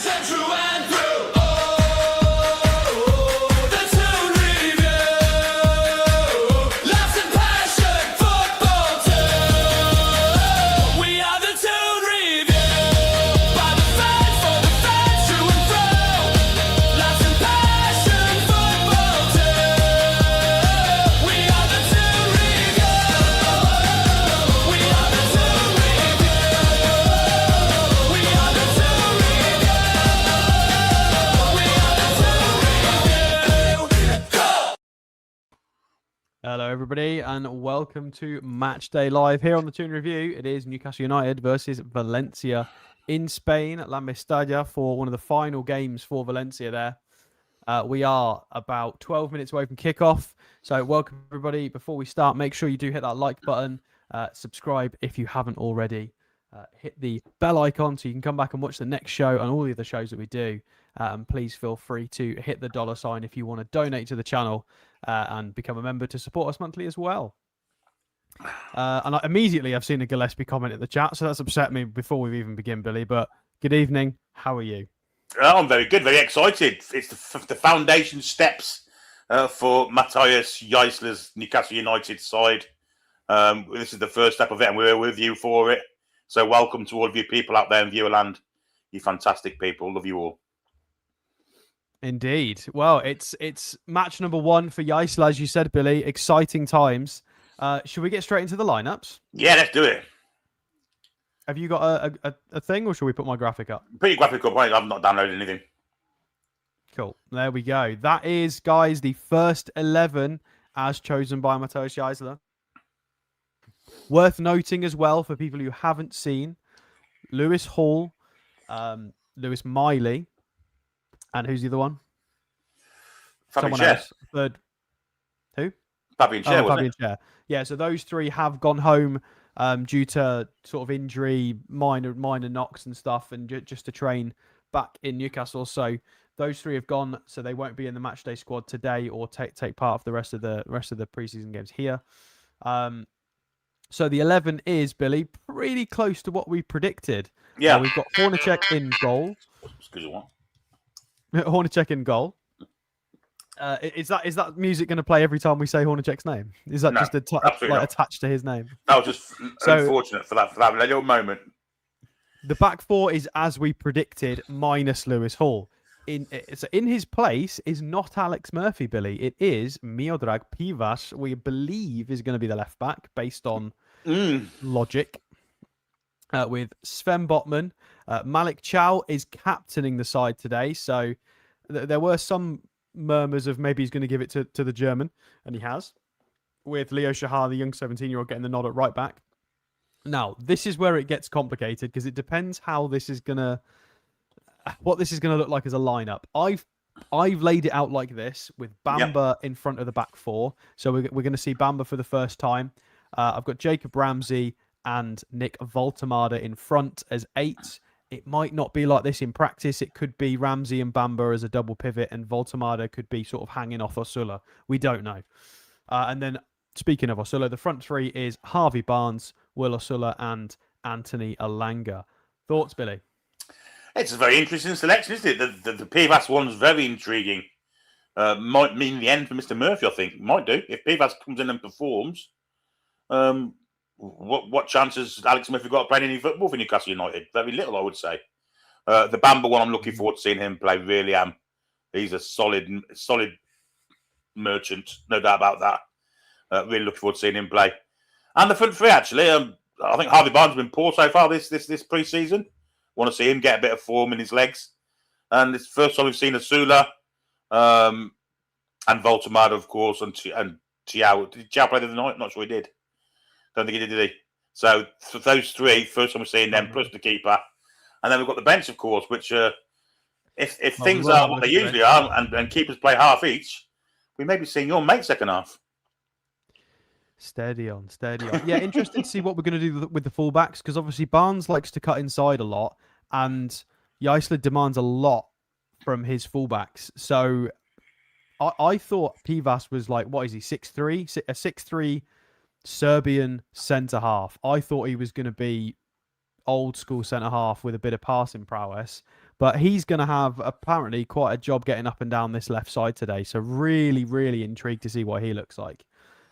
and true and through. Oh, the Toon Review. Laughs and passion, football too. We are the Toon Review. By the fans, for the fans, true and through. Laughs and passion, football too. We are the Toon Review. We are the Toon Review. We are the Toon Review. We are the Toon Review. Go! Hello, everybody, and welcome to Matchday Live here on the Toon Review. It is Newcastle United versus Valencia in Spain at La Mestalla for one of the final games for Valencia there. We are about 12 minutes away from kickoff, so welcome everybody. Before we start, make sure you do hit that like button, subscribe if you haven't already, hit the bell icon so you can come back and watch the next show and all the other shows that we do. And please feel free to hit the $ if you want to donate to the channel and become a member to support us monthly as well. And immediately I've seen a Gillespie comment in the chat, so that's upset me before we even begin, Billy. But good evening. How are you? I'm very good, very excited. It's the foundation steps for Matthias Jaissle's Newcastle United side. This is the first step of it, and we're with you for it. So welcome to all of you people out there in Viewerland. You fantastic people. Love you all. Indeed. Well, it's match number 1 for Jaissle, as you said, Billy. Exciting times. Should we get straight into the lineups? Yeah, let's do it. Have you got a thing, or should we put my graphic up? Pretty graphic up. I've not downloaded anything. Cool. There we go. That is, guys, the first 11 as chosen by Matthias Jaissle. Worth noting as well, for people who haven't seen, Lewis Hall, Lewis Miley, and who's the other one? Fabian Someone Schär. else. Third. Who? Fabian Schär, wasn't Fabian it? Schär. Yeah, so those three have gone home due to sort of injury, minor knocks and stuff, and just to train back in Newcastle. So those three have gone, so they won't be in the matchday squad today or take part of the rest of the preseason games here. So the 11 is, Billy, pretty close to what we predicted. Yeah. We've got Hornacek in goal. Excuse me, what? Hornacek in goal. Is that music going to play every time we say Hornacek's name? Is that No, just absolutely not. attached to his name? That was just So- unfortunate for that little moment. The back four is as we predicted, minus Lewis Hall. In his place is not Alex Murphy, Billy. It is Miodrag Pivas, we believe is going to be the left back based on logic. With Sven Botman. Malik Chow is captaining the side today. So there were some murmurs of maybe he's going to give it to the German, and he has. With Leo Shahar, the young 17-year-old, getting the nod at right back. Now, this is where it gets complicated because it depends how what this is going to look like as a lineup. I've laid it out like this with Bamba in front of the back four. So we're going to see Bamba for the first time. I've got Jacob Ramsey and Nick Voltemade in front as 8. It might not be like this in practice. It could be Ramsey and Bamba as a double pivot, and Voltemade could be sort of hanging off Osula. We don't know. And then, speaking of Osula, the front three is Harvey Barnes, Will Osula, and Anthony Alanga. Thoughts, Billy? It's a very interesting selection, isn't it? The Pivas one's very intriguing. Might mean the end for Mr. Murphy, I think. Might do. If Pivas comes in and performs, what chances has Alex Murphy got of playing any football for Newcastle United? Very little, I would say. The Bamba one, I'm looking forward to seeing him play. Really am. He's a solid merchant, no doubt about that. Really looking forward to seeing him play. And the front three, actually, I think Harvey Barnes has been poor so far this pre-season. Want to see him get a bit of form in his legs. And it's the first time we've seen Osula and Voltemade, of course, and Thiago. Did Thiago play the other night? Not sure he did. Don't think he did he? So for those three, first time we're seeing them, plus the keeper. And then we've got the bench, of course, which if things are what they usually are and keepers play half each, we may be seeing your mate second half. Steady on. Yeah, interested to see what we're going to do with the fullbacks, because obviously Barnes likes to cut inside a lot, and Jaissle demands a lot from his fullbacks. So I thought Pivas was like, what is he, 6'3"? A 6'3" Serbian centre half. I thought he was going to be old school centre half with a bit of passing prowess. But he's going to have apparently quite a job getting up and down this left side today. So really, really intrigued to see what he looks like.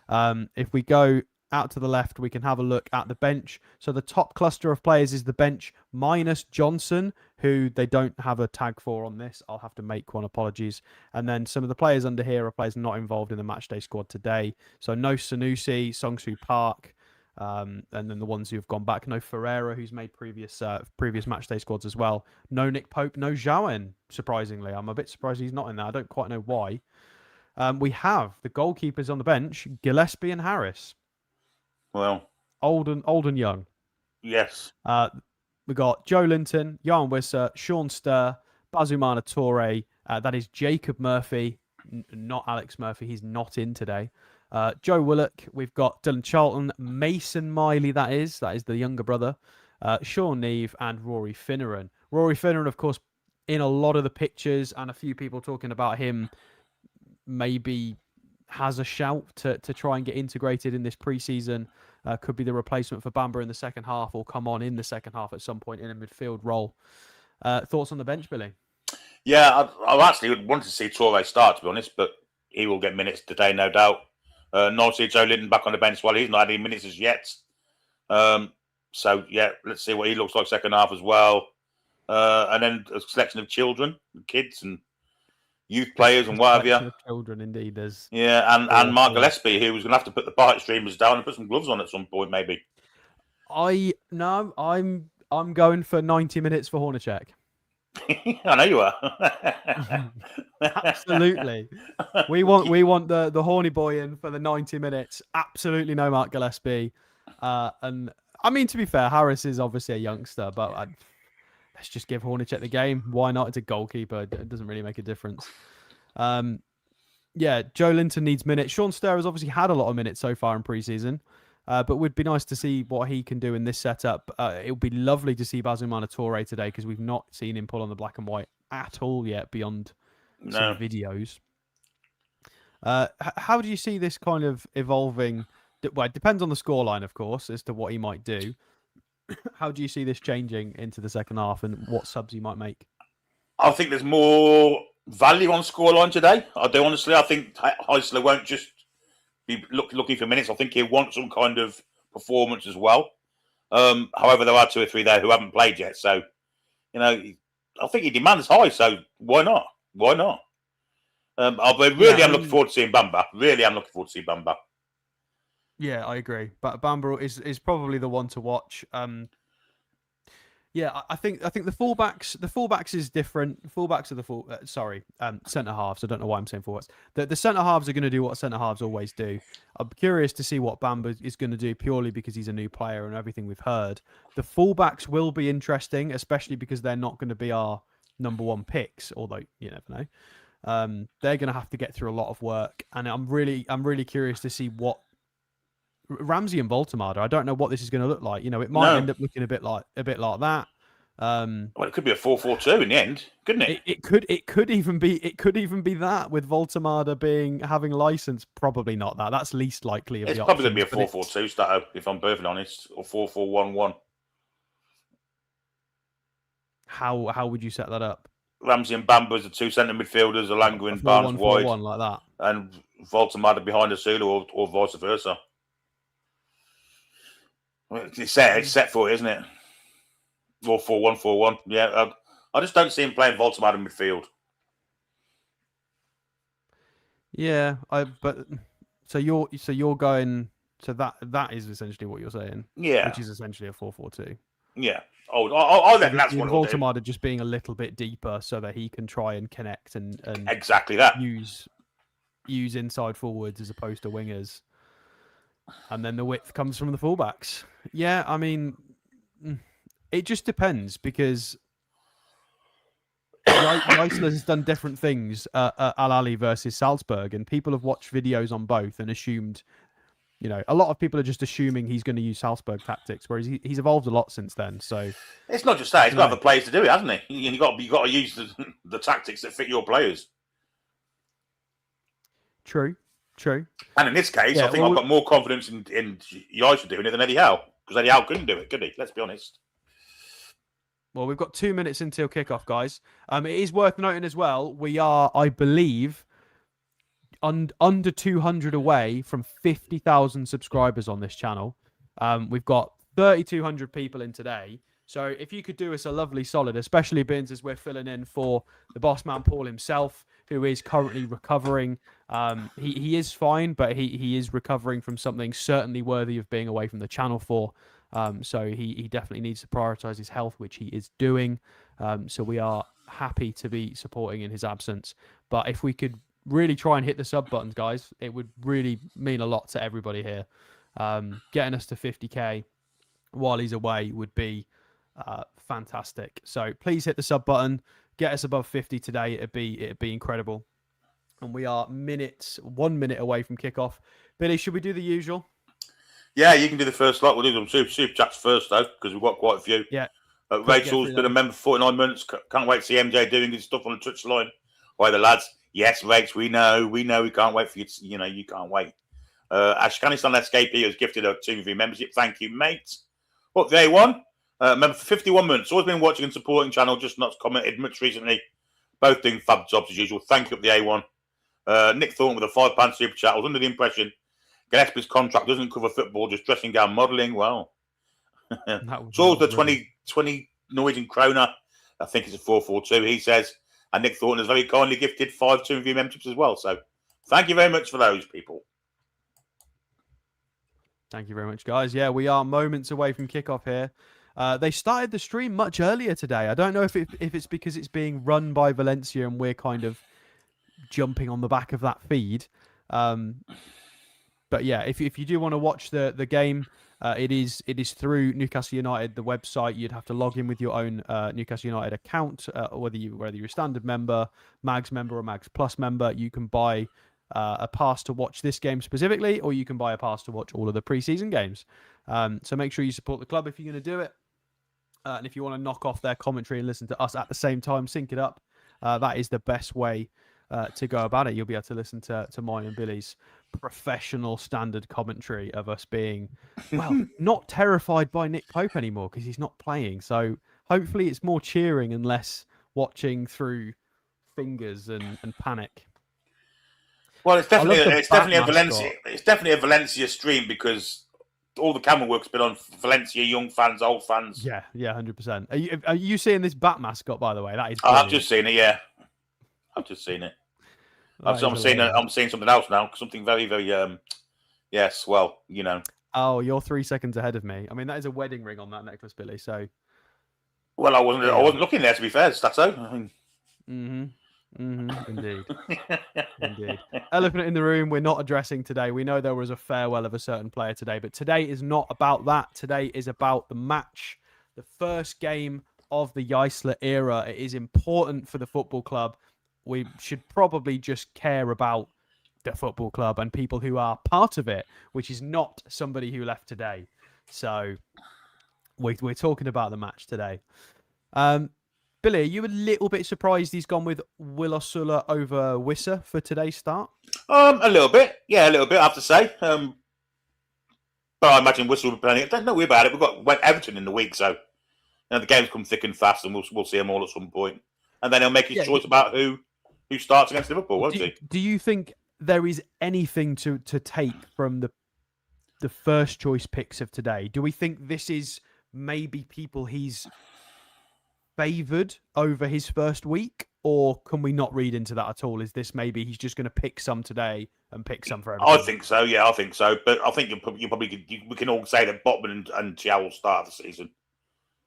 If we go out to the left, we can have a look at the bench. So the top cluster of players is the bench minus Johnson, who they don't have a tag for on this. I'll have to make one, apologies. And then some of the players under here are players not involved in the matchday squad today. So no Sanusi, Songsu Park, and then the ones who have gone back. No Ferreira, who's made previous matchday squads as well. No Nick Pope, no Zhaoen, surprisingly. I'm a bit surprised he's not in there. I don't quite know why. We have the goalkeepers on the bench, Gillespie and Harris. Well, old and young. yes. We got Joe Linton, Jan Wisser, Sean Sturr, Bazumana Toure. That is Jacob Murphy, not Alex Murphy. He's not in today. Joe Willock. We've got Dylan Charlton, Mason Miley. That is the younger brother. Sean Neve and Rory Finneran. Rory Finneran, of course, in a lot of the pictures, and a few people talking about him maybe has a shout to try and get integrated in this preseason. Could be the replacement for Bamba in the second half, or come on in the second half at some point in a midfield role. Thoughts on the bench, Billy? Yeah, I actually wanted to see Toure start, to be honest, but he will get minutes today, no doubt. Not see Joe Linton back on the bench. Well, he's not had any minutes as yet. So, yeah, let's see what he looks like second half as well. And then a selection of children, kids and youth players and what have you. Children, indeed. There's and Mark Gillespie, who was going to have to put the party streamers down and put some gloves on at some point, maybe. I'm going for 90 minutes for Hornacek. I know you are. Absolutely. We want the horny boy in for the 90 minutes. Absolutely no Mark Gillespie. And I mean, to be fair, Harris is obviously a youngster, but let's just give Hornacek the game. Why not? It's a goalkeeper. It doesn't really make a difference. Yeah, Joe Linton needs minutes. Sean Sturr has obviously had a lot of minutes so far in pre-season. But would be nice to see what he can do in this setup. It would be lovely to see Bazumana Toure today, because we've not seen him pull on the black and white at all yet beyond some videos. How do you see this kind of evolving? Well, it depends on the scoreline, of course, as to what he might do. How do you see this changing into the second half, and what subs he might make? I think there's more value on scoreline today. I do, honestly. I think Jaissle won't just be looking for minutes. I think he'll want some kind of performance as well. However, there are 2 or 3 there who haven't played yet. So, I think he demands high. So why not? Why not? I'm looking forward to seeing Bamba. Really, I'm looking forward to seeing Bamba. Yeah, I agree. But Bamba is probably the one to watch. Yeah, I think the fullbacks is different. Fullbacks are the centre halves. I don't know why I'm saying fullbacks. The centre halves are going to do what centre halves always do. I'm curious to see what Bamba is going to do, purely because he's a new player and everything we've heard. The fullbacks will be interesting, especially because they're not going to be our number 1 picks. Although you never know. They're going to have to get through a lot of work, and I'm really curious to see what Ramsey and Voltemada. I don't know what this is going to look like. It might end up looking a bit like that. Well, it could be a 4-4-2 in the end, couldn't it? It could even be that, with Voltemada having license. Probably not that. That's least likely of it's the probably options. going to be a 4-4-2 starter, if I'm perfectly honest, or 4-4-1-1. How would you set that up? Ramsey and Bamba as the 2 centre midfielders, Alanga and Barnes wide, like that, and Voltemada behind Jaissle, or vice versa. It's set for it, isn't it? Or 4-1-4-1. Yeah, I just don't see him playing Voltemada in midfield. Yeah, so you're going. So that is essentially what you're saying. Yeah, which is essentially a 4-4-2. Yeah. I reckon that's what Voltemada just being a little bit deeper, so that he can try and connect and exactly that. Use inside forwards as opposed to wingers. And then the width comes from the fullbacks. Yeah, I mean, it just depends, because Jaissle has done different things at Al Ahly versus Salzburg, and people have watched videos on both and assumed, a lot of people are just assuming he's going to use Salzburg tactics, whereas he's evolved a lot since then. So it's not just that; he's got other players to do it, hasn't he? You got to use the tactics that fit your players. True. And in this case, I think I've got more confidence in Jaissle doing it than Eddie Howe, because Eddie Howe couldn't do it, could he? Let's be honest. Well, we've got 2 minutes until kickoff, guys. It is worth noting as well, we are, I believe, under 200 away from 50,000 subscribers on this channel. We've got 3,200 people in today. So if you could do us a lovely solid, especially Bins, as we're filling in for the boss man Paul himself, who is currently recovering. He is fine, but he is recovering from something certainly worthy of being away from the channel for. So he definitely needs to prioritize his health, which he is doing. So we are happy to be supporting in his absence. But if we could really try and hit the sub buttons, guys, it would really mean a lot to everybody here. Getting us to 50k while he's away would be fantastic. So please hit the sub button, get us above 50 today. It'd be incredible. And we are 1 minute away from kickoff. Billy, should we do the usual? Yeah, you can do the first lot. We'll do some super chats first, though, because we've got quite a few. Yeah. Rachel's been a member for 49 minutes. Can't wait to see MJ doing his stuff on the touch line. Why the lads? Yes, Rach, we know. We can't wait for you. You can't wait. Ashkanistan Escapee has gifted a Toon review membership. Thank you, mate. Up there, one. Member for 51 months. Always been watching and supporting channel, just not commented much recently. Both doing fab jobs as usual. Thank you up the A1. Nick Thornton with a £5 super chat. I was under the impression Gillespie's contract doesn't cover football, just dressing gown modelling. Well, Charles the 20 Norwegian kroner. I think it's a 442. He says, and Nick Thornton has very kindly gifted 5 Toon review memberships as well. So thank you very much for those people. Thank you very much, guys. Yeah, we are moments away from kickoff here. They started the stream much earlier today. I don't know if it's because it's being run by Valencia and we're kind of jumping on the back of that feed. But yeah, if you do want to watch the game, it is through Newcastle United, the website. You'd have to log in with your own Newcastle United account, whether you're a standard member, Mags member, or Mags Plus member. You can buy a pass to watch this game specifically, or you can buy a pass to watch all of the preseason games. So make sure you support the club if you're going to do it. And if you want to knock off their commentary and listen to us at the same time, sync it up. That is the best way to go about it. You'll be able to listen to mine and Billy's professional standard commentary of us being, well, not terrified by Nick Pope anymore because he's not playing. So hopefully it's more cheering and less watching through fingers and panic. Well, it's definitely a Valencia stream because all the camera work's been on Valencia, young fans, old fans. Yeah, 100%. Are you seeing this bat mascot, by the way? That is. I've just seen it. Yeah, I've just seen it. I'm seeing something else now. Something very, very. Yes. Well, you know. Oh, you're 3 seconds ahead of me. I mean, that is a wedding ring on that necklace, Billy. So. Well, I wasn't looking there, to be fair, Stato. Indeed. Indeed. Elephant in the room, we're not addressing today. We know there was a farewell of a certain player today, but today is not about that. Today is about the match, the first game of the Jaissle era. It is important for the football club. We should probably just care about the football club and people who are part of it, which is not somebody who left today. So we're talking about the match today. Billy, are you a little bit surprised he's gone with Wilosula over Wissa for today's start? A little bit. Yeah, a little bit, I have to say. But I imagine Wissa will be playing it. Don't worry about it. We've got Everton in the week, so the games come thick and fast, and we'll see them all at some point. And then he'll make his choice about who starts against Liverpool, won't he? Do you think there is anything to take from the first choice picks of today? Do we think this is maybe people he's favoured over his first week, or can we not read into that at all? Is this maybe he's just going to pick some today and pick some for everyone? I think so. Yeah, I think so. But I think we can all say that Botman and Chiao will start the season.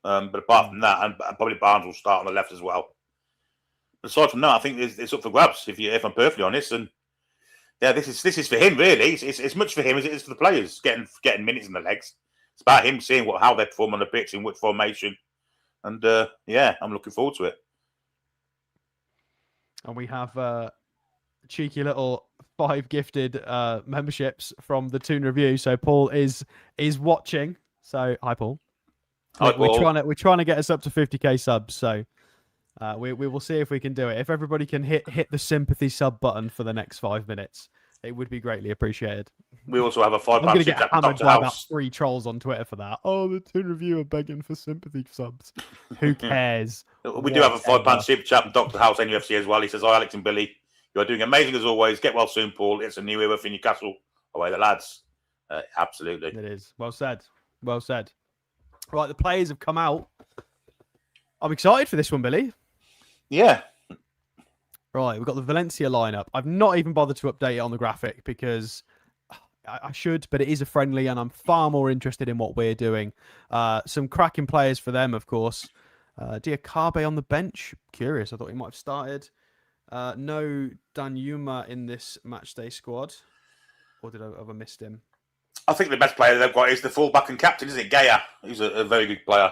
But apart from that, and probably Barnes will start on the left as well. But aside from that, I think it's up for grabs. If I'm perfectly honest, and yeah, this is for him really. It's as much for him as it is for the players getting minutes in the legs. It's about him seeing how they perform on the pitch in which formation. And yeah, I'm looking forward to it. And we have cheeky little 5 gifted memberships from the Toon Review. So Paul is watching. So hi, Paul. Hi, Paul. We're trying to get us up to 50k subs. So we will see if we can do it. If everybody can hit the sympathy sub button for the next 5 minutes, It would be greatly appreciated. We also have a I'm £5 going to super get chat from hammered Dr. by about House. 3 trolls on Twitter for that. Oh, the Toon review are begging for sympathy subs. Who cares? We do have a £5 Whatever. super chat from Dr. House NUFC as well. He says, "Hi, Alex and Billy. You are doing amazing as always. Get well soon, Paul. It's a new era for Newcastle. Away the lads." Absolutely. It is. Well said. Well said. Right, the players have come out. I'm excited for this one, Billy. Yeah. Right, we've got the Valencia lineup. I've not even bothered to update it on the graphic because I should, but it is a friendly and I'm far more interested in what we're doing. Some cracking players for them, of course. Diakabe on the bench. Curious. I thought he might have started. No Danjuma in this matchday squad. Or did I have I missed him? I think the best player they've got is the fullback and captain, isn't it? Gaia. He's a very good player.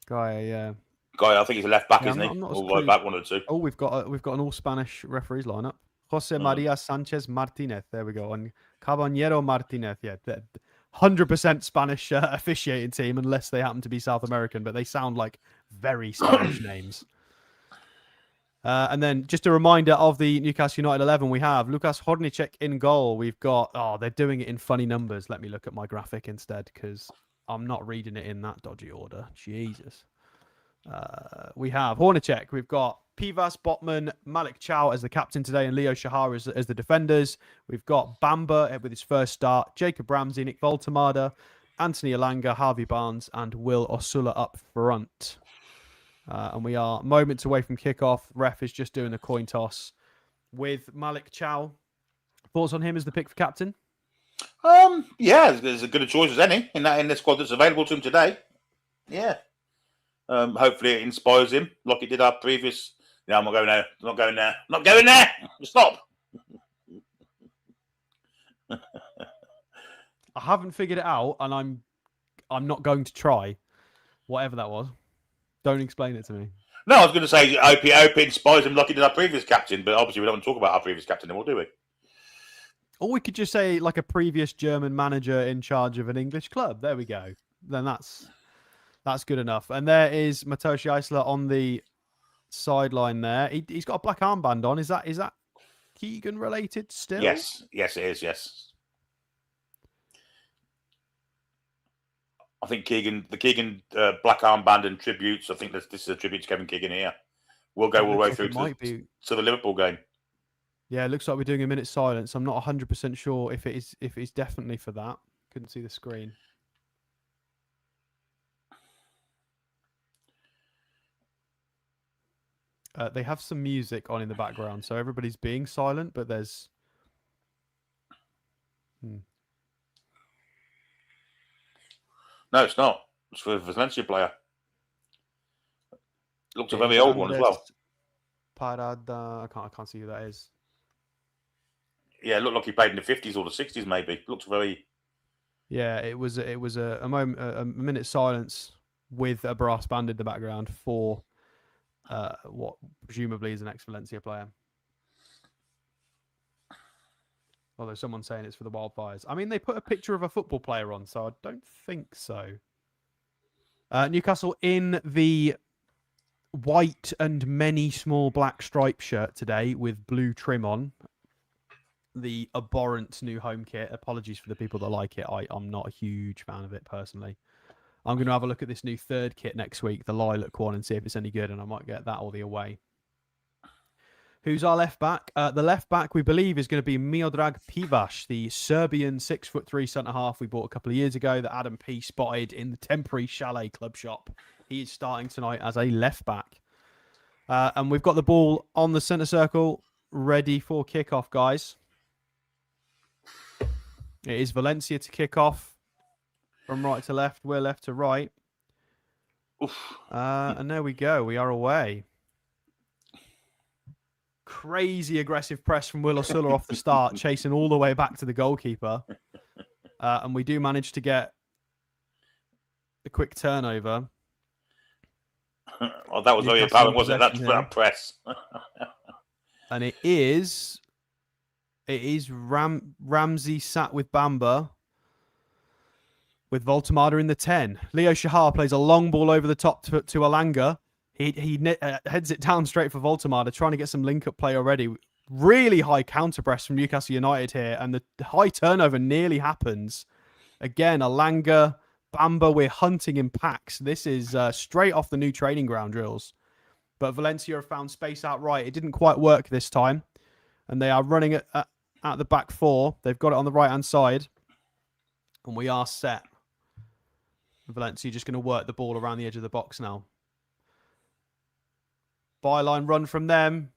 Guy, Guy, I think he's a left back, Yeah, isn't he? I'm not as Or right back, one or two. Oh, we've got an all Spanish referees lineup. Jose Maria Sanchez Martinez. There we go. And Caballero Martinez. Yeah, 100% Spanish officiating team, unless they happen to be South American, but they sound like very Spanish names. And then just a reminder of the Newcastle United 11. We have Lukas Hornicek in goal. We've got, they're doing it in funny numbers. Let me look at my graphic instead because I'm not reading it in that dodgy order. Jesus. We have Hornicek. We've got Pivas, Botman, Malik Chow as the captain today, and Leo Shahar as the defenders. We've got Bamba with his first start, Jacob Ramsey, Nick Voltemada, Anthony Alanga, Harvey Barnes, and Will Osula up front. And we are moments away from kickoff. Ref is just doing a coin toss with Malik Chow. Thoughts on him as the pick for captain? Yeah, there's as good a choice as any in the squad that's available to him today. Yeah. Hopefully it inspires him like it did our previous. Yeah, I'm not going there. Not going there. Not going there. Stop. I haven't figured it out, and I'm not going to try. Whatever that was. Don't explain it to me. No, I was going to say I hope it inspires him like it did our previous captain, but obviously we don't want to talk about our previous captain anymore, do we? Or we could just say like a previous German manager in charge of an English club. There we go. Then that's good enough. And there is Matthias Jaissle on the sideline there. He's got a black armband on. Is that Keegan related still? Yes, it is. Yes. I think the Keegan black armband and tributes. I think this is a tribute to Kevin Keegan here. We'll go all the way through to the Liverpool game. Yeah, it looks like we're doing a minute's silence. I'm not 100% sure if it is definitely for that. Couldn't see the screen. They have some music on in the background, so everybody's being silent, but there's... No, it's not. It's for a Valencia player. Looks a very old one as well. Parada. I can't see who that is. Yeah, it looked like he played in the 50s or the 60s, maybe. Looks very... Yeah, it was a moment, a minute's silence with a brass band in the background for what presumably is an ex-Valencia player. Although someone's saying it's for the Wildfires. I mean, they put a picture of a football player on, so I don't think so. Newcastle in the white and many small black stripe shirt today with blue trim on. The abhorrent new home kit. Apologies for the people that like it. I'm not a huge fan of it personally. I'm going to have a look at this new third kit next week, the lilac one, and see if it's any good, and I might get that or the away. Who's our left back? The left back, we believe, is going to be Miodrag Pivas, the Serbian 6'3" centre-half we bought a couple of years ago that Adam P spotted in the temporary chalet club shop. He is starting tonight as a left back. And we've got the ball on the centre circle, ready for kickoff, guys. It is Valencia to kick off from right to left. We're left to right. And there we go. We are away. Crazy aggressive press from Will Osula off the start, chasing all the way back to the goalkeeper. And we do manage to get a quick turnover. Oh, that was very apparent, wasn't it? That press. And it is Ramsey sat with Bamba, with Voltemada in the 10. Leo Shahar plays a long ball over the top to Alanga. He heads it down straight for Voltemada, trying to get some link-up play already. really high counter press from Newcastle United here, and the high turnover nearly happens. Again, Alanga, Bamba, we're hunting in packs. This is straight off the new training ground drills. But Valencia have found space outright. It didn't quite work this time. And they are running at the back four. They've got it on the right-hand side. And we are set. Valencia just going to work the ball around the edge of the box now. Byline run from them.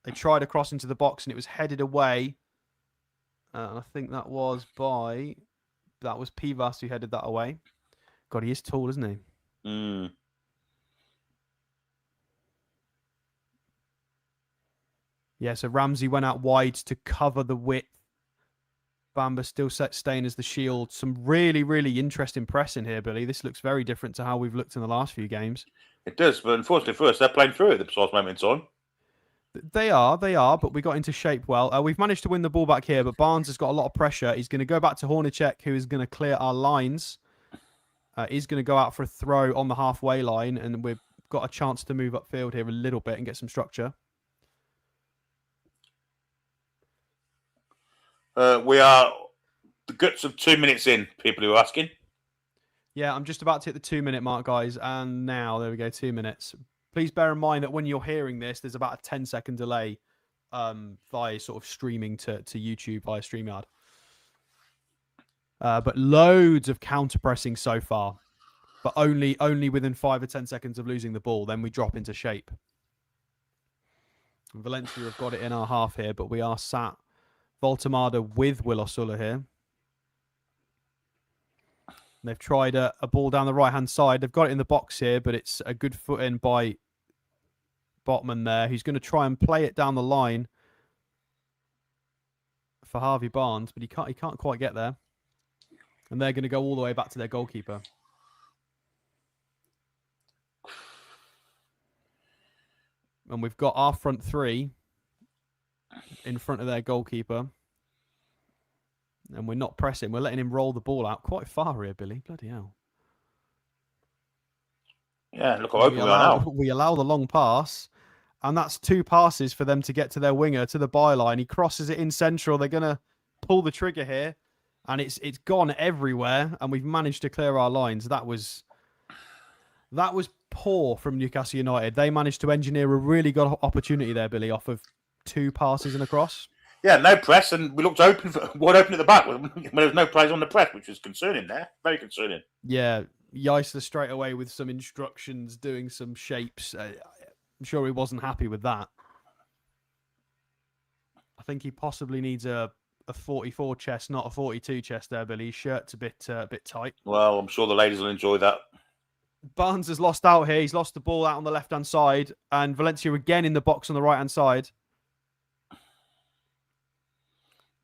They tried to cross into the box and it was headed away. And I think that was Pivas who headed that away. God, he is tall, isn't he? Mm. Yeah, so Ramsey went out wide to cover the width. Bamba still staying as the shield. Some really, really interesting pressing here, Billy. This looks very different to how we've looked in the last few games. It does, but unfortunately for us, they're playing through at the precise moment in time. They are, but we got into shape well. We've managed to win the ball back here, but Barnes has got a lot of pressure. He's going to go back to Hornacek, who is going to clear our lines. He's going to go out for a throw on the halfway line, and we've got a chance to move upfield here a little bit and get some structure. We are the guts of 2 minutes in, people who are asking. Yeah, I'm just about to hit the 2-minute mark, guys. And now, there we go, 2 minutes. Please bear in mind that when you're hearing this, there's about a 10-second delay via sort of streaming to YouTube via StreamYard. But loads of counter-pressing so far. But only within 5 or 10 seconds of losing the ball, then we drop into shape. Valencia have got it in our half here, but we are sat Voltemada with Willosulla here. They've tried a ball down the right-hand side. They've got it in the box here, but it's a good foot in by Botman there. He's going to try and play it down the line for Harvey Barnes, but he can't quite get there. And they're going to go all the way back to their goalkeeper. And we've got our front three in front of their goalkeeper. And we're not pressing. We're letting him roll the ball out quite far here, Billy. Bloody hell. Yeah, look how open we are now. We allow the long pass. And that's 2 passes for them to get to their winger, to the byline. He crosses it in central. They're going to pull the trigger here. And it's gone everywhere. And we've managed to clear our lines. That was poor from Newcastle United. They managed to engineer a really good opportunity there, Billy, off of 2 passes and a cross. Yeah, no press, and we looked wide open at the back when there was no players on the press, which was concerning there. Very concerning. Yeah, Jaissle straight away with some instructions, doing some shapes. I'm sure he wasn't happy with that. I think he possibly needs a 44 chest, not a 42 chest there, Billy. His shirt's a bit tight. Well, I'm sure the ladies will enjoy that. Barnes has lost out here. He's lost the ball out on the left-hand side, and Valencia again in the box on the right-hand side.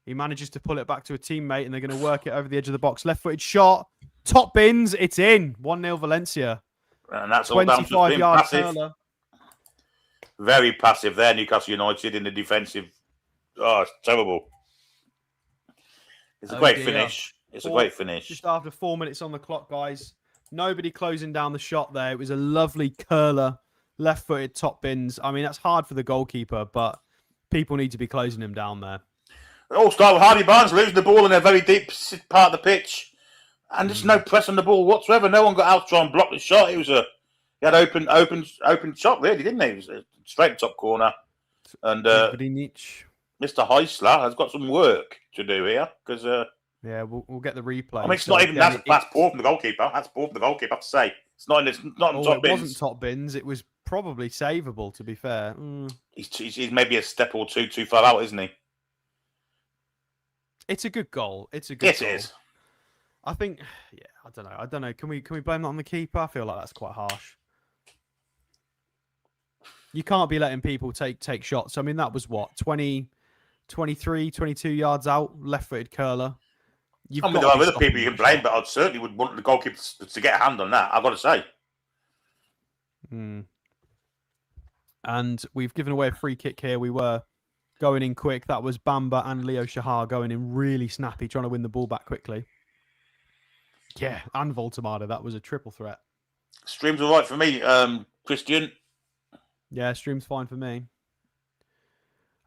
He manages to pull it back to a teammate, and they're going to work it over the edge of the box. Left-footed shot. Top bins. It's in. 1-0 Valencia. And that's all down to being passive. Curler. Very passive there, Newcastle United in the defensive. Oh, it's terrible. It's a great finish. It's a great finish. Just after 4 minutes on the clock, guys. Nobody closing down the shot there. It was a lovely curler. Left-footed top bins. I mean, that's hard for the goalkeeper, but people need to be closing him down there. It all started with Harvey Barnes losing the ball in a very deep part of the pitch. And there's no press on the ball whatsoever. No one got out to try and block the shot. He had open shot, really, didn't he? It was straight top corner. And Mr. Jaissle has got some work to do here. Because yeah, we'll get the replay. I mean, it's not even that's poor from the goalkeeper. That's poor from the goalkeeper, I have to say. It's not in top bins. It wasn't top bins. It was probably savable, to be fair. He's maybe a step or two too far out, isn't he? It's a good goal. It's a good goal. It is. I think, yeah, I don't know. Can we blame that on the keeper? I feel like that's quite harsh. You can't be letting people take shots. I mean, that was what, 23, 22 yards out, left-footed curler. There are other people you can blame, but I certainly would want the goalkeeper to get a hand on that, I've got to say. And we've given away a free kick here. We were going in quick. That was Bamba and Leo Shahar going in really snappy, trying to win the ball back quickly. Yeah, and Voltemada. That was a triple threat. Stream's all right for me, Christian. Yeah, stream's fine for me.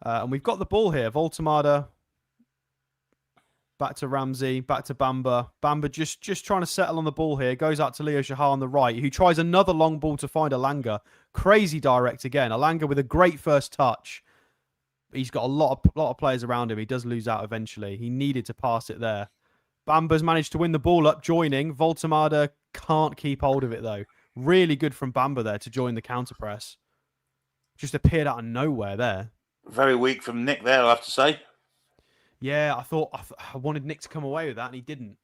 And we've got the ball here. Voltemada back to Ramsey, back to Bamba. Bamba just trying to settle on the ball here. Goes out to Leo Shahar on the right, who tries another long ball to find Alanga. Crazy direct again. Alanga with a great first touch. He's got a lot of players around him. He does lose out eventually. He needed to pass it there. Bamba's managed to win the ball up, joining. Voltemada can't keep hold of it, though. Really good from Bamba there to join the counter press. Just appeared out of nowhere there. Very weak from Nick there, I'll have to say. Yeah, I wanted Nick to come away with that, and he didn't.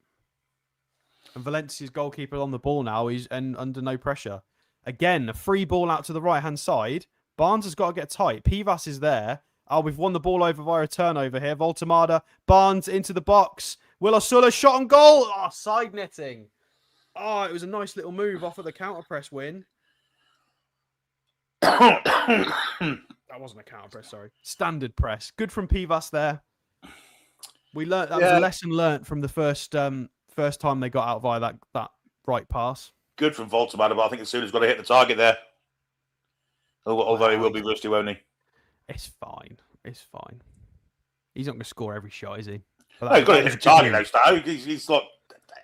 And Valencia's goalkeeper on the ball now. He's under no pressure. Again, a free ball out to the right-hand side. Barnes has got to get tight. Pivas is there. Oh, we've won the ball over via a turnover here. Voltemada, Barnes into the box. Will Osula shot on goal. Oh, side netting. Oh, it was a nice little move off of the counter press win. That wasn't a counter press, sorry. Standard press. Good from Pivas there. We learnt that was a lesson learnt from the first time they got out via that right pass. Good from Voltemada, but I think as soon as he's got to hit the target there. Although he will be rusty, won't he? It's fine. It's fine. He's not going to score every shot, is he? No, he's got to hit the target, though, Stowe. He's like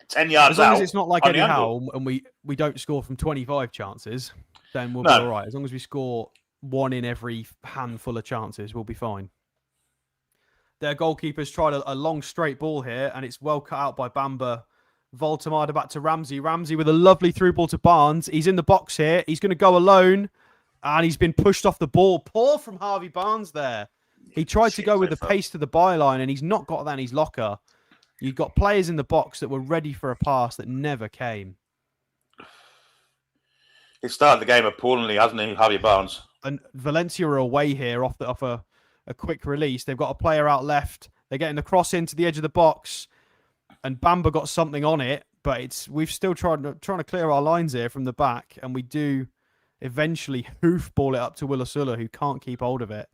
10 yards out. As long as it's not like Eddie Howe and we don't score from 25 chances, then we'll be all right. As long as we score one in every handful of chances, we'll be fine. Their goalkeeper's tried a long straight ball here, and it's well cut out by Bamba. Voltemada back to Ramsey. Ramsey with a lovely through ball to Barnes. He's in the box here. He's going to go alone, and he's been pushed off the ball. Poor from Harvey Barnes there. He tried to go with the pace to the byline, and he's not got that in his locker. You've got players in the box that were ready for a pass that never came. He started the game appallingly, hasn't he, Harvey Barnes? And Valencia are away here off a quick release. They've got a player out left. They're getting the cross into the edge of the box, and Bamba got something on it, but we've still trying to clear our lines here from the back, and we do eventually hoof ball it up to Willasula, who can't keep hold of it,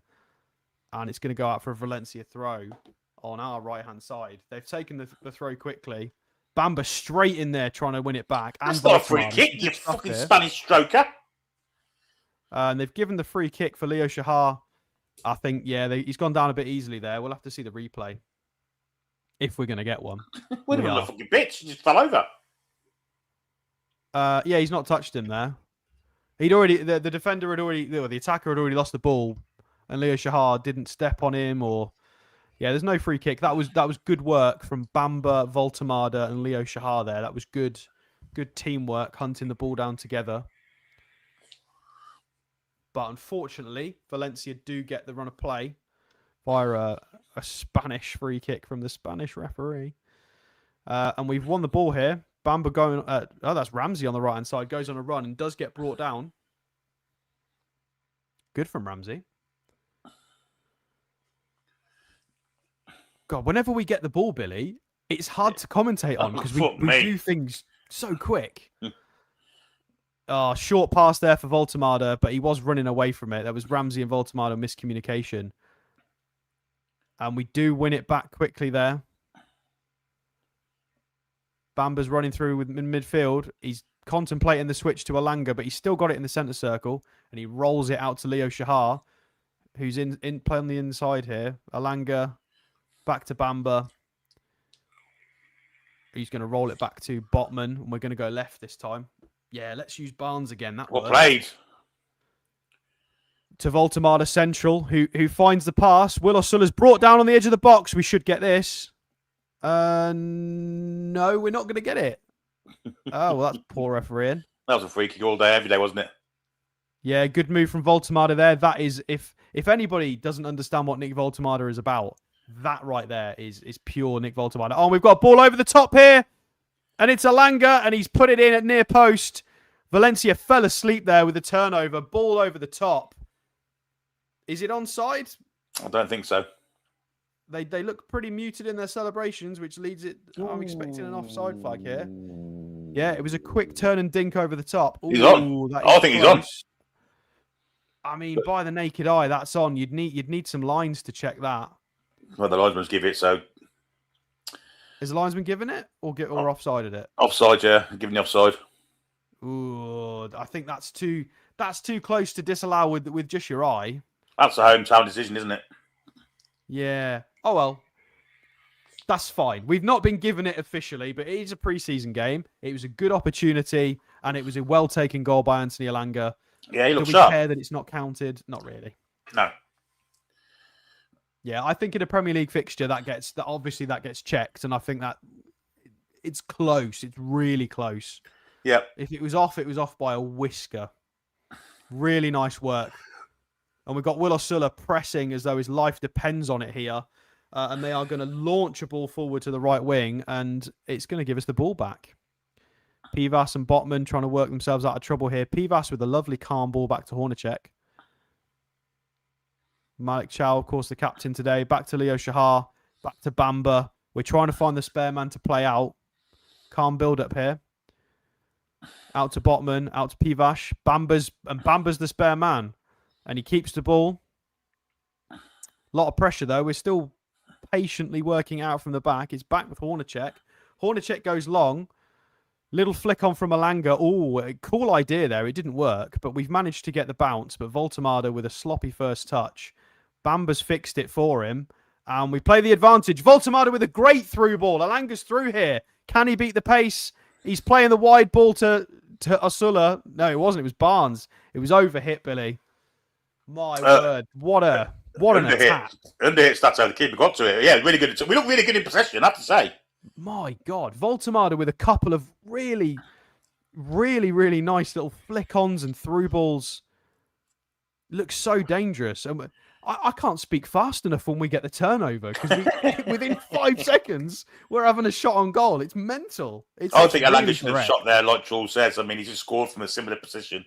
and it's going to go out for a Valencia throw on our right-hand side. They've taken the throw quickly. Bamba straight in there trying to win it back. That's not a free kick, you fucking Spanish stroker. And they've given the free kick for Leo Shahar. I think, yeah, he's gone down a bit easily there. We'll have to see the replay if we're going to get one. Wait a minute, the fucking bitch. He just fell over. Yeah, he's not touched him there. The defender had already, the attacker had already lost the ball, and Leo Shahar didn't step on him or. Yeah, there's no free kick. That was good work from Bamba, Voltemada, and Leo Shahar there. That was good teamwork, hunting the ball down together. But unfortunately, Valencia do get the run of play via a Spanish free kick from the Spanish referee. And we've won the ball here. Bamba going... that's Ramsey on the right-hand side. Goes on a run and does get brought down. Good from Ramsey. God, whenever we get the ball, Billy, it's hard to commentate on because we do things so quick. Short pass there for Voltemada, but he was running away from it. There was Ramsey and Voltemada miscommunication. And we do win it back quickly there. Bamba's running through in midfield. He's contemplating the switch to Alanga, but he's still got it in the centre circle. And he rolls it out to Leo Shahar, who's in play on the inside here. Alanga... Back to Bamba. He's going to roll it back to Botman, and we're going to go left this time. Yeah, let's use Barnes again. That well played. To Voltemada Central, who finds the pass. Will Osula's brought down on the edge of the box. We should get this. No, we're not going to get it. Oh, well, that's poor refereeing. That was a free kick all day, every day, wasn't it? Yeah, good move from Voltemada there. That is, if anybody doesn't understand what Nick Voltemada is about, that right there is pure Nick Voltemada. Oh, we've got a ball over the top here. And it's Alanga, and he's put it in at near post. Valencia fell asleep there with the turnover. Ball over the top. Is it onside? I don't think so. They look pretty muted in their celebrations, which leads it... I'm expecting an offside flag here. Yeah, it was a quick turn and dink over the top. Ooh, he's on. I think he's on. I mean, by the naked eye, that's on. You'd need some lines to check that. Well, the linesman's give it, so... Is the linesman giving it or offsided it? Offside, yeah. Giving the offside. Ooh, I think that's too close to disallow with just your eye. That's a hometown decision, isn't it? Yeah. Oh, well. That's fine. We've not been given it officially, but it is a preseason game. It was a good opportunity, and it was a well-taken goal by Anthony Elanga. Yeah, he Do looks we sharp. care that it's not counted? Not really. No. Yeah, I think in a Premier League fixture that gets checked, and I think that it's close. It's really close. Yeah. If it was off by a whisker. Really nice work. And we've got Will Osula pressing as though his life depends on it here. And they are going to launch a ball forward to the right wing, and it's going to give us the ball back. Pivas and Botman trying to work themselves out of trouble here. Pivas with a lovely calm ball back to Hornacek. Malik Chow, of course, the captain today. Back to Leo Shahar. Back to Bamba. We're trying to find the spare man to play out. Calm build up here. Out to Botman. Out to Pivas. Bamba's the spare man. And he keeps the ball. A lot of pressure, though. We're still patiently working out from the back. It's back with Hornacek. Hornacek goes long. Little flick on from Elanga. Oh, cool idea there. It didn't work, but we've managed to get the bounce. But Voltemada with a sloppy first touch. Bamba's fixed it for him. And we play the advantage. Voltemada with a great through ball. Elanga's through here. Can he beat the pace? He's playing the wide ball to Osula. No, it wasn't. It was Barnes. It was overhit, Billy. My word. What an attack. Underhits, that's how the keeper got to it. Yeah, really good. We look really good in possession, I have to say. My God. Voltemada with a couple of really, really, really nice little flick-ons and through balls. Looks so dangerous. And I can't speak fast enough when we get the turnover because within 5 seconds, we're having a shot on goal. It's mental. I think Elanga should have shot there, like Charles says. I mean, he just scored from a similar position.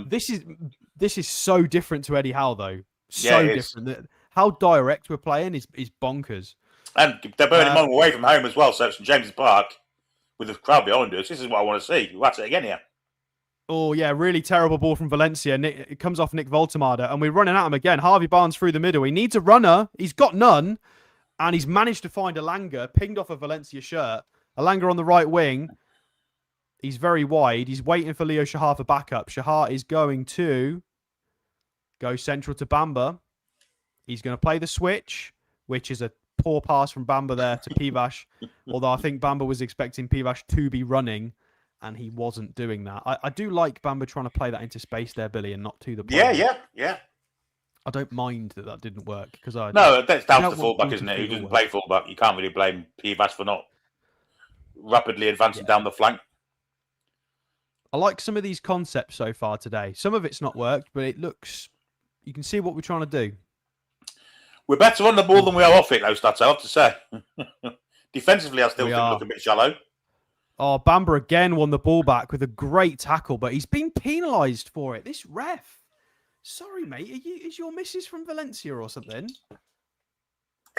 This is so different to Eddie Howe, though. So different. How direct we're playing is bonkers. And they're burning him away from home as well. So it's St James's Park with the crowd behind us. This is what I want to see. We'll have it again here. Oh, yeah, really terrible ball from Valencia. It comes off Nick Voltemada, and we're running at him again. Harvey Barnes through the middle. He needs a runner. He's got none, and he's managed to find Elanga, pinged off a Valencia shirt. Elanga on the right wing. He's very wide. He's waiting for Leo Shahar for backup. Shahar is going to go central to Bamba. He's going to play the switch, which is a poor pass from Bamba there to Pivas. Although I think Bamba was expecting Pivas to be running, and he wasn't doing that. I do like Bamba trying to play that into space there, Billy, and not to the player. Yeah. I don't mind that didn't work because that's down to the fullback, isn't it? Who doesn't play fullback? You can't really blame Pivas for not rapidly advancing down the flank. I like some of these concepts so far today. Some of it's not worked, but it looks. You can see what we're trying to do. We're better on the ball than we are off it, though, Stats, I have to say. Defensively, I still think we look a bit shallow. Oh, Bamba again won the ball back with a great tackle, but he's been penalised for it. This ref. Sorry, mate. Is your missus from Valencia or something?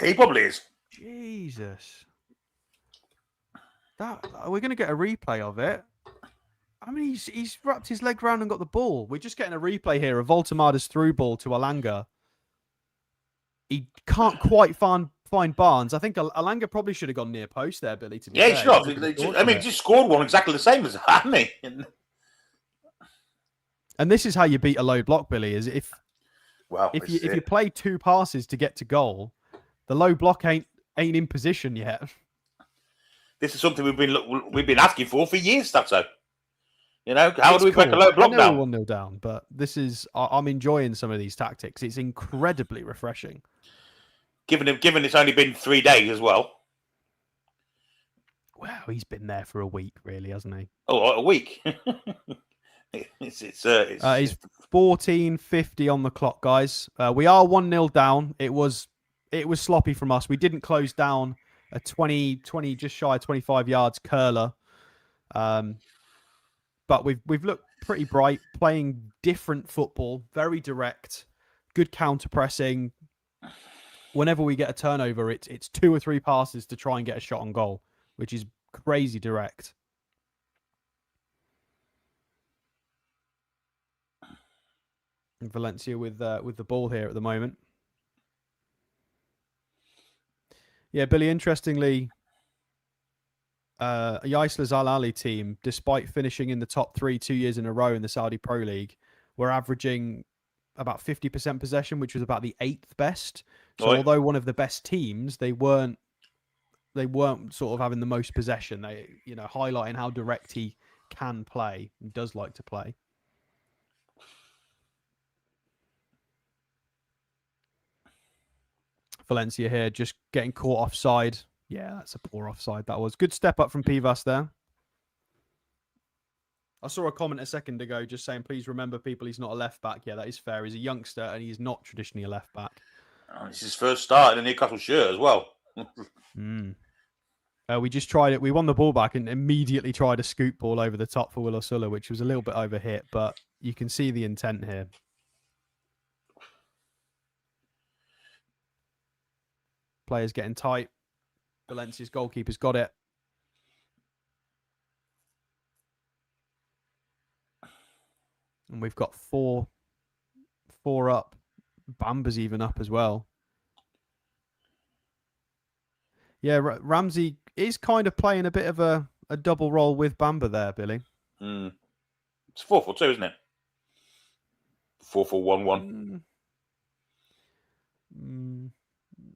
He probably is. Jesus. We're going to get a replay of it. I mean, he's wrapped his leg round and got the ball. We're just getting a replay here of Voltemada's through ball to Elanga. He can't quite find Barnes. I think Elanga probably should have gone near post there, Billy. To be fair. He should have. I mean, he just scored one exactly the same as that, hasn't he? And this is how you beat a low block, Billy. Is if you play 2 passes to get to goal, the low block ain't in position yet. This is something we've been asking for years, Stato. You know, how do we break a low block down? 1-0 down, but this is I'm enjoying some of these tactics. It's incredibly refreshing. Given it's only been 3 days as well. Wow, he's been there for a week, really, hasn't he? Oh, a week. It's he's 14:50 on the clock, guys. We are 1-0 down. It was sloppy from us. We didn't close down a 20 just shy of 25 yards curler. But we've looked pretty bright, playing different football, very direct, good counter pressing. Whenever we get a turnover, it's 2 or 3 passes to try and get a shot on goal, which is crazy direct. And Valencia with the ball here at the moment. Yeah, Billy, interestingly, Jaissle's Al Ahly team, despite finishing in the top 3 2 years in a row in the Saudi Pro League, were averaging about 50% possession, which was about the 8th best. So Right. although one of the best teams, they weren't sort of having the most possession. They, highlighting how direct he can play and does like to play. Valencia here just getting caught offside. Yeah, that's a poor offside. That was good step up from Pivas there. I saw a comment a second ago just saying, please remember, people, he's not a left back. Yeah, that is fair. He's a youngster and he's not traditionally a left back. It's his first start in a Newcastle shirt as well. We just tried it. We won the ball back and immediately tried a scoop ball over the top for Will Osula, which was a little bit overhit, but you can see the intent here. Players getting tight. Valencia's goalkeeper's got it. And we've got four up. Bamba's even up as well. Yeah, Ramsey is kind of playing a bit of a double role with Bamba there, Billy. It's 4-4-2, isn't it? 4-4-1-1.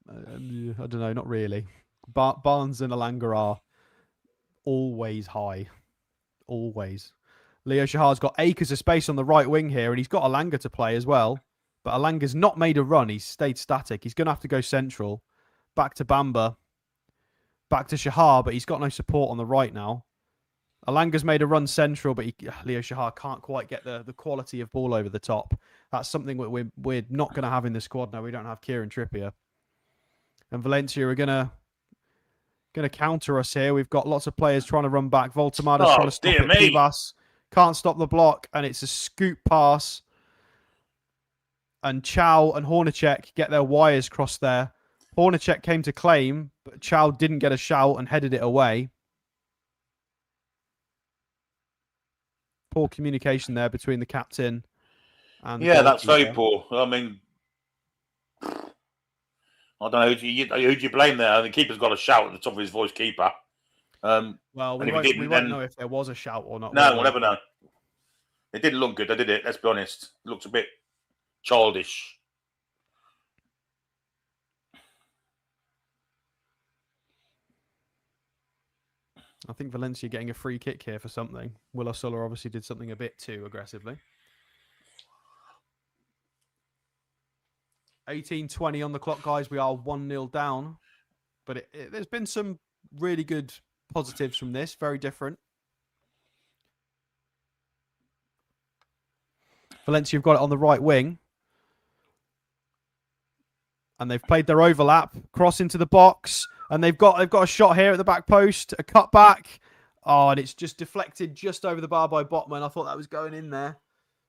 I don't know, not really. Barnes and Alanga are always high. Always. Leo Shahar's got acres of space on the right wing here, and he's got Alanga to play as well. But Alanga's not made a run. He's stayed static. He's going to have to go central. Back to Bamba. Back to Shahar, but he's got no support on the right now. Alanga's made a run central, but Leo Shahar can't quite get the quality of ball over the top. That's something we're not going to have in the squad now. We don't have Kieran Trippier. And Valencia are going to counter us here. We've got lots of players trying to run back. Voltemada's trying to stop it. Pivas can't stop the block, and it's a scoop pass. And Chow and Hornacek get their wires crossed there. Hornacek came to claim, but Chow didn't get a shout and headed it away. Poor communication there between the captain and the that's very goalkeeper. poor. I mean, I don't know who do you blame there. The keeper's got a shout at the top of his voice, keeper. Well, we won't know if there was a shout or not. No, we'll never know. It didn't look good, did it? Let's be honest. It looks a bit childish. I think Valencia getting a free kick here for something. Will Osula obviously did something a bit too aggressively. 18:20 on the clock, guys. We are 1-0 down. But there's been some really good positives from this. Very different. Valencia have got it on the right wing. And they've played their overlap. Cross into the box. And they've got a shot here at the back post. A cut back. Oh, and it's just deflected just over the bar by Botman. I thought that was going in there.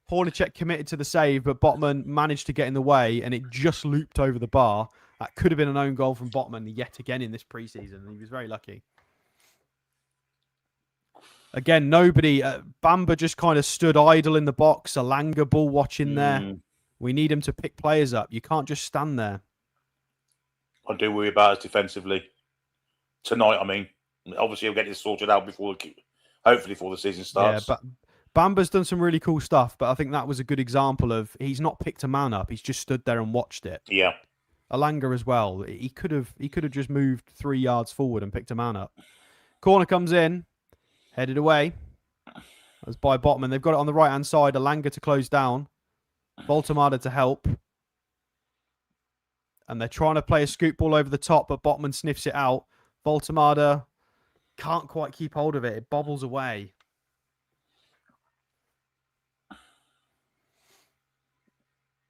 Hornacek committed to the save, but Botman managed to get in the way, and it just looped over the bar. That could have been an own goal from Botman yet again in this preseason. He was very lucky. Again, nobody. Bamba just kind of stood idle in the box. Alanga ball watching there. We need him to pick players up. You can't just stand there. I do worry about us defensively. Tonight, I mean. Obviously, he'll get this sorted out hopefully before the season starts. Yeah, but Bamba's done some really cool stuff, but I think that was a good example of he's not picked a man up. He's just stood there and watched it. Yeah. Alanga as well. He could have just moved 3 yards forward and picked a man up. Corner comes in, headed away. That's by Botman. They've got it on the right-hand side. Alanga to close down. Voltemada to help. And they're trying to play a scoop ball over the top, but Botman sniffs it out. Voltemada can't quite keep hold of it. It bobbles away.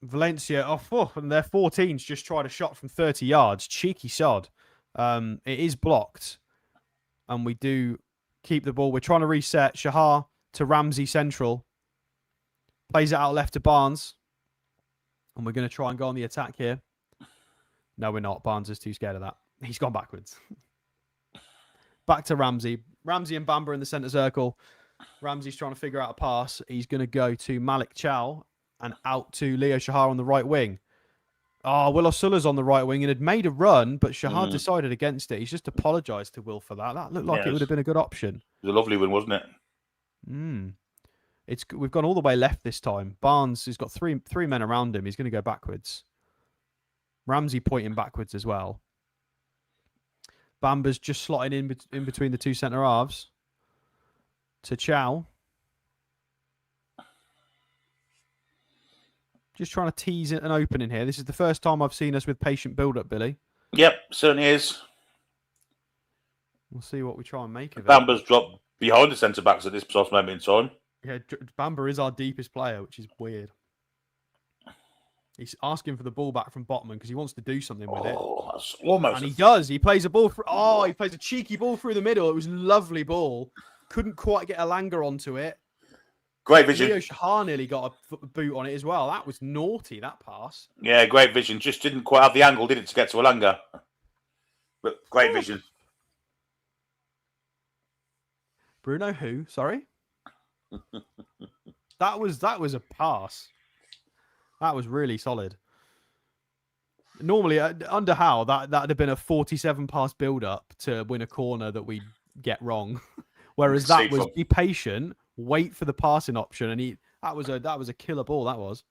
Valencia, and their 14s just tried a shot from 30 yards. Cheeky sod. It is blocked. And we do keep the ball. We're trying to reset. Shahar to Ramsey central. Plays it out left to Barnes. And we're going to try and go on the attack here. No, we're not. Barnes is too scared of that. He's gone backwards. Back to Ramsey. Ramsey and Bamba in the centre circle. Ramsey's trying to figure out a pass. He's going to go to Malik Chow and out to Leo Shahar on the right wing. Will Osula's on the right wing and had made a run, but Shahar decided against it. He's just apologised to Will for that. That looked like it would have been a good option. It was a lovely win, wasn't it? We've gone all the way left this time. Barnes has got three men around him. He's going to go backwards. Ramsey pointing backwards as well. Bamba's just slotting in between the two centre halves. To Chow. Just trying to tease an opening here. This is the first time I've seen us with patient build-up, Billy. Yep, certainly is. We'll see what we try and make of it. Bamba's dropped behind the centre-backs at this precise moment in time. Yeah, Bamba is our deepest player, which is weird. He's asking for the ball back from Botman because he wants to do something with it. That's almost. And he does. He plays a ball through. Oh, he plays a cheeky ball through the middle. It was a lovely ball. Couldn't quite get Alanga onto it. Great vision. Leo Shahar nearly got a boot on it as well. That was naughty, that pass. Yeah, great vision. Just didn't quite have the angle, did it, to get to Alanga? But great vision. Bruno who? Sorry? That was a pass. That was really solid. Normally, under Howe, that'd have been a 47 pass build-up to win a corner that we get wrong. Whereas that was be patient, wait for the passing option, and that was a killer ball. That was.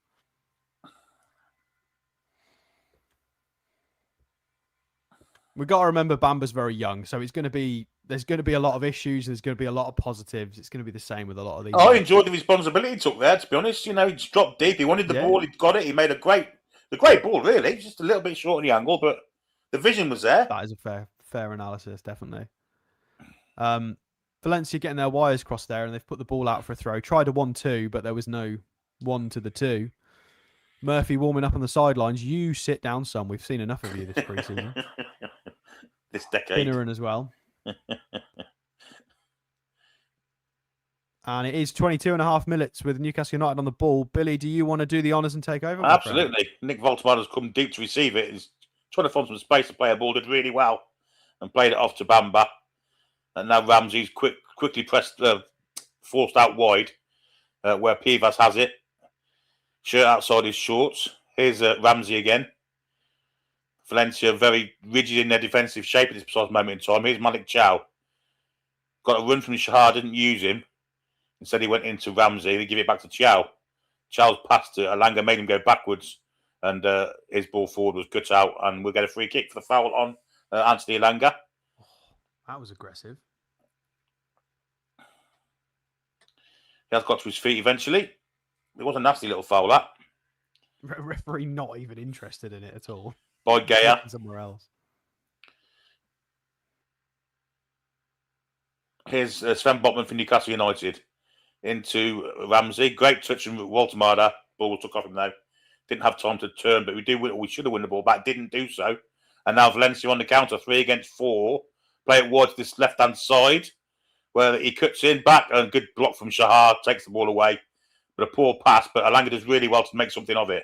We got to remember Bamba's very young, so there's going to be a lot of issues. There's going to be a lot of positives. It's going to be the same with a lot of these. I enjoyed the responsibility he took there. To be honest, he just dropped deep. He wanted the ball. He got it. He made a great ball. Really, just a little bit short on the angle, but the vision was there. That is a fair analysis, definitely. Valencia getting their wires crossed there, and they've put the ball out for a throw. Tried a 1-2, but there was no 1-2. Murphy warming up on the sidelines. You sit down, son. We've seen enough of you this preseason. This decade. Pinneran as well. And it is 22 and a half minutes with Newcastle United on the ball. Billy, do you want to do the honours and take over? Absolutely. Nick Voltemada's come deep to receive it. He's trying to find some space to play a ball. Did really well and played it off to Bamba. And now Ramsey's quickly forced out wide where Pivas has it. Shirt outside his shorts. Here's Ramsey again. Valencia very rigid in their defensive shape at this precise moment in time. Here's Malik Chow. Got a run from Shahar, didn't use him. Instead, he went into Ramsey. They give it back to Chow. Chow's passed to Alanga, made him go backwards. And his ball forward was cut out. And we'll get a free kick for the foul on Anthony Alanga. That was aggressive. He has got to his feet eventually. It was a nasty little foul, that. Referee not even interested in it at all. By Gaya. Somewhere else. Here's Sven Botman for Newcastle United into Ramsey. Great touch from Voltemada. Ball was took off him now. Didn't have time to turn, but we should have won the ball back. Didn't do so. And now Valencia on the counter, 3 against 4. Play it wide to this left-hand side where he cuts in back. A good block from Shahar, takes the ball away. But a poor pass, but Alanga does really well to make something of it.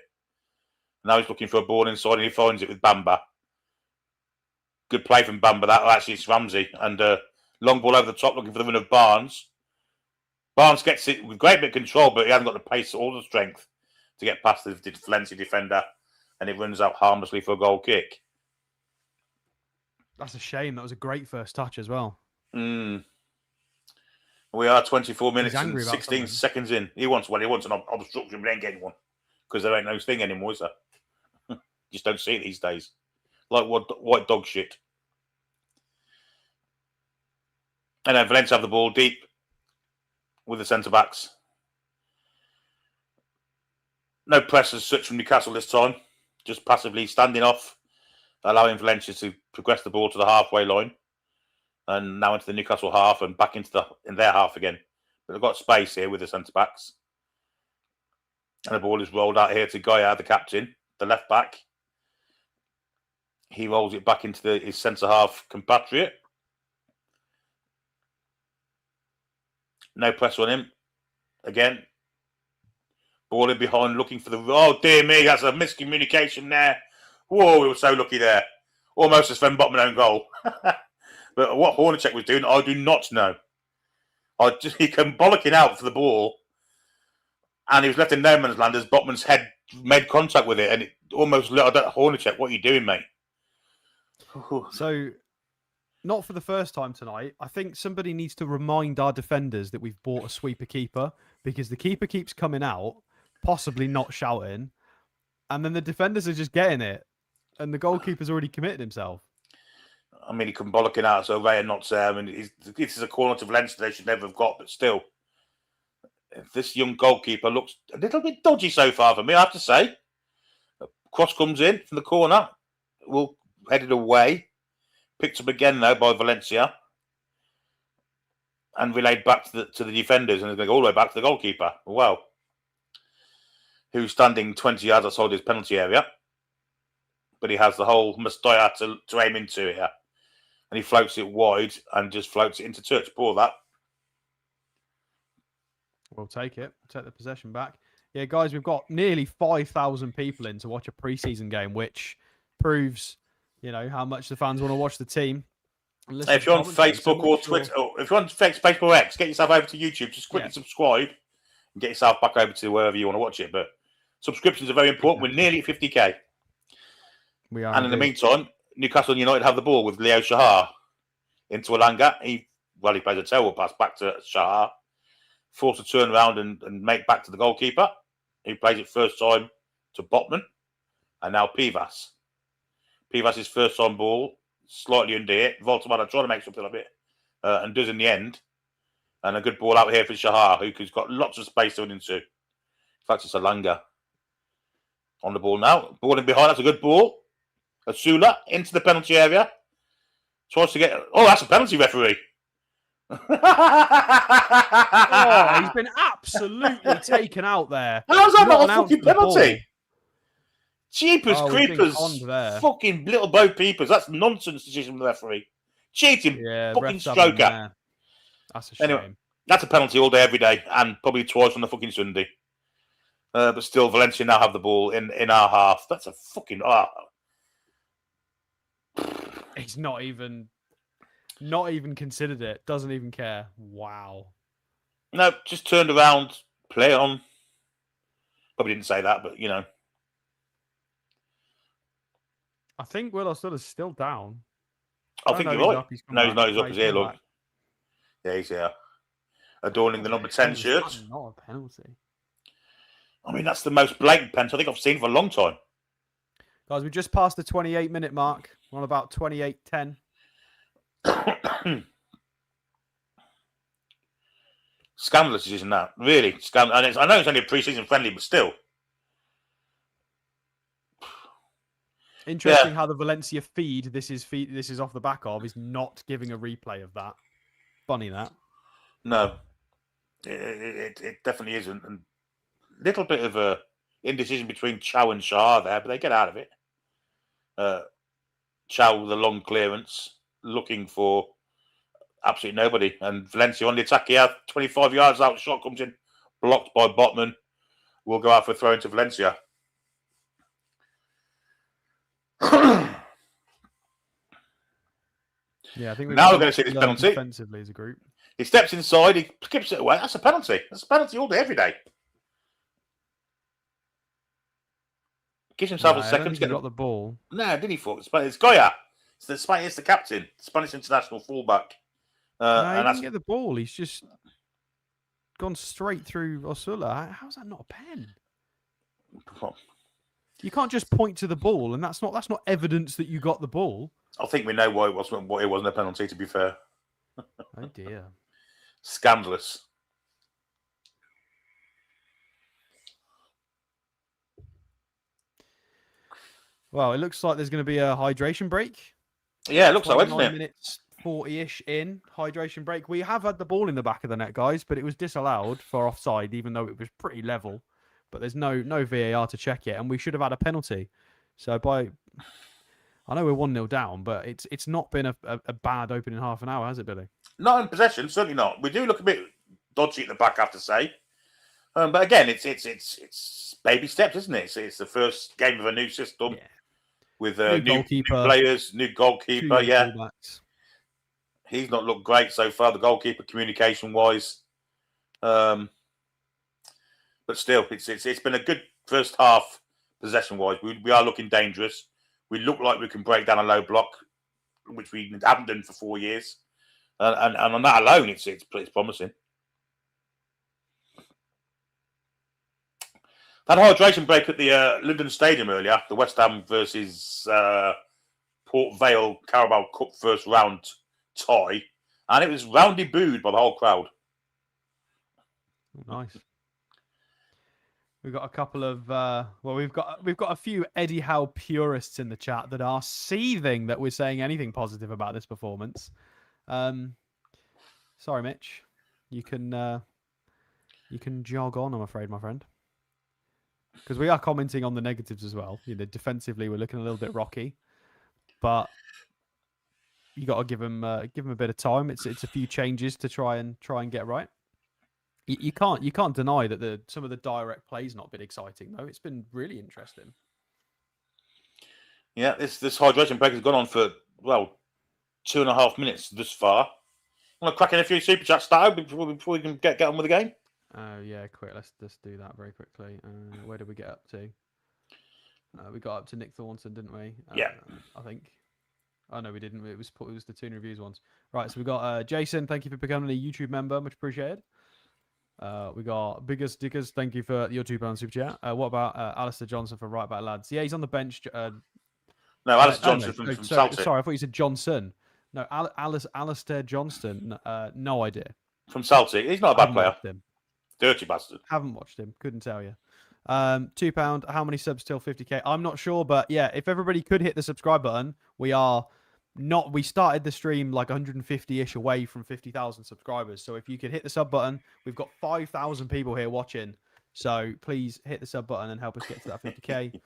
Now he's looking for a ball inside and he finds it with Bamba. Good play from Bamba. Actually, it's Ramsey. And long ball over the top, looking for the run of Barnes. Barnes gets it with great bit of control, but he hasn't got the pace or the strength to get past the Valencia defender. And it runs out harmlessly for a goal kick. That's a shame. That was a great first touch as well. We are 24 minutes and 16 something. seconds in. He wants an obstruction, but ain't getting one. Because there ain't no thing anymore, is there? Just don't see it these days. Like white dog shit. And then Valencia have the ball deep with the centre-backs. No press as such from Newcastle this time. Just passively standing off, allowing Valencia to progress the ball to the halfway line. And now into the Newcastle half and back into their half again. But they've got space here with the centre-backs. And the ball is rolled out here to Gaya, the captain, the left-back. He rolls it back into his centre-half compatriot. No pressure on him. Again. Ball in behind, looking for the... Oh, dear me, that's a miscommunication there. Whoa, we were so lucky there. Almost a Sven Botman own goal. But what Hornacek was doing, I do not know. He came bollocking out for the ball. And he was left in no man's land as Botman's head made contact with it. And it almost looked at Hornacek. What are you doing, mate? So, not for the first time tonight. I think somebody needs to remind our defenders that we've bought a sweeper keeper because the keeper keeps coming out, possibly not shouting, and then the defenders are just getting it, and the goalkeeper's already committed himself. I mean, he come bollocking out, so Ray and not there. I mean, this is a corner to Valencia they should never have got, but still, this young goalkeeper looks a little bit dodgy so far for me, I have to say. Cross comes in from the corner, will headed away, picked up again though by Valencia, and relayed back to the defenders, and it's going to go all the way back to the goalkeeper. Well, who's standing 20 yards outside his penalty area, but he has the whole Mestalla to aim into here. And he floats it wide and just floats it into touch. Poor that. We'll take it. Take the possession back. Yeah, guys, we've got nearly 5,000 people in to watch a preseason game, which proves, how much the fans want to watch the team. If you're on Facebook or Twitter, or if you're on Facebook or X, get yourself over to YouTube. Just quickly subscribe and get yourself back over to wherever you want to watch it. But subscriptions are very important. We're nearly at 50k. We are. And in the meantime, Newcastle United have the ball with Leo Shahar into Alanga. He plays a terrible pass back to Shahar. Forced to turn around and make back to the goalkeeper. He plays it first time to Botman. And now Pivas. Pivas' first time ball, slightly under it. Voltamada trying to make something of it. And does in the end. And a good ball out here for Shahar, who's got lots of space to run into. In fact, it's Alanga on the ball now. Ball in behind, that's a good ball. Asula into the penalty area. Tries to get... Oh, that's a penalty, referee. Oh, he's been absolutely taken out there. How's that not a fucking penalty? Jeepers creepers. Fucking little Bo peepers. That's nonsense decision from the referee. Cheating. Yeah, fucking stroker. That's a shame. Anyway, that's a penalty all day, every day, and probably twice on the fucking Sunday. But still, Valencia now have the ball in our half. That's a fucking... He's not even considered it. Doesn't even care. Wow. No, just turned around, play on. Probably didn't say that, but I think Will Osula's still down. I think you're right. No, he's up his ear, look. Yeah, he's here. Adorning the number 10 shirt. That's not a penalty. I mean, that's the most blatant penalty I think I've seen for a long time. Guys, we just passed the 28-minute mark. We're on about 28:10. Scandalous decision, that. Really. And I know it's only a pre-season friendly, but still. Interesting how the Valencia feed this is off the back of is not giving a replay of that. Funny that. No. It definitely isn't. And little bit of a indecision between Chow and Shah there, but they get out of it. Chow with a long clearance, looking for absolutely nobody. And Valencia on the attack here, 25 yards out, shot comes in, blocked by Botman. Will go out for a throw into Valencia. Yeah, I think now we're going to see this penalty. Defensively as a group. He steps inside, he skips it away. That's a penalty. That's a penalty all day, every day. Gives himself a second to get got the ball. No, didn't he? It's Goya. It's the captain, Spanish international fullback. No, he didn't get the ball. He's just gone straight through Osula. How's that not a pen? You can't just point to the ball, and that's not evidence that you got the ball. I think we know why it wasn't a penalty. To be fair. Oh dear. Scandalous. Well, it looks like there's going to be a hydration break. Yeah, it looks like it, doesn't it? minutes 40-ish in hydration break. We have had the ball in the back of the net, guys, but it was disallowed for offside, even though it was pretty level. But there's no VAR to check it, and we should have had a penalty. So I know we're 1-0 down, but it's not been a bad opening half an hour, has it, Billy? Not in possession, certainly not. We do look a bit dodgy at the back, I have to say. But again, it's baby steps, isn't it? It's the first game of a new system with new players, new goalkeeper. Yeah, he's not looked great so far. The goalkeeper, communication-wise, but still, it's been a good first half possession-wise. We are looking dangerous. We look like we can break down a low block, which we haven't done for 4 years. And on that alone, it's promising. That hydration break at the London Stadium earlier, the West Ham versus Port Vale Carabao Cup first round tie, and it was roundly booed by the whole crowd. Nice. We've got a couple of we've got a few Eddie Howe purists in the chat that are seething that we're saying anything positive about this performance. Sorry, Mitch. You can jog on, I'm afraid, my friend. Because we are commenting on the negatives as well. Defensively, we're looking a little bit rocky, but you got to give them a bit of time. It's a few changes to try and get right. You can't deny that some of the direct play's not been exciting though. It's been really interesting. Yeah, this hydration break has gone on for 2.5 minutes thus far. Want to crack in a few super chats, Sto, before we can get on with the game? Oh yeah, quick. Let's just do that very quickly. Where did we get up to? We got up to Nick Thornton, didn't we? Yeah, I think. Oh no, we didn't. It was the Toon reviews ones. Right. So we got Jason. Thank you for becoming a YouTube member. Much appreciated. We got Biggest Dickers. Thank you for your £2 super chat. What about Alistair Johnson for right back lads? Yeah, he's on the bench. No, Alistair Johnson from Celtic. Sorry, I thought you said Johnson. No, Alistair Johnston. No idea. From Celtic. He's not a bad player. Dirty bastard. Haven't watched him. Couldn't tell you. £2. How many subs till 50k? I'm not sure, but yeah, if everybody could hit the subscribe button, we started the stream like 150-ish away from 50,000 subscribers. So if you could hit the sub button, we've got 5,000 people here watching. So please hit the sub button and help us get to that 50k.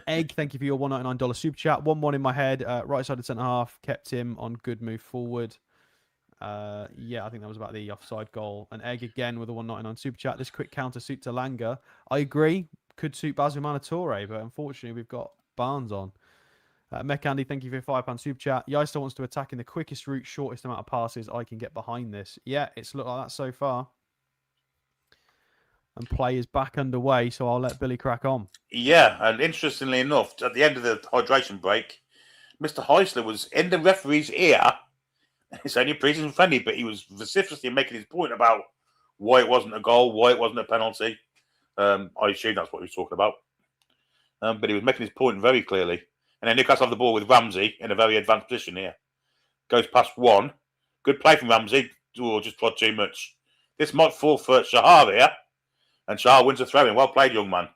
Egg, thank you for your $199 super chat. 1-1 in my head. Right-sided centre half kept him on good move forward. Yeah, I think that was about the offside goal. And Egg again with a $199 super chat. This quick counter suits Alanga. I agree. Could suit Bazumana Toure, but unfortunately we've got Barnes on. Mech Andy, thank you for your £5 super chat. Jaissle wants to attack in the quickest route, shortest amount of passes. I can get behind this. Yeah, it's looked like that so far. And play is back underway, so I'll let Billy crack on. Yeah, and interestingly enough, at the end of the hydration break, Mr. Jaissle was in the referee's ear. It's only a pre-season friendly, but he was vociferously making his point about why it wasn't a goal, why it wasn't a penalty. I assume that's what he was talking about. But he was making his point very clearly. And then Newcastle have the ball with Ramsey in a very advanced position here. Goes past one. Good play from Ramsey. Oh, just trod too much. This might fall for Shahar here. And Shahar wins a throw-in. Well played, young man.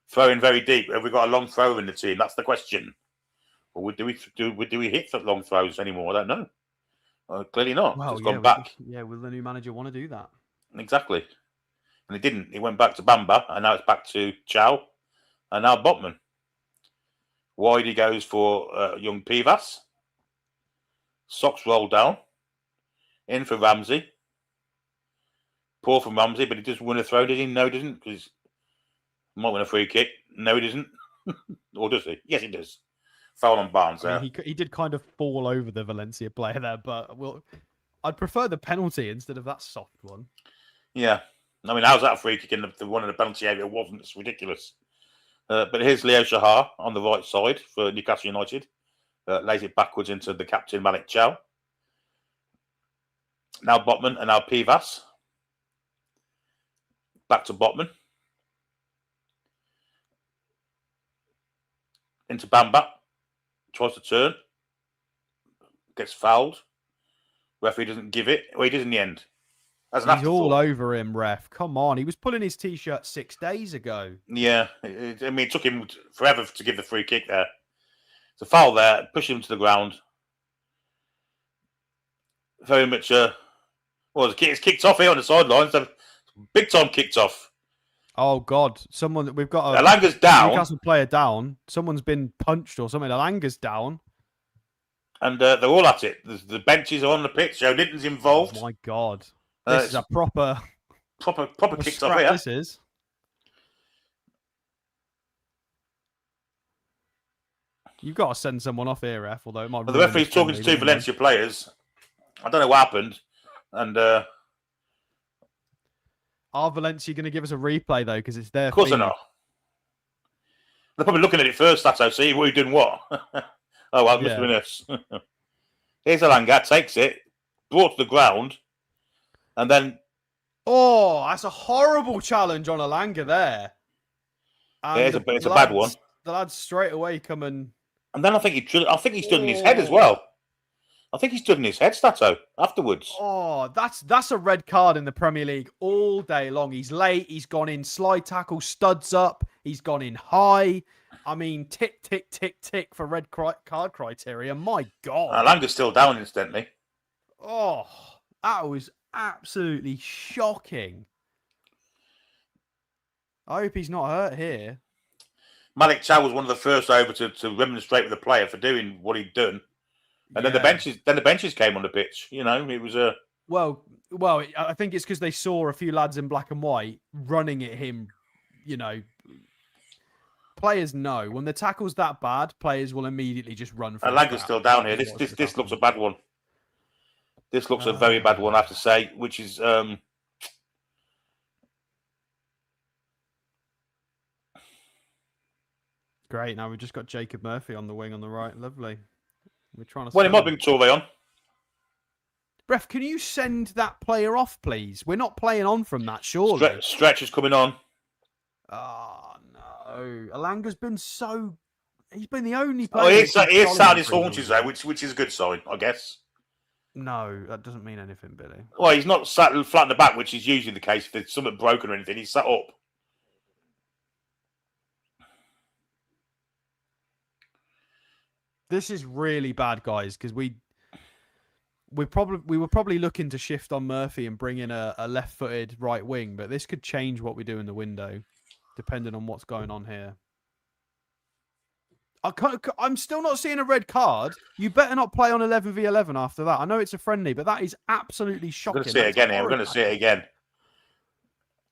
Throwing very deep. Have we got a long thrower in the team? That's the question. Or do we hit for long throws anymore? I don't know. Clearly not. Well, it's gone back. Will the new manager want to do that? Exactly. And he didn't. He went back to Bamba, and now it's back to Chow, and now Botman. Wide he goes for young Pivas. Socks roll down. In for Ramsey. Poor from Ramsey, but he doesn't win a throw, does he? No, he doesn't. Because he might win a free kick. No, he doesn't. Or does he? Yes, he does. Foul on Barnes there. I mean, he did kind of fall over the Valencia player there, but I'd prefer the penalty instead of that soft one. Yeah. I mean, how's that a free kick in the one in the penalty area? It wasn't. It's ridiculous. But here's Leo Shahar on the right side for Newcastle United. Lays it backwards into the captain, Malik Chow. Now Botman and now Pivas. Back to Botman. Into Bamba. Tries to turn. Gets fouled. Referee doesn't give it. Well, he does in the end. He's all over him, ref. Come on. He was pulling his T-shirt 6 days ago. Yeah. I mean, it took him forever to give the free kick there. It's a foul there. Pushing him to the ground. Very much, it's kicked off here on the sidelines. Big time kicked off. Oh, God. We've got Alanga's down. Newcastle player down. Someone's been punched or something. Alanga's down. And they're all at it. The benches are on the pitch. Joe Linton's involved. Oh, my God. This is a proper kicked off here. This is. You've got to send someone off here, ref. Although it might. The referee's talking to two Valencia players. I don't know what happened. And are Valencia going to give us a replay though? Because it's their. Of course they're not. They're probably looking at it first. That's how. See, what are you doing? What? Oh well, must have been us. Here's Alanga, takes it, brought to the ground. And then... Oh, that's a horrible challenge on Alanga there. And It's a bad one. The lads straight away come and then I think he stood in his head as well. I think he stood in his head, Stato, afterwards. Oh, that's a red card in the Premier League all day long. He's late. He's gone in slide tackle, studs up. He's gone in high. I mean, tick, tick, tick, tick for red card criteria. My God. Alanga's still down instantly. Oh, that was absolutely shocking. I hope he's not hurt here. Malik Chow was one of the first over to remonstrate with the player for doing what he'd done. And then the benches came on the pitch. You know, it was a well. I think it's because they saw a few lads in black and white running at him. You know, players know when the tackle's that bad, players will immediately just run. Alanga's still down here. This looks a bad one. This looks a very bad one, I have to say. Which is great. Now we've just got Jacob Murphy on the wing on the right. Lovely. We're trying to. Well, it might bring Touré on. Ref, can you send that player off, please? We're not playing on from that, surely. Stretch is coming on. Oh, no. Alanga's been so... He's been the only Oh, player... he is sound his haunches, though, which is a good sign, I guess. No, that doesn't mean anything, Billy. Well, he's not sat flat in the back, which is usually the case if there's something broken or anything. He's sat up. This is really bad, guys, because we were probably looking to shift on Murphy and bring in a left-footed right wing, but this could change what we do in the window, depending on what's going on here. I'm still not seeing a red card. You better not play on 11v11 after that. I know it's a friendly, but that is absolutely shocking. I'm going to see it again here. We're going to see it again.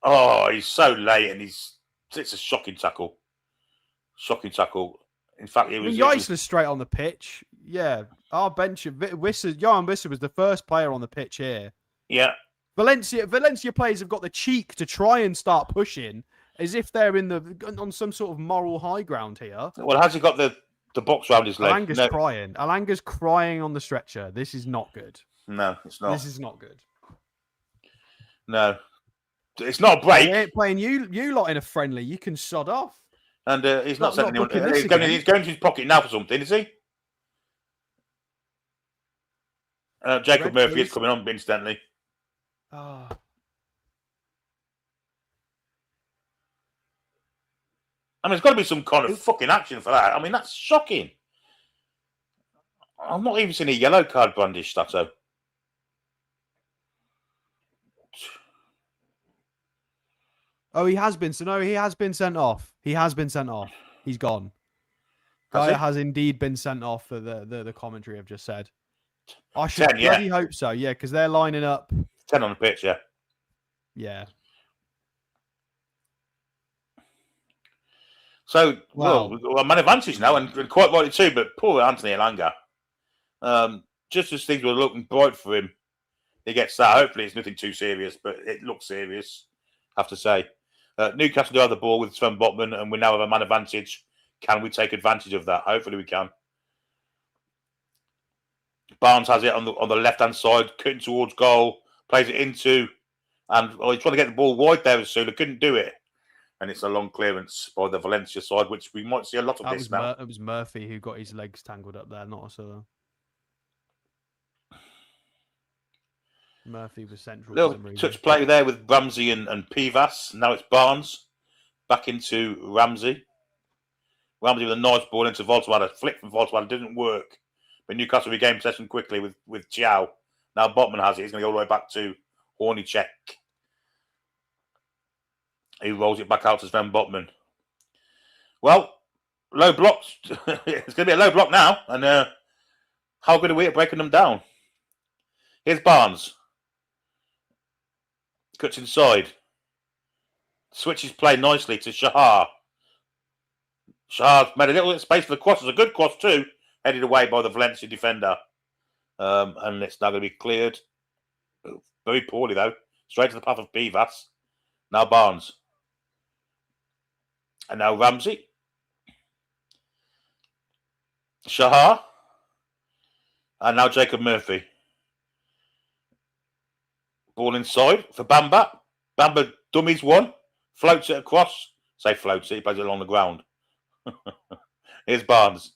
Oh, he's so late, and it's a shocking tackle. Shocking tackle. In fact, it was... Jaissle's straight on the pitch. Yeah. Our bench, Johan Wissa was the first player on the pitch here. Yeah. Valencia players have got the cheek to try and start pushing as if they're on some sort of moral high ground here. Well, has he got the box around his leg? Alanga's crying. Alanga's crying on the stretcher. This is not good. No, it's not. This is not good. No. It's not a break. He ain't playing you lot in a friendly. You can sod off. And he's not sending anyone. He's He's going to his pocket now for something, is he? Jacob Murphy is coming on instantly. Oh. I mean, there's got to be some kind of fucking action for that. I mean, that's shocking. I'm not even seeing a yellow card brandished, Stato. Oh, he has been. So no, he has been sent off. He has been sent off. He's gone. Guy has indeed been sent off for the commentary I've just said. I should bloody hope so. Yeah, because they're lining up. 10 on the pitch, yeah. Yeah. So, well, we've got a man advantage now, and quite rightly too, but poor Anthony Elanga. Just as things were looking bright for him, he gets that. Hopefully it's nothing too serious, but it looks serious, I have to say. Newcastle do have the ball with Sven Botman, and we now have a man advantage. Can we take advantage of that? Hopefully we can. Barnes has it on the left-hand side, cutting towards goal, plays it into, and he's trying to get the ball wide there as soon. He couldn't do it. And it's a long clearance by the Valencia side, which we might see a lot of this now. It was Murphy who got his legs tangled up there, not us. Murphy was central. Little touch play there with Ramsey and Pivas. Now it's Barnes. Back into Ramsey. Ramsey with a nice ball into Volkswagen. A flick from Volkswagen didn't work. But Newcastle regained possession quickly with Chiao. Now Botman has it. He's going to go all the way back to Hornicek. He rolls it back out to Sven Botman. Well, low blocks. It's going to be a low block now. And how good are we at breaking them down? Here's Barnes. Cuts inside. Switches play nicely to Shahar. Shahar's made a little bit of space for the cross. It's a good cross too. Headed away by the Valencia defender. And it's now going to be cleared. Very poorly though. Straight to the path of Pivas. Now Barnes. And now Ramsey. Shahar. And now Jacob Murphy. Ball inside for Bamba. Bamba dummies one. Floats it across. Say floats it, he plays it along the ground. Here's Barnes.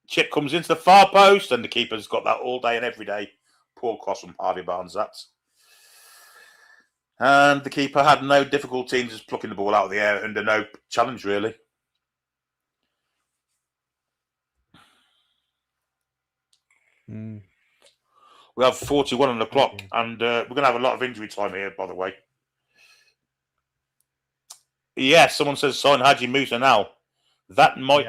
Chip comes into the far post, and the keeper's got that all day and every day. Poor cross from Harvey Barnes, that. And the keeper had no difficulty in just plucking the ball out of the air under no challenge, really. We have 41 on the clock, and we're going to have a lot of injury time here, by the way. Yes, someone says sign Haji Musa now. That might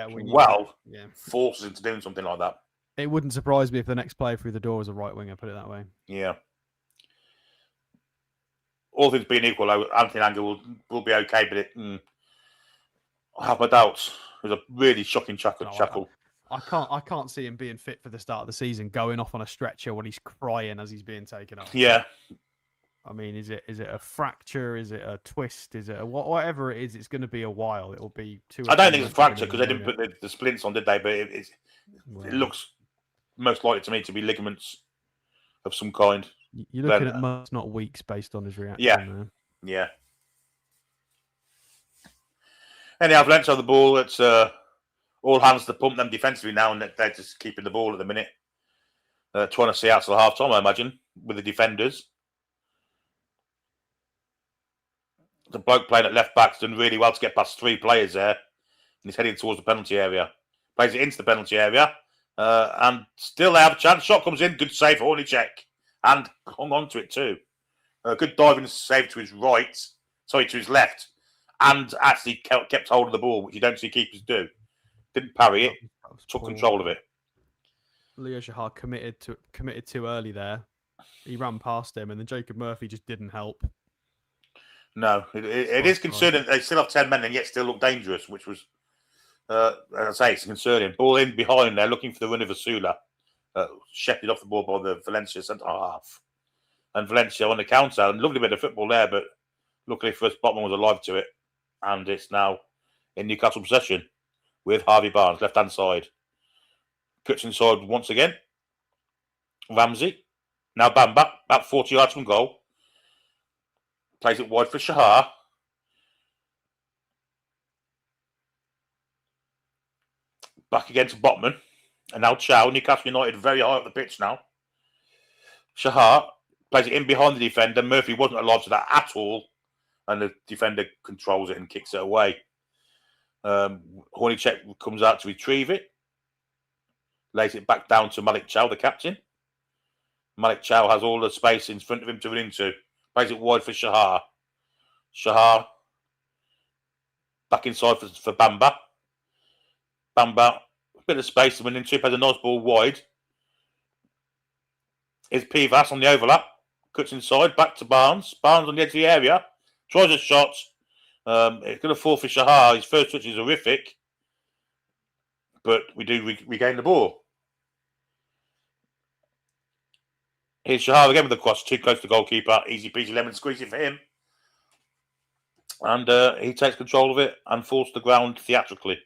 force us into doing something like that. It wouldn't surprise me if the next player through the door is a right winger, put it that way. Yeah. All things being equal, Anthony Langer will be okay, but I have my doubts. It was a really shocking chuckle. I can't see him being fit for the start of the season, going off on a stretcher when he's crying as he's being taken off. Yeah. I mean, is it a fracture? Is it a twist? Is it whatever it is? It's going to be a while. It'll be 2. I don't think it's a fracture because they didn't put the splints on, did they? But it looks most likely to me to be ligaments of some kind. You're looking at months, not weeks, based on his reaction. Yeah, there. Yeah. Anyhow, Valencia have the ball. It's all hands to pump them defensively now, and they're just keeping the ball at the minute. Trying to see out till half time, I imagine, with the defenders. The bloke playing at left back's done really well to get past 3 players there. And he's heading towards the penalty area. Plays it into the penalty area. And still they have a chance. Shot comes in. Good save for Hornicek. And hung on to it too. Good diving save to his right. Sorry, to his left. And actually kept hold of the ball, which you don't see keepers do. Didn't parry it. Took control of it. Leo Shahar committed too early there. He ran past him, and then Jacob Murphy just didn't help. No, it is concerning. They still have 10 men and yet still look dangerous, which was, as I say, it's concerning. Ball in behind there, looking for the run of Vasula. Shepherded off the ball by the Valencia centre half. And Valencia on the counter. And lovely bit of football there, but luckily for us, Botman was alive to it. And it's now in Newcastle possession with Harvey Barnes, left-hand side. Cuts inside once again. Ramsey. Now Bamba, about 40 yards from goal. Plays it wide for Shahar. Back again to Botman. And now Chow. Newcastle United very high up the pitch now. Shahar plays it in behind the defender. Murphy wasn't alive to that at all. And the defender controls it and kicks it away. Hornicek comes out to retrieve it. Lays it back down to Malik Chow, the captain. Malik Chow has all the space in front of him to run into. Plays it wide for Shahar. Shahar back inside for Bamba. Bamba, a bit of space to run into. Plays a nice ball wide. Here's Pivas on the overlap. Cuts inside, back to Barnes. Barnes on the edge of the area. Tries a shot. It's going to fall for Shahar. His first touch is horrific. But we do regain the ball. Here's Shahar again with the cross. Too close to the goalkeeper. Easy peasy lemon squeezy for him. And he takes control of it and falls to the ground theatrically.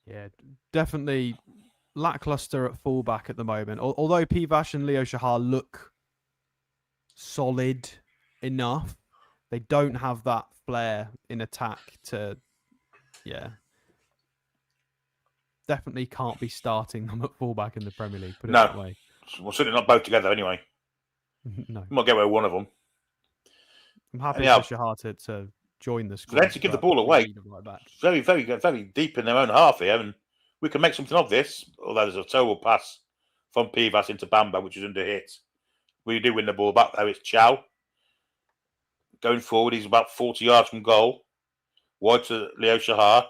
Yeah, definitely lackluster at fullback at the moment. Although Pivash and Leo Shahar look solid enough, they don't have that flair in attack to, definitely can't be starting them at fullback in the Premier League. Put it that way. We're certainly not both together anyway. No. We might get away with one of them. I'm happy for Shahar to join the squad. To give the ball away. Very, very, very deep in their own half here. And we can make something of this. Although there's a terrible pass from Pivas into Bamba, which is under hit. We do win the ball back, though. It's Chow. Going forward, he's about 40 yards from goal. Wide to Leo Shahar.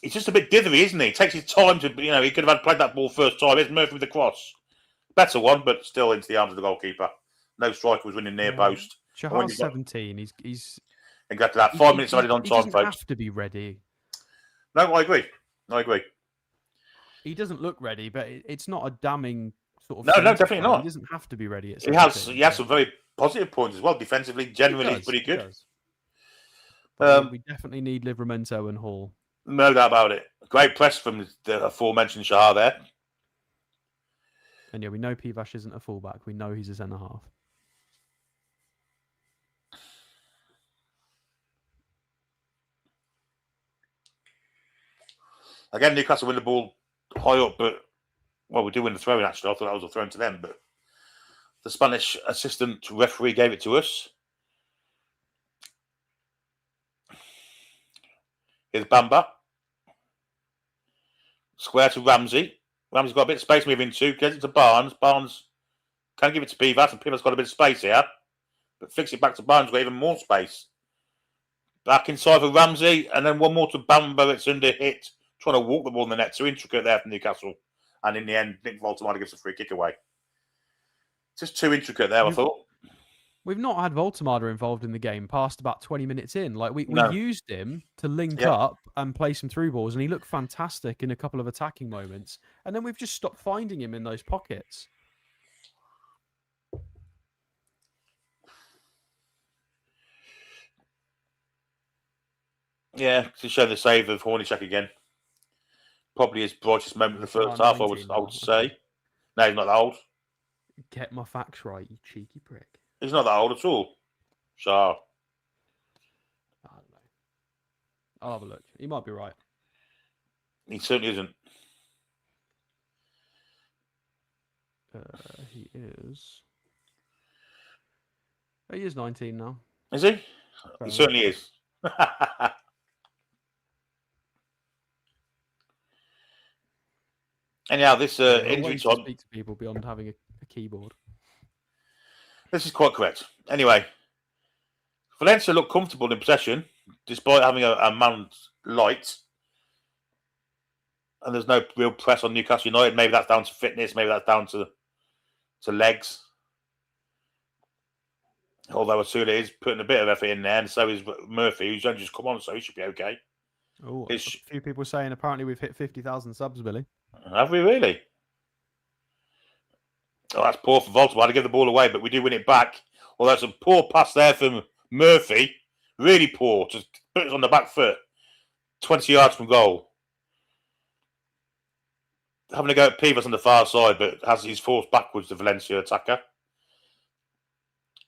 He's just a bit dithery, isn't he? He takes his time to, he could have played that ball first time. Here's Murphy with the cross. Better one, but still into the arms of the goalkeeper. No striker was winning near post. Shahar's 17. He's exactly that. 5 minutes added on time, folks. He doesn't have to be ready. No, I agree. He doesn't look ready, but it's not a damning sort of. No, definitely not. He doesn't have to be ready. He has some very positive points as well. Defensively, generally, he's pretty good. We definitely need Livramento and Hall. No doubt about it. Great press from the aforementioned Shahar there. And we know Pivash isn't a fullback. We know he's a centre half. Again, Newcastle win the ball high up, but well, we do win the throw-in. Actually, I thought that was a throw-in to them, but the Spanish assistant referee gave it to us. Here's Bamba. Square to Ramsey. Ramsey's got a bit of space moving to. Gets it to Barnes. Barnes can give it to Pivas, and Pivas got a bit of space here. But fix it back to Barnes, got even more space. Back inside for Ramsey, and then one more to Bamba. It's under hit. Trying to walk the ball in the net. Too intricate there for Newcastle. And in the end, Nick Voltemade gives a free kick away. Just too intricate there, I thought. We've not had Voltemade involved in the game past about 20 minutes in. Like we No. used him to link up and play some through balls, and he looked fantastic in a couple of attacking moments. And then we've just stopped finding him in those pockets. Yeah, to show the save of Hornacek again. Probably his brightest moment in the first half, I would say. No, he's not that old. Get my facts right, you cheeky prick. He's not that old at all. Sure. I don't know. I'll have a look. He might be right. He certainly isn't. He is. He is 19 now. Is he? He certainly is. Anyhow, this injury time. Speak to people beyond having a keyboard. This is quite correct. Anyway, Valencia looked comfortable in possession, despite having a man light. And there's no real press on Newcastle United. Maybe that's down to fitness. Maybe that's down to legs. Although Asula is putting a bit of effort in there, and so is Murphy, who's only just come on, so he should be okay. Oh, a few people saying apparently we've hit 50,000 subs, Billy. Have we really? Oh, that's poor for Voltemade to give the ball away, but we do win it back. Well, that's a poor pass there from Murphy. Really poor. Just put it on the back foot. 20 yards from goal. Having to go at Pivas on the far side, but has his force backwards, the Valencia attacker.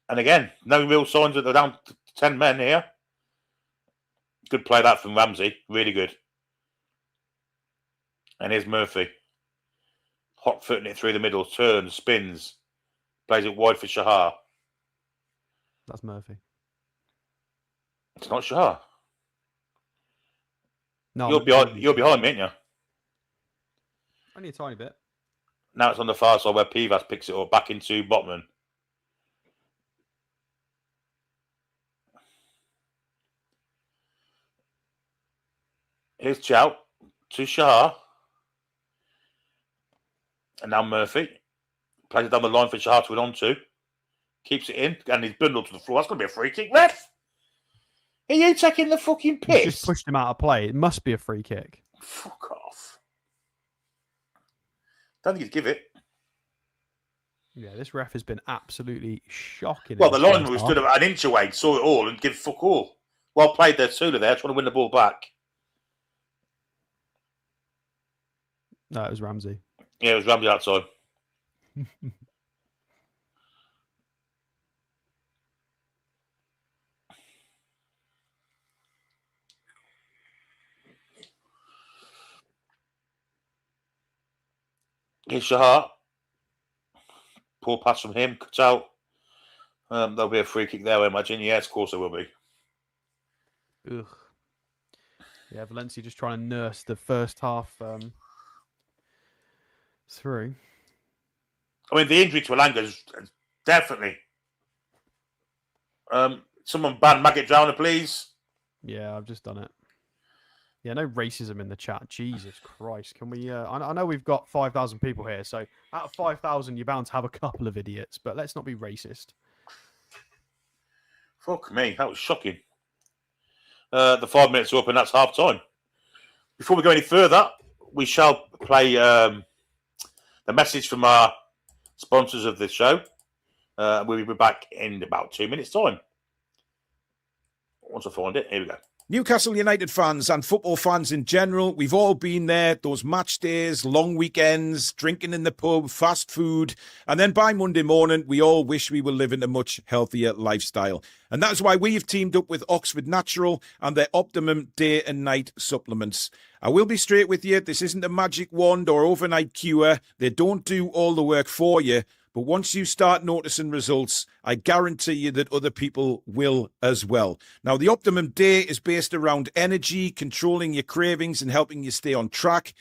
And again, no real signs that they're down to 10 men here. Good play that from Ramsey. Really good. And here's Murphy. Hot footing it through the middle. Turns, spins. Plays it wide for Shahar. That's Murphy. It's not Shahar. No, You're behind me, aren't you? Only a tiny bit. Now it's on the far side where Pivas picks it up back into Botman. Here's Chow to Shahar. And now Murphy. Plays it down the line for Shahar to win on to. Keeps it in. And he's bundled to the floor. That's going to be a free kick. Ref! Are you taking the fucking piss? He's just pushed him out of play. It must be a free kick. Fuck off. Don't think he'd give it. Yeah, this ref has been absolutely shocking. Well, the lineman was stood about an inch away, saw it all, and give fuck all. Well played there, Sula there, trying to win the ball back. No, it was Ramsey. Yeah, it was Ramsey outside. Here's Shahar. Poor pass from him. Cut out. There'll be a free kick there, I imagine. Yes, of course there will be. Ugh. Yeah, Valencia just trying to nurse the first half through. I mean, the injury to Alanga is definitely. Someone ban Maggot Drowner, please. Yeah, I've just done it. Yeah, no racism in the chat. Jesus Christ. Can we... I know we've got 5,000 people here, so out of 5,000, you're bound to have a couple of idiots, but let's not be racist. Fuck me, that was shocking. The 5 minutes are up and that's half time. Before we go any further, we shall play the message from our sponsors of this show. We'll be back in about 2 minutes' time. Once I find it, here we go. Newcastle United fans and football fans in general, we've all been there, those match days, long weekends, drinking in the pub, fast food, and then by Monday morning, we all wish we were living a much healthier lifestyle. And that's why we've teamed up with Oxford Natural and their Optimum Day and Night supplements. I will be straight with you, this isn't a magic wand or overnight cure. They don't do all the work for you. But once you start noticing results, I guarantee you that other people will as well. Now, the Optimum Day is based around energy, controlling your cravings and helping you stay on track.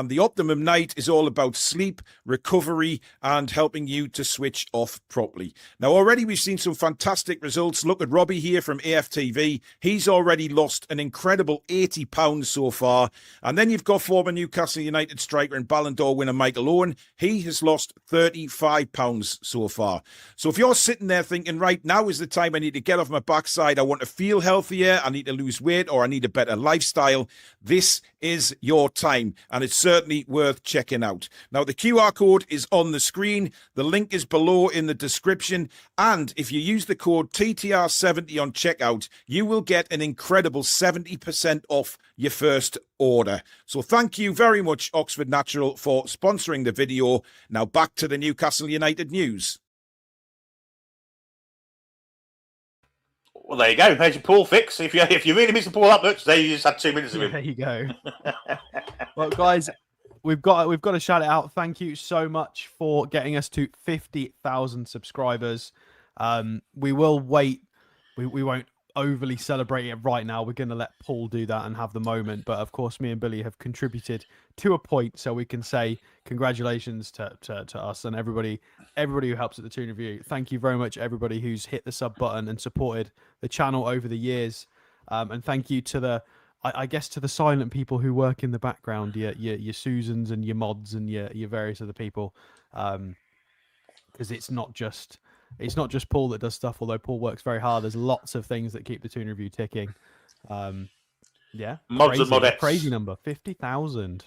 The Optimum Night is all about sleep, recovery, and helping you to switch off properly. Now, already we've seen some fantastic results. Look at Robbie here from AFTV. He's already lost an incredible £80 so far. And then you've got former Newcastle United striker and Ballon d'Or winner Michael Owen. He has lost £35 so far. So if you're sitting there thinking, right, now is the time I need to get off my backside, I want to feel healthier, I need to lose weight, or I need a better lifestyle, this is your time. And it's certainly worth checking out. Now, the QR code is on the screen. The link is below in the description. And if you use the code TTR70 on checkout, you will get an incredible 70% off your first order. So thank you very much, Oxford Natural, for sponsoring the video. Now back to the Newcastle United news. Well, there you go. There's your Paul fix. If you really miss the Paul that much, there you just had 2 minutes of him. There you go. Well, guys, we've got to shout it out. Thank you so much for getting us to 50,000 subscribers. We will wait. We won't overly celebrate it right now. We're going to let Paul do that and have the moment. But of course, me and Billy have contributed to a point, so we can say congratulations to us and everybody who helps at the Toon Review. Thank you very much, everybody who's hit the sub button and supported the channel over the years. And thank you to the, I guess, to the silent people who work in the background, your Susans and your mods and your various other people, because it's not just Paul that does stuff. Although Paul works very hard, there's lots of things that keep the Toon Review ticking. Yeah, Mods and modettes. Crazy number, 50,000.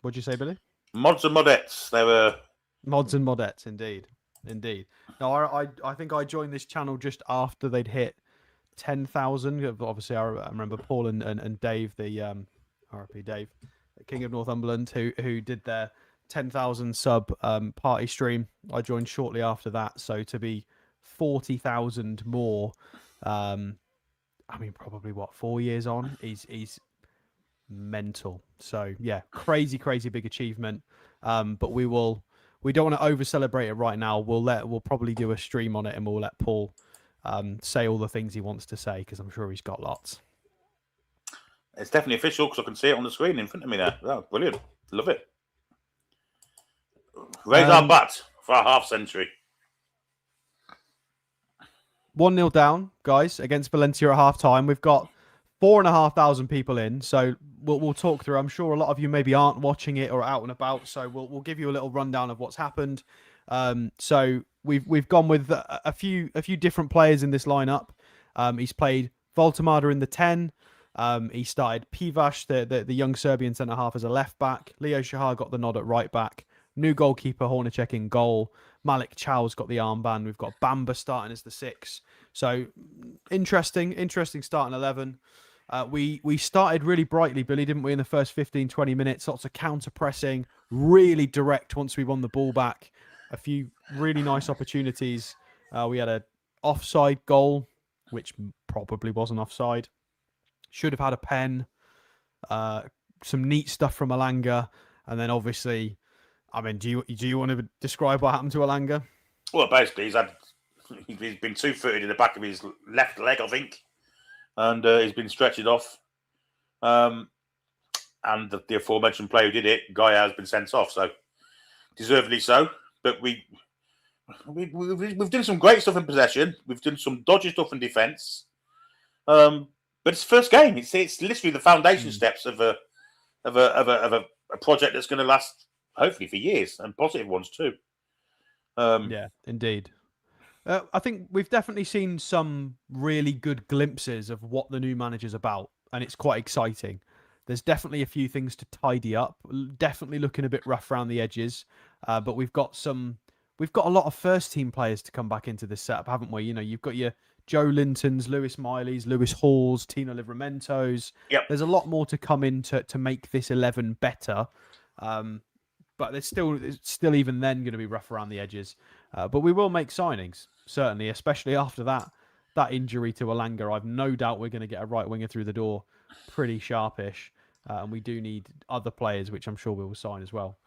What'd you say, Billy? Mods and modettes. They were mods and modettes, indeed. No, I think I joined this channel just after they'd hit 10,000. Obviously, I remember Paul and Dave, the RP Dave, King of Northumberland, who did their 10,000 sub party stream. I joined shortly after that, so to be 40,000 more, I mean, probably what, 4 years on, is mental. So yeah, crazy big achievement. But we don't want to over celebrate it right now. We'll probably do a stream on it, and we'll let Paul say all the things he wants to say, because I'm sure he's got lots. It's definitely official because I can see it on the screen in front of me now. Oh, brilliant. Love it. Raise our bat for a half century. 1-0 down, guys, against Valencia at half time. We've got 4,500 people in, so we'll talk through. I'm sure a lot of you maybe aren't watching it or out and about, so we'll give you a little rundown of what's happened. So we've gone with a few different players in this lineup. He's played Voltemada in the 10. He started Pivaš, the young Serbian centre half, as a left back. Leo Shahar got the nod at right back. New goalkeeper Hornacek in goal. Malik Chow's got the armband. We've got Bamba starting as the 6. So interesting starting 11. We started really brightly, Billy, didn't we, in the first 15-20 minutes? Lots of counter pressing, really direct once we won the ball back. A few really nice opportunities. We had an offside goal, which probably wasn't offside. Should have had a pen. Some neat stuff from Alanga, and then obviously, I mean, do you want to describe what happened to Alanga? Well, basically, he's been 2-footed in the back of his left leg, I think, and he's been stretched off. And the aforementioned player who did it, Gaia, has been sent off, so deservedly so. But we've done some great stuff in possession. We've done some dodgy stuff in defence. But it's the first game. It's literally the foundation steps of a project that's going to last, hopefully, for years, and positive ones too. Yeah, indeed. I think we've definitely seen some really good glimpses of what the new manager's about, and it's quite exciting. There's definitely a few things to tidy up. Definitely looking a bit rough around the edges, but we've got a lot of first team players to come back into this setup, haven't we? You know, you've got your Joe Linton's, Lewis Miley's, Lewis Hall's, Tino Livramento's. Yep. There's a lot more to come in to make this 11 better. But it's still even then going to be rough around the edges. But we will make signings, certainly, especially after that injury to Alanga. I've no doubt we're going to get a right winger through the door pretty sharpish. And we do need other players, which I'm sure we will sign as well.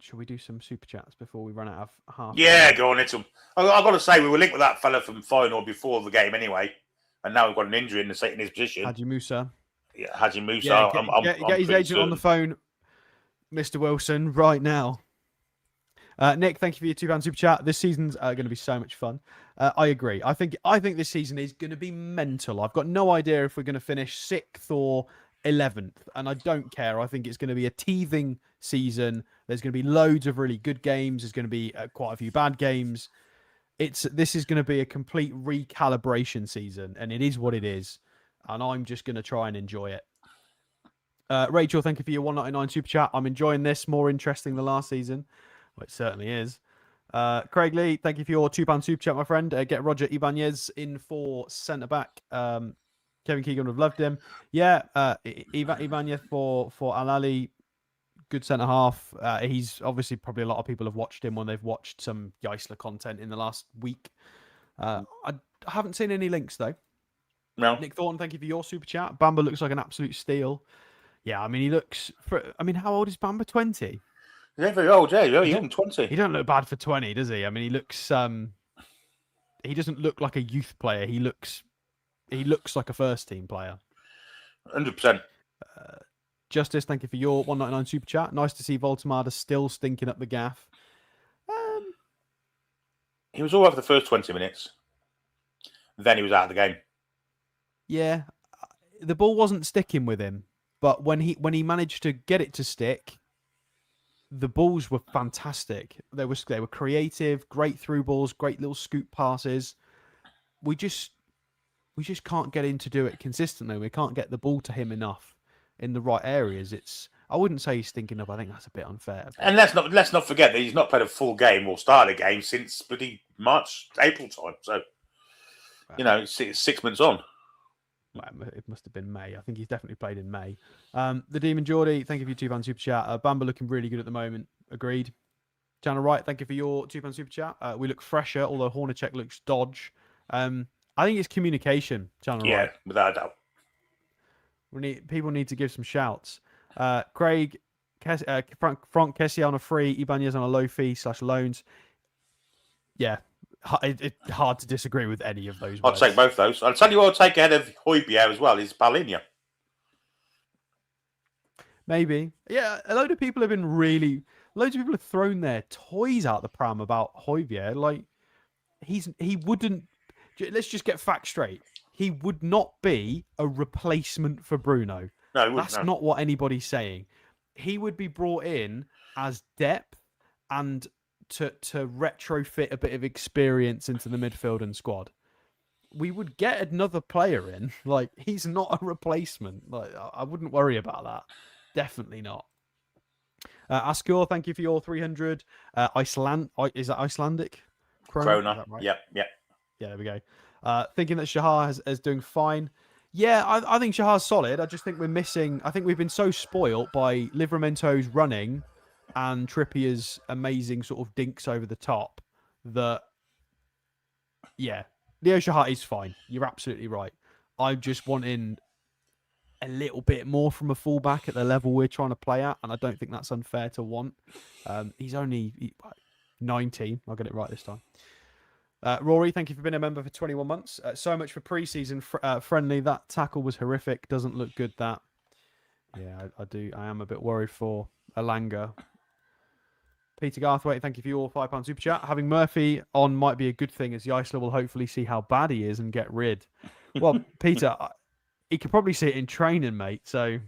Shall we do some super chats before we run out of half? Yeah, go on, hit them. I've got to say, we were linked with that fella from Feyenoord before the game anyway. And now we've got an injury in his position. Haji Musa. Yeah, Haji Musa. Yeah, get his agent on the phone, Mr. Wilson, right now. Nick, thank you for your £2 super chat. This season's going to be so much fun. I agree. I think this season is going to be mental. I've got no idea if we're going to finish 6th or 11th, and I don't care. I think it's going to be a teething season. There's going to be loads of really good games. There's going to be quite a few bad games. This is going to be a complete recalibration season, and it is what it is. And I'm just going to try and enjoy it. Rachel, thank you for your $1.99 super chat. I'm enjoying this. More interesting than last season. Well, it certainly is. Craig Lee, thank you for your £2 super chat, my friend. Get Roger Ibanez in for centre back. Kevin Keegan would have loved him. Yeah, Ibanez for Al-Ali, good centre half. He's obviously probably a lot of people have watched him when they've watched some Jaissle content in the last week. I haven't seen any links though. No. Nick Thornton, thank you for your super chat. Bamba looks like an absolute steal. Yeah, I mean, he looks. How old is Bamba? 20. He's very old, yeah. He's young, 20. He don't look bad for 20, does he? I mean, he looks. He doesn't look like a youth player. He looks like a first team player. 100%. Justice, thank you for your $1.99 super chat. Nice to see Voltemada still stinking up the gaff. He was all right for the first 20 minutes. Then he was out of the game. Yeah, the ball wasn't sticking with him, but when he managed to get it to stick, the balls were fantastic. They were creative, great through balls, great little scoop passes. We just can't get him to do it consistently. We can't get the ball to him enough in the right areas. I wouldn't say he's stinking up. I think that's a bit unfair. And let's not forget that he's not played a full game or started a game since pretty March, April time. So, it's 6 months on. Well, it must have been May. I think he's definitely played in May. The Demon Geordie, thank you for your £2 super chat. Bamba looking really good at the moment. Agreed. Channel Right, thank you for your £2 super chat. We look fresher, although Hornacek looks dodge. I think it's communication, Channel Right. Yeah, without a doubt. People need to give some shouts. Craig, Frank Kessie on a free, Ibanez on a low fee / loans. Yeah, it's hard to disagree with any of those. I'd take both those. I'll tell you what I'll take ahead of Højbjerg as well is Palhinha. Maybe. Yeah, loads of people have thrown their toys out the pram about Højbjerg. Like, he wouldn't, let's just get facts straight. He would not be a replacement for Bruno. No, that's not what anybody's saying. He would be brought in as depth and to retrofit a bit of experience into the midfield and squad. We would get another player in. Like, he's not a replacement. Like, I wouldn't worry about that. Definitely not. Askur, thank you for your 300. Is that Icelandic? Krona. Right? Yep. Yeah, there we go. Thinking that Shahar is doing fine. Yeah, I think Shahar's solid. I just think we're missing. I think we've been so spoilt by Livramento's running and Trippier's amazing sort of dinks over the top that, yeah, Leo Shahar is fine. You're absolutely right. I'm just wanting a little bit more from a fullback at the level we're trying to play at, and I don't think that's unfair to want. He's only 19. I'll get it right this time. Rory, thank you for being a member for 21 months. So much for pre-season friendly. That tackle was horrific. Doesn't look good, that. Yeah, I am a bit worried for Alanga. Peter Garthwaite, thank you for your £5 super chat. Having Murphy on might be a good thing, as Jaissle will hopefully see how bad he is and get rid. Well, Peter, he could probably see it in training, mate. So,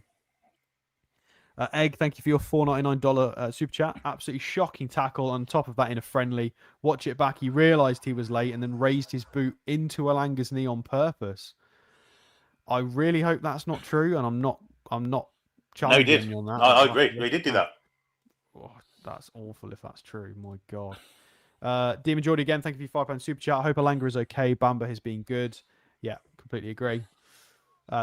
Egg, thank you for your $4.99 super chat. Absolutely shocking tackle. On top of that, in a friendly. Watch it back. He realised he was late and then raised his boot into Alanga's knee on purpose. I really hope that's not true, and I'm not challenging you on that. I agree. He did do that. Oh, that's awful if that's true. My God. Demon Jordy again, thank you for your £5 super chat. I hope Alanga is okay. Bamba has been good. Yeah, completely agree.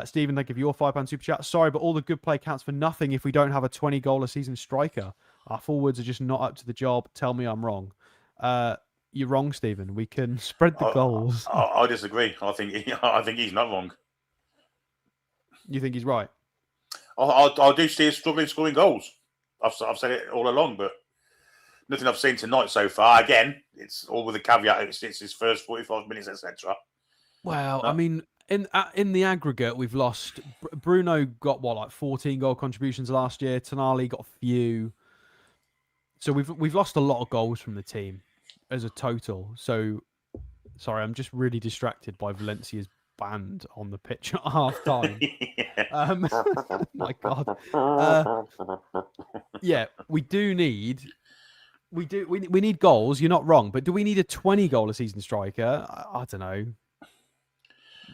Stephen, thank you for your £5 super chat. Sorry, but all the good play counts for nothing if we don't have a 20-goal a season striker. Our forwards are just not up to the job. Tell me I'm wrong. You're wrong, Stephen. We can spread the goals. I disagree. I think he's not wrong. You think he's right? I do see us struggling scoring goals. I've said it all along, but nothing I've seen tonight so far. Again, it's all with the caveat. It's his first 45 minutes, etc. Well, I mean, in the aggregate, we've lost. Bruno got like 14 goal contributions last year. Tonali got a few. So we've lost a lot of goals from the team as a total. So sorry, I'm just really distracted by Valencia's band on the pitch at half time. My God. Yeah, we need goals. You're not wrong, but do we need a 20-goal a season striker? I don't know.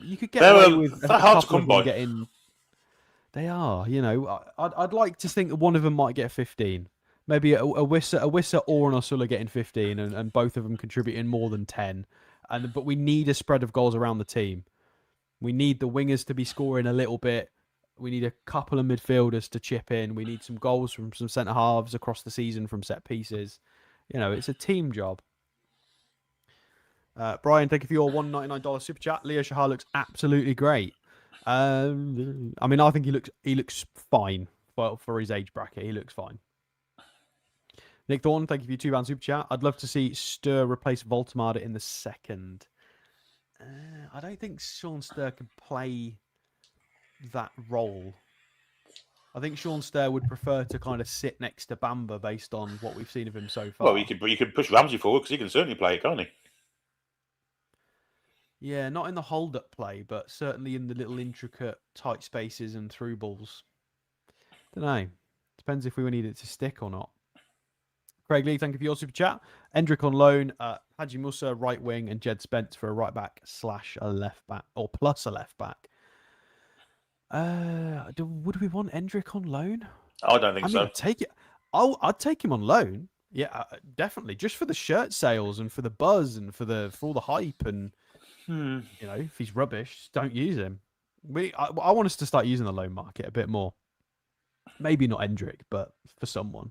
You could get away with they're hard to come by. They are, I'd like to think that one of them might get 15. Maybe a Wissa or an Osula getting 15, and both of them contributing more than 10. But we need a spread of goals around the team. We need the wingers to be scoring a little bit. We need a couple of midfielders to chip in. We need some goals from some centre halves across the season from set pieces. It's a team job. Brian, thank you for your $1.99 super chat. Leo Shahar looks absolutely great. I mean, I think he looks fine for his age bracket. He looks fine. Nick Thorne, thank you for your £2 super chat. I'd love to see Stur replace Voltemade in the second. I don't think Sean Stur could play that role. I think Sean Stur would prefer to kind of sit next to Bamba based on what we've seen of him so far. Well, you could push Ramsey forward because he can certainly play it, can't he? Yeah, not in the hold-up play, but certainly in the little intricate tight spaces and through balls. Don't know. Depends if we need it to stick or not. Craig Lee, thank you for your super chat. Endrick on loan, Haji Musa right wing, and Jed Spence for a right back / a left back, or plus a left back. Would we want Endrick on loan? I don't think so. I'd take it. I'd take him on loan. Yeah, definitely. Just for the shirt sales and for the buzz and for all the hype and if he's rubbish, don't use him. I want us to start using the loan market a bit more. Maybe not Endrick, but for someone.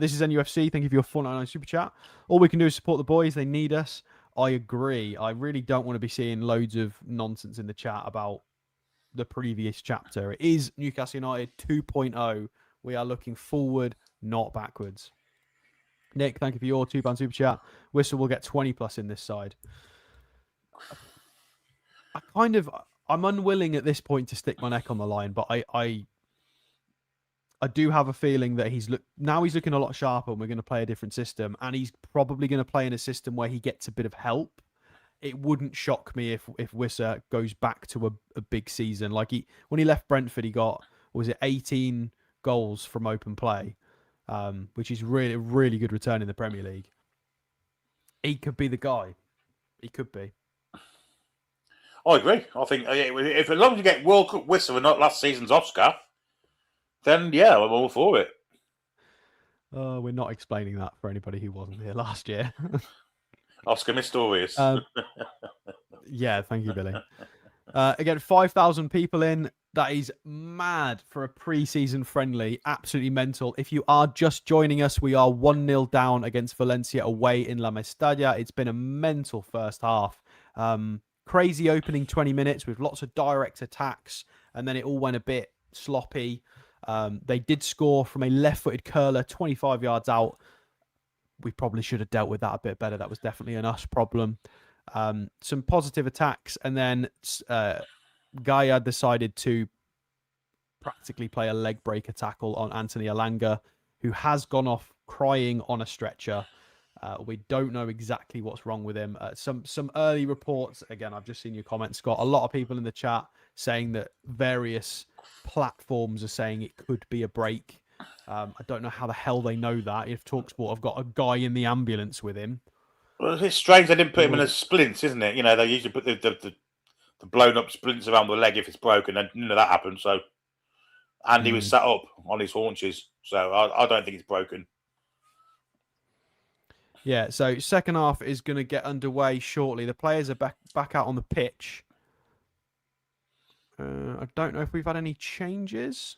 This is NUFC. Thank you for your $4.99 super chat. All we can do is support the boys. They need us. I agree. I really don't want to be seeing loads of nonsense in the chat about the previous chapter. It is Newcastle United 2.0. We are looking forward, not backwards. Nick, thank you for your £2 super chat. Whistle will get 20 plus in this side. I'm unwilling at this point to stick my neck on the line, but I do have a feeling that he's looking a lot sharper, and we're going to play a different system, and he's probably going to play in a system where he gets a bit of help. It wouldn't shock me if Wissa goes back to a big season. Like when he left Brentford, he got 18 goals from open play, which is really, really good return in the Premier League. He could be the guy. He could be. I agree. I think if as long as you get World Cup Wissa and not last season's Oscar, then yeah, I'm all for it. We're not explaining that for anybody who wasn't here last year. Oscar Pistorius. Yeah, thank you, Billy. Again, 5,000 people in. That is mad for a pre-season friendly. Absolutely mental. If you are just joining us, we are 1-0 down against Valencia away in La Mestalla. It's been a mental first half. Crazy opening 20 minutes with lots of direct attacks, and then it all went a bit sloppy. They did score from a left-footed curler 25 yards out. We probably should have dealt with that a bit better. That was definitely an us problem. Some positive attacks, and then Gaia decided to practically play a leg breaker tackle on Anthony Alanga, who has gone off crying on a stretcher. We don't know exactly what's wrong with him. Some early reports, again, I've just seen your comments, Scott. A lot of people in the chat saying that various platforms are saying it could be a break. I don't know how the hell they know that. If TalkSport have got a guy in the ambulance with him. Well, it's strange they didn't put him in as splints, isn't it? They usually put the blown up splints around the leg if it's broken, and none of that happened. So Andy was sat up on his haunches, so I don't think it's broken. Yeah, so second half is going to get underway shortly. The players are back out on the pitch. I don't know if we've had any changes.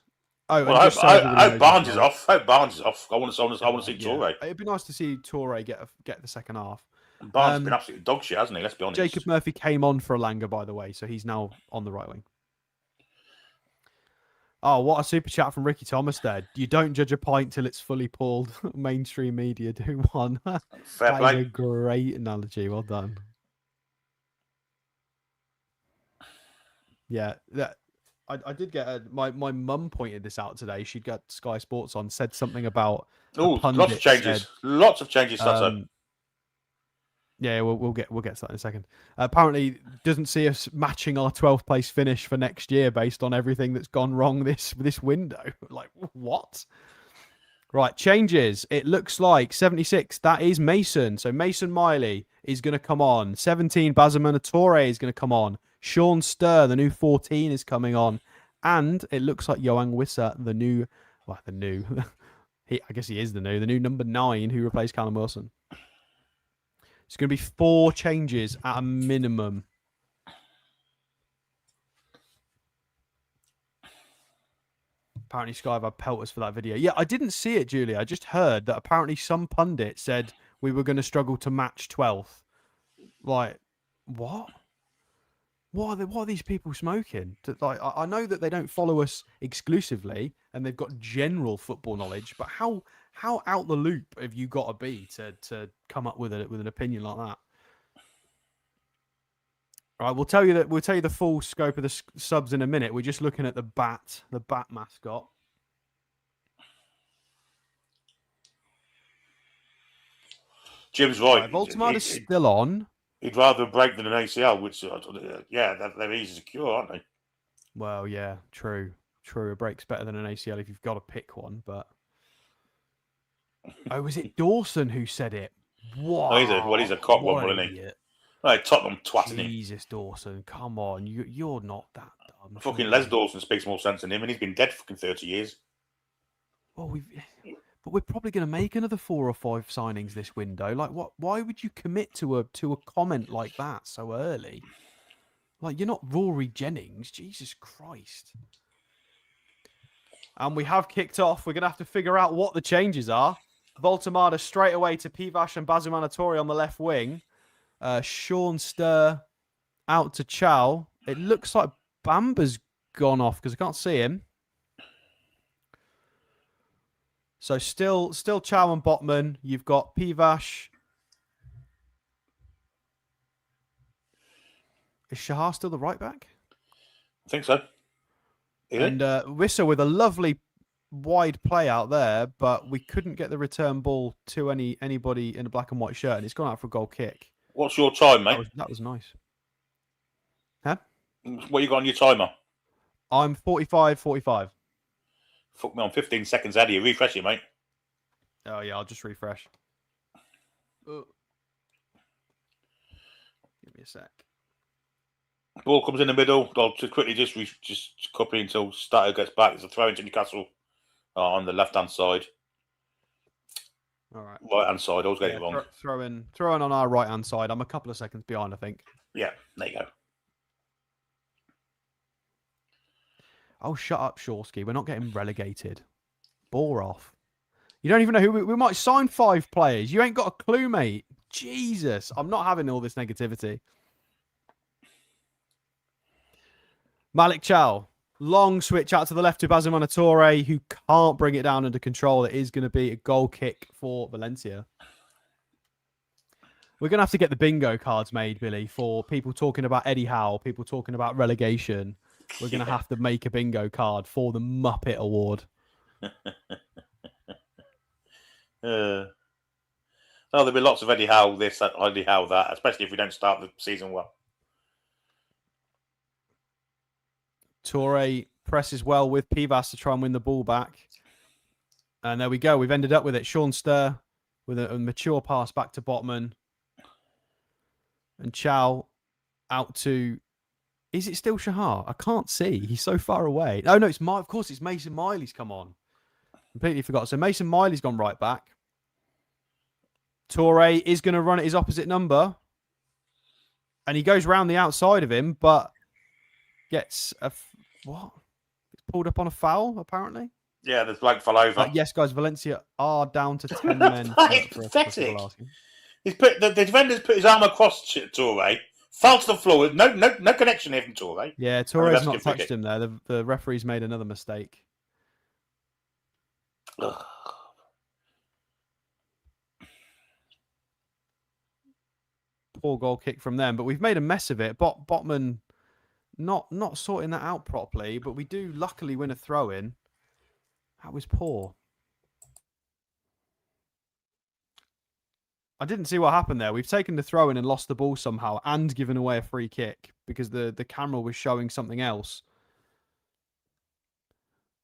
Oh, Well, and just so everybody I hope knows Barnes as is well, off. I hope Barnes is off. I want to see yeah, Toure. it'd be nice to see Toure get the second half. Barnes has been absolutely dog shit, hasn't he? Let's be honest. Jacob Murphy came on for Alanga, by the way, so he's now on the right wing. Oh, what a super chat from Ricky Thomas there. You don't judge a pint till it's fully pulled. Mainstream media do one. Fair That play. is a great analogy. Well done. Yeah, I did get my mum pointed this out today. She'd got Sky Sports on, said something about Oh, lots of changes. said, Lots of changes, Sato. yeah, we'll get to that in a second. Apparently, doesn't see us matching our 12th place finish for next year based on everything that's gone wrong this window. Like what? Right, changes. It looks like 76. That is Mason. So Mason Miley is going to come on. 17. Bazamana Torre is going to come on. Sean Sturr, the new 14, is coming on, and it looks like Yoang Wissa, the new. I guess he is the new number 9 who replaced Callum Wilson. It's going to be 4 changes at a minimum. Apparently, Sky have had pelters for that video. Yeah, I didn't see it, Julie. I just heard that apparently some pundit said we were going to struggle to match 12th. Like, what? What are these people smoking? Like, I know that they don't follow us exclusively and they've got general football knowledge, but how out the loop have you got to be to come up with an opinion like that? All right, we'll tell you the full scope of the subs in a minute. We're just looking at the bat mascot. Jim's right. Right, Voldemort is still on. He'd rather a break than an ACL, which, they're easy to cure, aren't they? Well, yeah, true. A break's better than an ACL if you've got to pick one, but... Oh, was it Dawson who said it? Wow. He's a cop one, isn't he? Right, Tottenham twatting him. Jesus, Dawson, come on. You're not that dumb. Fucking Les Dawson speaks more sense than him, and he's been dead fucking 30 years. Well, we're probably going to make another 4 or 5 signings this window. Like, what? Why would you commit to a comment like that so early? Like, you're not Rory Jennings. Jesus Christ. And we have kicked off. We're going to have to figure out what the changes are. Voltamada straight away to Pivash and Bazumana Torre on the left wing. Sean Sturr out to Chow. It looks like Bamba's gone off because I can't see him. So still Chow and Botman. You've got Pivash. Is Shahar still the right back? I think so. And Wissa with a lovely wide play out there, but we couldn't get the return ball to anybody in a black and white shirt, and it's gone out for a goal kick. What's your time, mate? That was nice. Huh? What you got on your timer? I'm 45. Fuck me, I'm 15 seconds out of you. Refresh it, mate. Oh, yeah, I'll just refresh. Give me a sec. Ball comes in the middle. I'll just quickly just copy until Stato gets back. It's a throw into Newcastle on the left-hand side. All right. Right-hand side. I was getting it wrong. Throwing on our right-hand side. I'm a couple of seconds behind, I think. Yeah, there you go. Oh, shut up, Shorsky. We're not getting relegated. Bore off. You don't even know who we might sign 5 players. You ain't got a clue, mate. Jesus. I'm not having all this negativity. Malik Chow. Long switch out to the left to Bazumana Torre, who can't bring it down under control. It is going to be a goal kick for Valencia. We're going to have to get the bingo cards made, Billy, for people talking about Eddie Howe, people talking about relegation. We're going to have to make a bingo card for the Muppet Award. There'll be lots of Eddie Howe this, Eddie Howe that, especially if we don't start the season well. Torre presses well with Pivas to try and win the ball back. And there we go. We've ended up with it. Sean Sturr with a mature pass back to Botman. And Chow out to... Is it still Shahar? I can't see. He's so far away. Oh, no, of course, it's Mason Miley's come on. Completely forgot. So Mason Miley's gone right back. Torre is going to run at his opposite number. And he goes round the outside of him, but gets what? It's pulled up on a foul, apparently. Yeah, the bloke fell over. Yes, guys, Valencia are down to 10 men. It's pathetic. He's put the defender's put his arm across Torre, fell to the floor with no connection here from Torre. Yeah, Torre's not touched him there. The referee's made another mistake. Ugh. Poor goal kick from them, but we've made a mess of it. Botman not sorting that out properly, but we do luckily win a throw-in. That was poor. I didn't see what happened there. We've taken the throw-in and lost the ball somehow and given away a free kick because the camera was showing something else.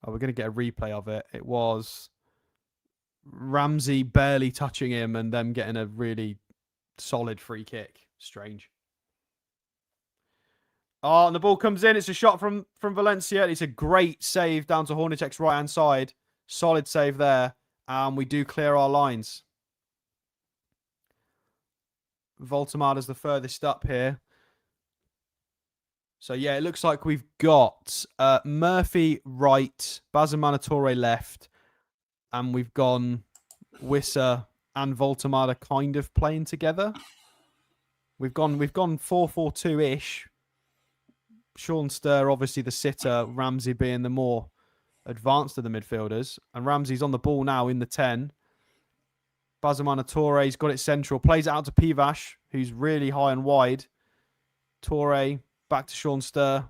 Oh, we're going to get a replay of it. It was Ramsey barely touching him and them getting a really solid free kick. Strange. Oh, and the ball comes in. It's a shot from Valencia. It's a great save down to Hornacek's right-hand side. Solid save there. And we do clear our lines. Voltemada's the furthest up here. So, yeah, it looks like we've got Murphy right, Bazamana Torre left, and we've gone Wissa and Voltemada kind of playing together. We've gone 4-4-2-ish. Sean Sturr, obviously the sitter, Ramsey being the more advanced of the midfielders. And Ramsey's on the ball now in the 10. Bazamana Torre's got it central. Plays it out to Pivash, who's really high and wide. Torre, back to Sean Sturr.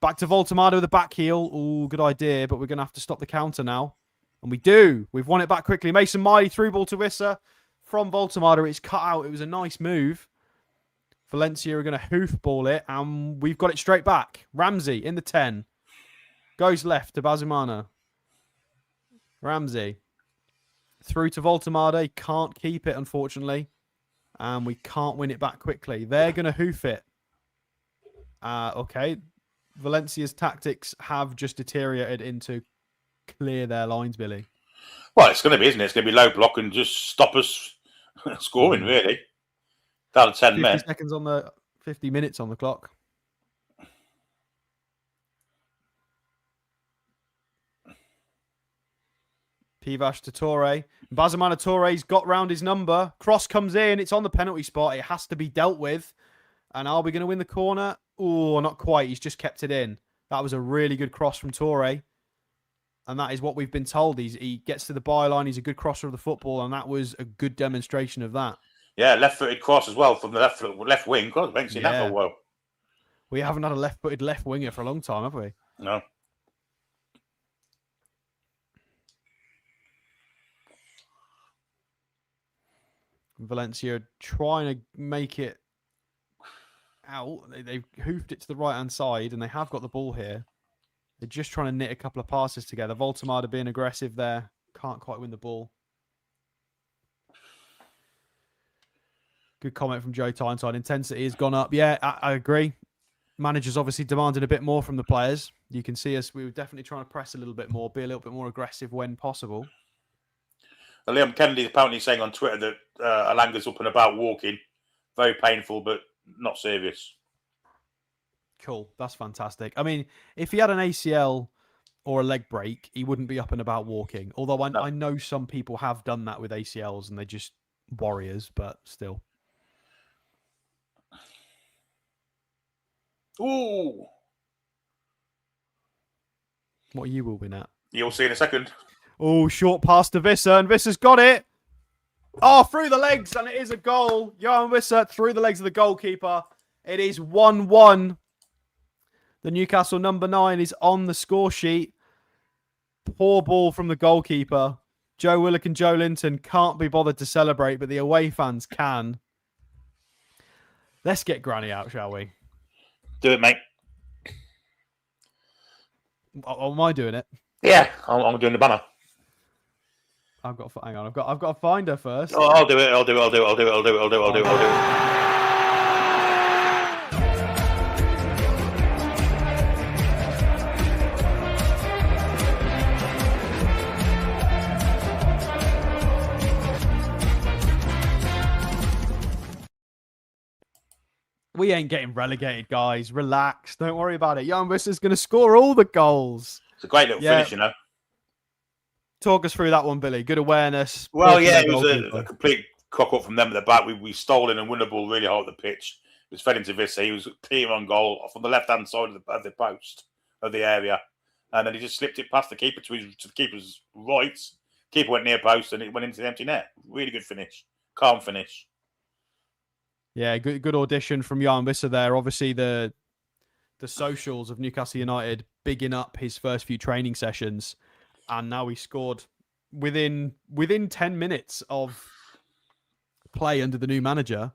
Back to Voltemada with a back heel. Ooh, good idea, but we're going to have to stop the counter now. And we do. We've won it back quickly. Mason Miley through ball to Wissa. From Voltemada, it's cut out. It was a nice move. Valencia are going to hoof ball it, and we've got it straight back. Ramsey in the 10. Goes left to Bazamana. Ramsey. Through to Voltemada. He can't keep it, unfortunately. And we can't win it back quickly. They're going to hoof it. Okay. Valencia's tactics have just deteriorated into clear their lines, Billy. Well, it's going to be, isn't it? It's going to be low block and just stop us scoring, really. Down to 10 men. 50 minutes on the clock. Pivash to Torre. Bazamana Torre's got round his number. Cross comes in. It's on the penalty spot. It has to be dealt with. And are we going to win the corner? Oh, not quite. He's just kept it in. That was a really good cross from Torre. And that is what we've been told. He gets to the byline. He's a good crosser of the football. And that was a good demonstration of that. Yeah, left-footed cross as well from the left wing. God, I haven't seen that for a while. We haven't had a left-footed left winger for a long time, have we? No. Valencia trying to make it out. They've hoofed it to the right-hand side, and they have got the ball here. They're just trying to knit a couple of passes together. Voltemada being aggressive there. Can't quite win the ball. Good comment from Joe Tyneside. Intensity has gone up. Yeah, I agree. Managers obviously demanding a bit more from the players. You can see us. We were definitely trying to press a little bit more, be a little bit more aggressive when possible. Liam Kennedy apparently saying on Twitter that Alanga's up and about walking. Very painful, but not serious. Cool. That's fantastic. I mean, if he had an ACL or a leg break, he wouldn't be up and about walking. Although I know some people have done that with ACLs and they're just warriors, but still. Ooh. What are you will win at? You'll see in a second. Oh, short pass to Wissa, and Vissa's got it. Oh, through the legs, and it is a goal. Johan Wissa through the legs of the goalkeeper. It is 1-1. The Newcastle number 9 is on the score sheet. Poor ball from the goalkeeper. Joe Willock and Joe Linton can't be bothered to celebrate, but the away fans can. Let's get Granny out, shall we? Do it, mate. Oh, am I doing it? Yeah, I'm doing the banner. Hang on. I've got to find her first. Oh, I'll do it. We ain't getting relegated, guys. Relax. Don't worry about it. Jan Visser's going to score all the goals. It's a great little finish, you know. Talk us through that one, Billy. Good awareness. Well, yeah, it was a complete cock up from them at the back. We stole in and won the ball really hard at the pitch. It was fed into Visser. He was clear on goal from the left-hand side of the post of the area. And then he just slipped it past the keeper to the keeper's right. Keeper went near post and it went into the empty net. Really good finish. Calm finish. Yeah, good audition from Jan Visser there. Obviously, the socials of Newcastle United bigging up his first few training sessions. And now he scored within 10 minutes of play under the new manager.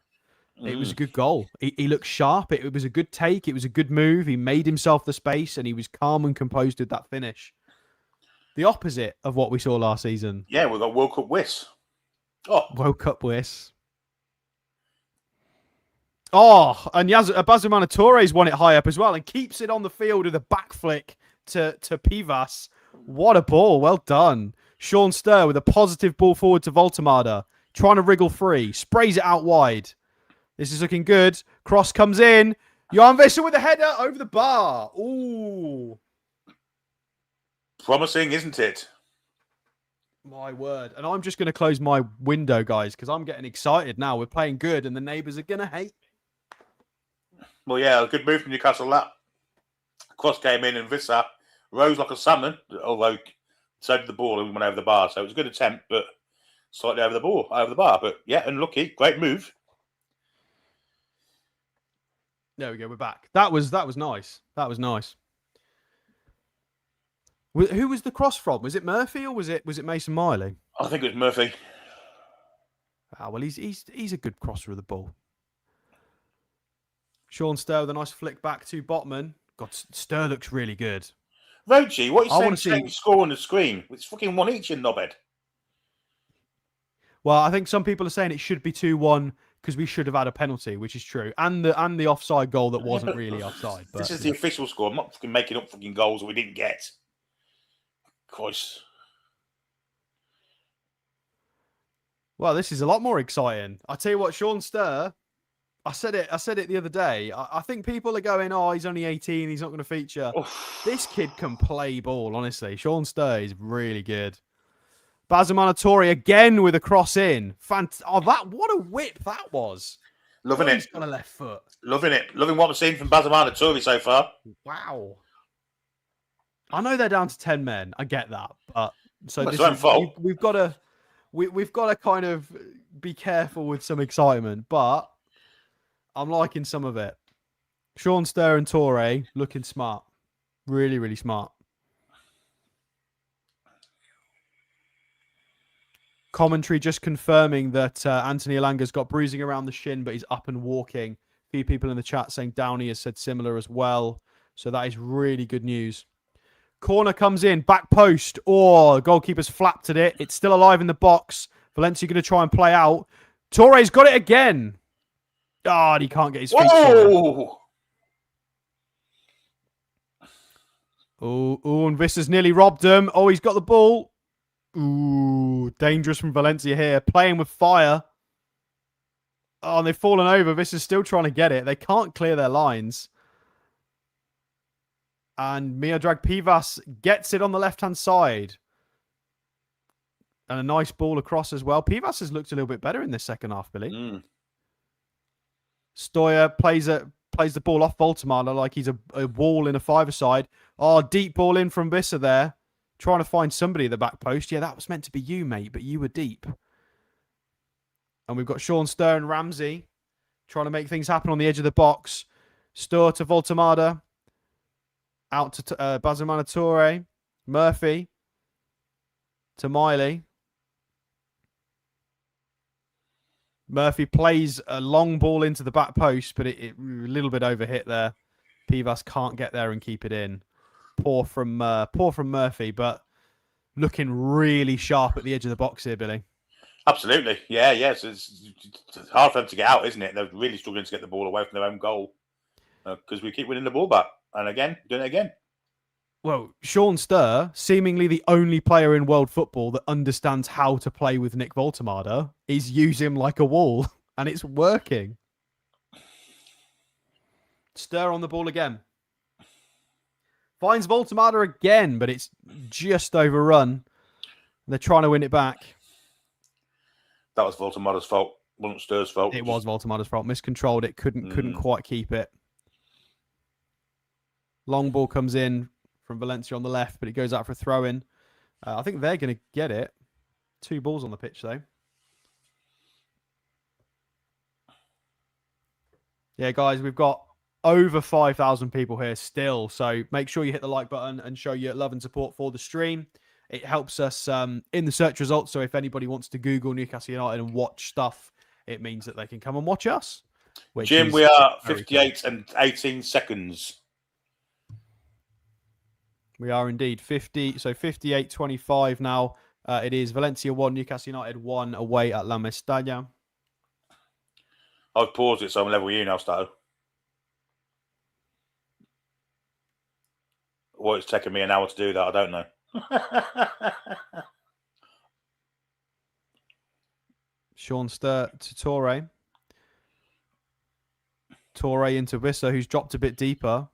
It was a good goal. He looked sharp. It was a good take. It was a good move. He made himself the space and he was calm and composed with that finish. The opposite of what we saw last season. Yeah, we got World Cup Wiss. Oh, World Cup Wiss. Oh, and Bazumana Torres won it high up as well and keeps it on the field with a back flick to Pivas. What a ball. Well done. Sean Sturr with a positive ball forward to Voltemada. Trying to wriggle free. Sprays it out wide. This is looking good. Cross comes in. Jan Visser with a header over the bar. Ooh. promising, isn't it? My word. And I'm just going to close my window, guys, because I'm getting excited now. We're playing good and the neighbours are going to hate. Well, yeah, a good move from Newcastle. That cross came in and Visser rose like a salmon, although so did the ball and went over the bar. So it was a good attempt, but slightly over the bar. But yeah, unlucky. Great move. There we go. We're back. That was nice. That was nice. Who was the cross from? Was it Murphy or was it Mason Miley? I think it was Murphy. Ah, well, he's a good crosser of the ball. Sean Sturr with a nice flick back to Botman. God, Sturr looks really good. Rochi, what are you saying? See... Score on the screen. It's fucking 1 each in knobhead. Well, I think some people are saying it should be 2-1 because we should have had a penalty, which is true, and the offside goal that wasn't really offside. But, this is the official score. I'm not fucking making up fucking goals that we didn't get. Of course. Well, this is a lot more exciting. I tell you what, Sean Sturr. I said it the other day. I think people are going, oh, he's only 18. He's not going to feature. Oof. This kid can play ball, honestly. Sean Sturr is really good. Bazumana Torre again with a cross in. What a whip that was. Loving it. On a left foot. Loving it. Loving what we've seen from Bazumana Torre so far. Wow. I know they're down to 10 men. I get that. But so this is, we've got to kind of be careful with some excitement, but I'm liking some of it. Sean Sturr and Torre looking smart. Really, really smart. Commentary just confirming that Anthony Elanga's got bruising around the shin, but he's up and walking. A few people in the chat saying Downey has said similar as well. So that is really good news. Corner comes in, back post. Oh, goalkeeper's flapped at it. It's still alive in the box. Valencia going to try and play out. Torre's got it again. God, he can't get his feet. Whoa! Oh, and Visser's nearly robbed him. Oh, he's got the ball. Ooh, dangerous from Valencia here. Playing with fire. Oh, and they've fallen over. Visser's still trying to get it. They can't clear their lines. And Miodrag Pivas gets it on the left-hand side. And a nice ball across as well. Pivas has looked a little bit better in this second half, Billy. Stoyer plays the ball off Voltemada like he's a wall in a five-a-side. Oh, deep ball in from Visser there. Trying to find somebody at the back post. Yeah, that was meant to be you, mate, but you were deep. And we've got Sean Sturr and Ramsey trying to make things happen on the edge of the box. Sturr to Voltemada. Out to Bazumana Torre. Murphy. To Miley. Murphy plays a long ball into the back post, but it a little bit overhit there. Pivas can't get there and keep it in. Poor from Murphy, but looking really sharp at the edge of the box here, Billy. Absolutely. Yeah. It's hard for them to get out, isn't it? They're really struggling to get the ball away from their own goal because we keep winning the ball back. And again, doing it again. Well, Sean Sturr, seemingly the only player in world football that understands how to play with Nick Voltemada, is use him like a wall, and it's working. Stir on the ball again. Finds Voltemada again, but it's just overrun. They're trying to win it back. That was Voltemada's fault. Wasn't Stir's fault. It was Voltemada's fault. Miscontrolled it. Couldn't quite keep it. Long ball comes in from Valencia on the left, but it goes out for a throw-in. I think they're going to get it. 2 balls on the pitch, though. Yeah, guys, we've got over 5,000 people here still. So make sure you hit the like button and show your love and support for the stream. It helps us in the search results. So if anybody wants to Google Newcastle United and watch stuff, it means that they can come and watch us. Jim, we are 58 and 18 seconds. We are indeed 50. So 58-25 now. It is Valencia 1, Newcastle United 1 away at La Mestalla. I've paused it, so I'm level with you now, Stato. Well, it's taken me an hour to do that. I don't know. Sean Stur to Torre. Torre into Wissa, who's dropped a bit deeper.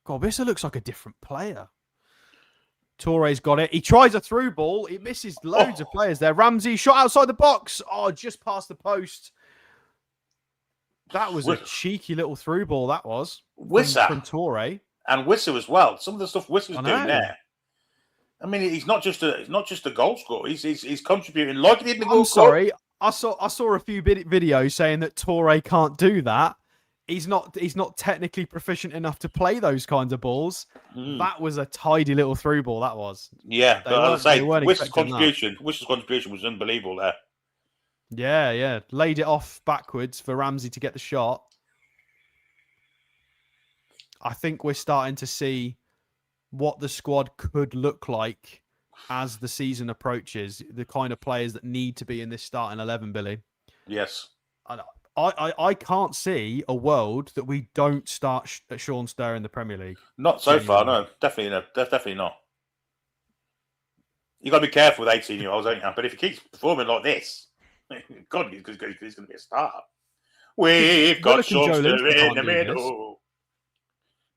God, Wissa looks like a different player. Torre's got it. He tries a through ball. He misses loads of players there. Ramsey shot outside the box. Oh, just past the post. That was a cheeky little through ball, that was. Wissa. From Torre. And Wissa as well. Some of the stuff Wissa's doing there. I mean, he's not just a goal scorer. He's contributing like he did in the goal. I'm sorry. I saw a few videos saying that Torre can't do that. He's not technically proficient enough to play those kinds of balls. That was a tidy little through ball. That was. Yeah, but as I say, Wissa's contribution was unbelievable there. Yeah. Laid it off backwards for Ramsey to get the shot. I think we're starting to see what the squad could look like as the season approaches. The kind of players that need to be in this starting 11, Billy. Yes. I can't see a world that we don't start Sean Stir in the Premier League. Not so far, no. Definitely not. You've got to be careful with 18-year-olds, don't you? But if he keeps performing like this, God, he's going to be a star. We've got Sean Stir in the middle.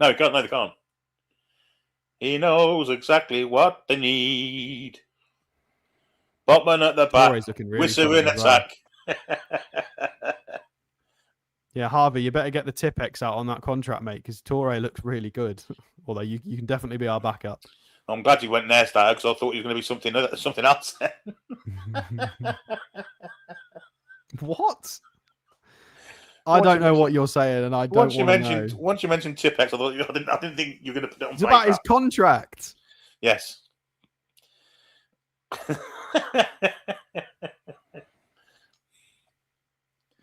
No, he can't. No, they can't. He knows exactly what they need. Botman at the back. Really Wissa in attack. Yeah, Harvey, you better get the Tipex out on that contract, mate, because Torre looks really good. Although you can definitely be our backup. I'm glad you went there, Star, because I thought you were going to be something else. What? I don't know what you're saying, and I don't want to know. Once you mentioned Tipex, I didn't think you were going to put it on. It's about his contract. Yes.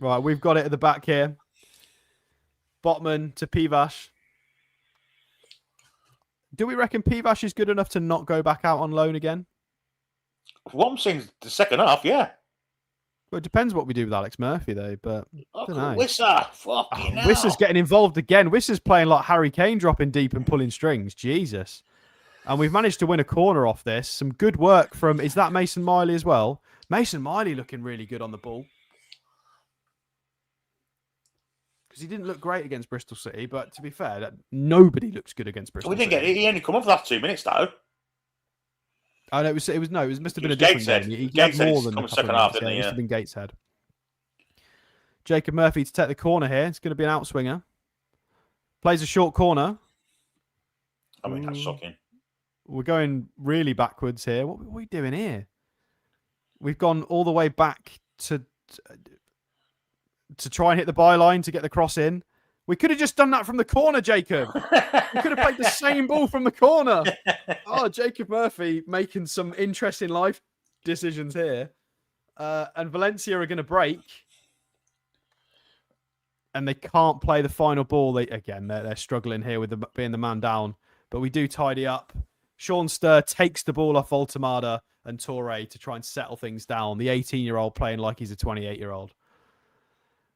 Right, we've got it at the back here. Botman to Pivash. Do we reckon Pivash is good enough to not go back out on loan again? What I'm saying is the second half, yeah. Well, it depends what we do with Alex Murphy, though. But I don't know. Wissa's getting involved again. Wissa's playing like Harry Kane, dropping deep and pulling strings. Jesus. And we've managed to win a corner off this. Some good work from... Is that Mason Miley as well? Mason Miley looking really good on the ball. Because he didn't look great against Bristol City, but to be fair, nobody looks good against Bristol City. He only come off the last 2 minutes, though. Oh, no, it must have been a different game. He had more than the second half, didn't he? It must have been Gateshead. Jacob Murphy to take the corner here. It's going to be an outswinger. Plays a short corner. I mean, that's shocking. We're going really backwards here. What are we doing here? We've gone all the way back to try and hit the byline to get the cross in. We could have just done that from the corner, Jacob. We could have played the same ball from the corner. Oh, Jacob Murphy making some interesting life decisions here. And Valencia are going to break. And they can't play the final ball. They're struggling here with being the man down. But we do tidy up. Sean Stir takes the ball off Voltemada and Torre to try and settle things down. The 18-year-old playing like he's a 28-year-old.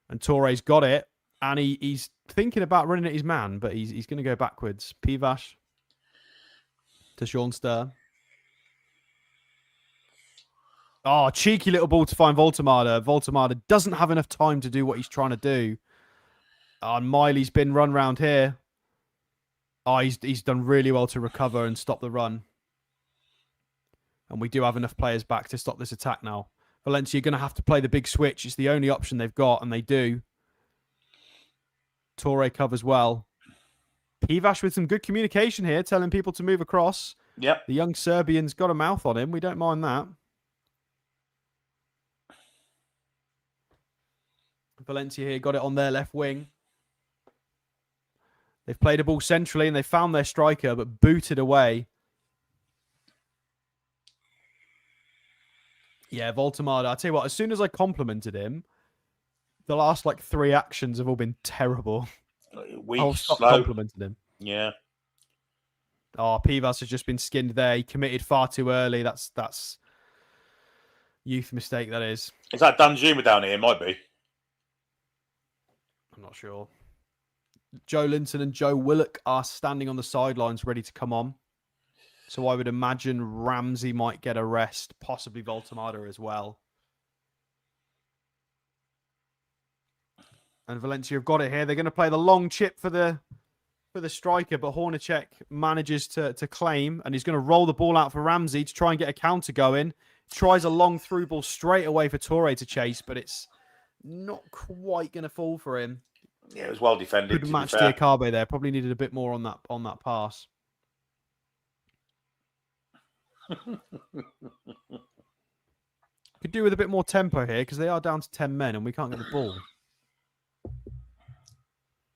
And Torre's got it. And he's thinking about running at his man, but he's going to go backwards. Pivash to Sean Stir. Oh, cheeky little ball to find Voltemada. Voltemada doesn't have enough time to do what he's trying to do. And Miley's been run round here. Oh, he's done really well to recover and stop the run. And we do have enough players back to stop this attack now. Valencia are going to have to play the big switch. It's the only option they've got, and they do. Torre covers well. Pivash with some good communication here, telling people to move across. Yep. The young Serbian's got a mouth on him. We don't mind that. Valencia here got it on their left wing. They've played a ball centrally and they found their striker, but booted away. Yeah, Voltemada. I'll tell you what, as soon as I complimented him, the last like 3 actions have all been terrible. Weak, I'll stop slow. complimenting him. Yeah. Oh, Pivas has just been skinned there. He committed far too early. That's youth mistake, that is. Is that Danjuma down here? Might be. I'm not sure. Joe Linton and Joe Willock are standing on the sidelines ready to come on. So I would imagine Ramsey might get a rest, possibly Voltemada as well. And Valencia have got it here. They're going to play the long chip for the striker, but Hornacek manages to claim, and he's going to roll the ball out for Ramsey to try and get a counter going. Tries a long through ball straight away for Torre to chase, but it's not quite going to fall for him. Yeah, it was well defended. Good match Diakabe there. Probably needed a bit more on that pass. Could do with a bit more tempo here because they are down to 10 men and we can't get the ball.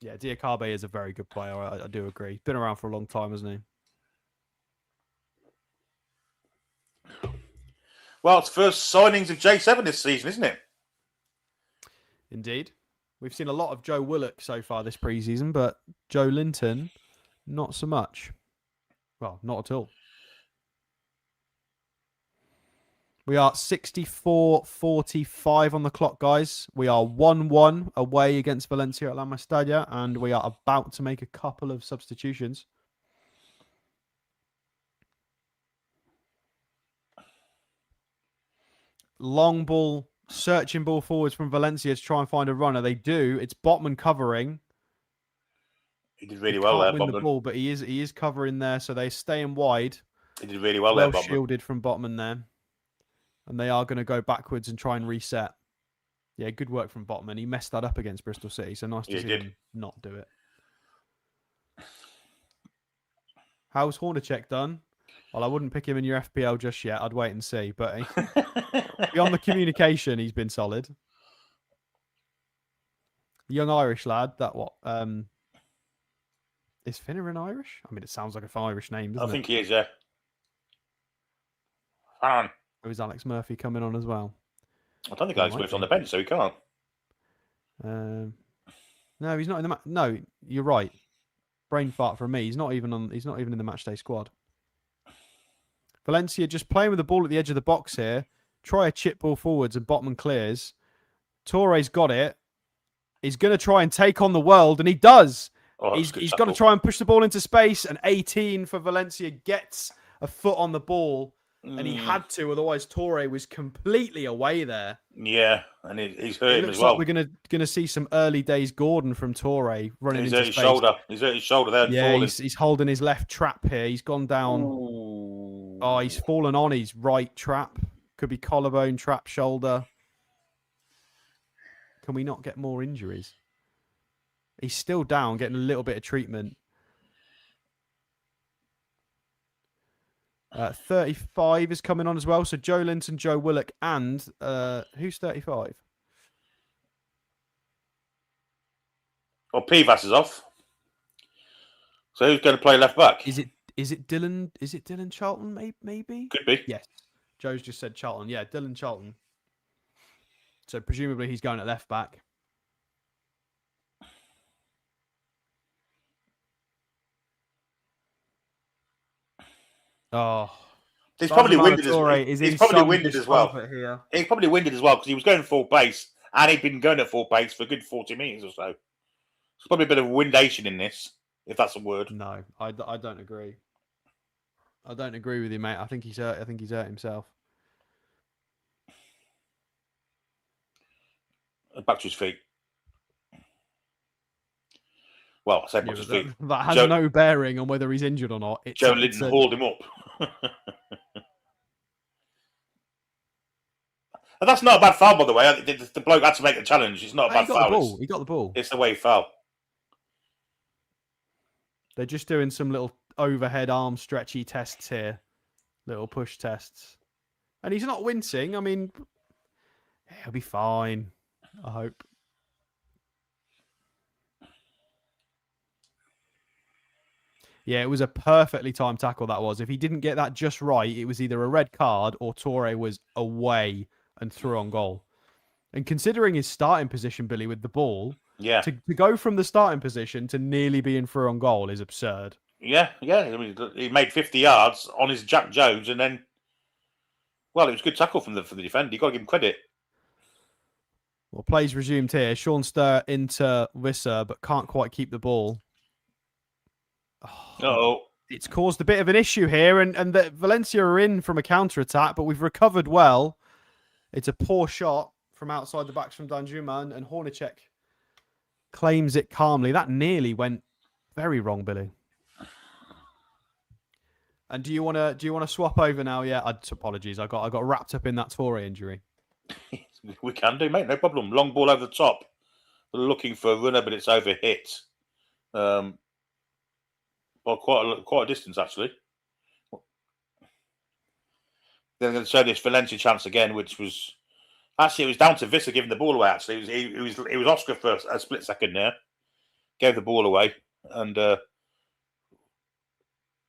Yeah, Diakabe is a very good player. I do agree. Been around for a long time, hasn't he? Well, it's first signings of J7 this season, isn't it? Indeed. We've seen a lot of Joe Willock so far this preseason, but Joe Linton, not so much. Well, not at all. We are 64-45 on the clock, guys. We are 1-1 away against Valencia at La Mestalla, and we are about to make a couple of substitutions. Long ball, searching ball forwards from Valencia to try and find a runner. They do. It's Botman covering. He did really well there, Can't win Botman. the ball, but he is covering there, so they're staying wide. He did really well there, Well Botman. shielded from Botman there. And they are going to go backwards and try and reset. Yeah, good work from Botman. He messed that up against Bristol City, so nice to see him not do it. How's Hornacek done? Well, I wouldn't pick him in your FPL just yet. I'd wait and see. But beyond the communication, he's been solid. Young Irish lad. That what? Is Finneran Irish? I mean, it sounds like an Irish name, doesn't it? I think he is, yeah. Fan. Or is Alex Murphy coming on as well? I don't think Alex Murphy's on the bench, so he can't. No, he's not in the No, you're right. Brain fart from me. He's not even in the matchday squad. Valencia just playing with the ball at the edge of the box here. Try a chip ball forwards and Botman clears. Torre's got it. He's going to try and take on the world, and he does. Oh, He's got to try and push the ball into space, and 18 for Valencia gets a foot on the ball, and he had to, otherwise Torre was completely away there. Yeah, and he's hurt It him looks as well. like we're gonna see some early days Gordon from Torre running He's into hurt his space. shoulder. He's hurt his shoulder there. And Yeah, falling. he's holding his left trap here. He's gone down. Ooh. Oh, he's fallen on his right trap. Could be collarbone, trap, shoulder. Can we not get more injuries? He's still down, getting a little bit of treatment. 35 is coming on as well. So Joe Linton, Joe Willock, and who's 35? Well, Pivas is off. So who's going to play left back? Is it Dylan? Is it Dylan Charlton? Maybe. Could be. Yes. Joe's just said Charlton. Yeah, Dylan Charlton. So presumably he's going at left back. Oh, He's probably winded He's probably winded as well. Here. He's probably winded as well because he was going full base and he'd been going at full base for a good 40 minutes or so. There's probably a bit of windation in this, if that's a word. No, I don't agree. I don't agree with you, mate. I think he's hurt. I think he's hurt himself. Back to his feet. Well, I said Yeah, much as but feet. that has Joe- no bearing on whether he's injured or not. Joe Linton hauled him up. And that's not a bad foul, by the way. The bloke had to make a challenge. It's not a He bad got the foul. ball. He got the ball. It's the way he fell. They're just doing some little overhead arm stretchy tests here, little push tests, and he's not wincing. I mean, he'll be fine. I hope. Yeah, it was a perfectly timed tackle, that was. If he didn't get that just right, it was either a red card or Torre was away and through on goal. And considering his starting position, Billy, with the ball, Yeah. to go from the starting position to nearly being through on goal is absurd. Yeah. I mean, he made 50 yards on his Jack Jones, and then, well, it was a good tackle from the defender. You got to give him credit. Well, plays resumed here. Sean Sturr into Visser, but can't quite keep the ball. Oh, It's caused a bit of an issue here, and that Valencia are in from a counter-attack, but we've recovered well. It's a poor shot from outside the backs from Danjuma, and Hornacek claims it calmly. That nearly went very wrong, Billy. And do you want to swap over now? Yeah, apologies. I got wrapped up in that Torre injury. we can do, mate. No problem. Long ball over the top. We're looking for a runner, but it's over hit. By quite a distance, actually. Then I'm going to show this Valencia chance again, which was actually it was down to Visser giving the ball away. Actually, it was Oscar for a split second there, gave the ball away, and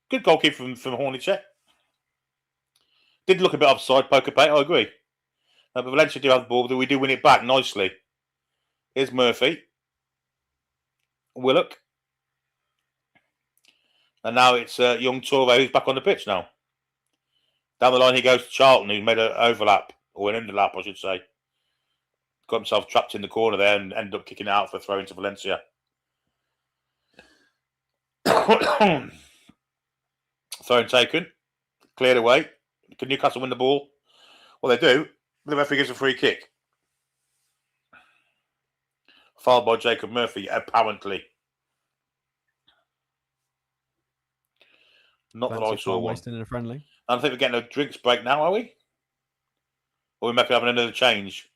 good goalkeeper from Hornacek. Did look a bit offside, poker bait. I agree, but Valencia do have the ball. We do win it back nicely. Here's Murphy, Willock. And now it's young Torre who's back on the pitch now. Down the line he goes to Charlton, who made an overlap, or an underlap, I should say. Got himself trapped in the corner there and ended up kicking it out for a throw into Valencia. Throw taken. Cleared away. Can Newcastle win the ball? Well, they do. The referee gives a free kick. Fouled by Jacob Murphy, apparently. Not that I saw one. Wasting in a friendly. I don't think we're getting a drinks break now, are we? Or we might be having another change.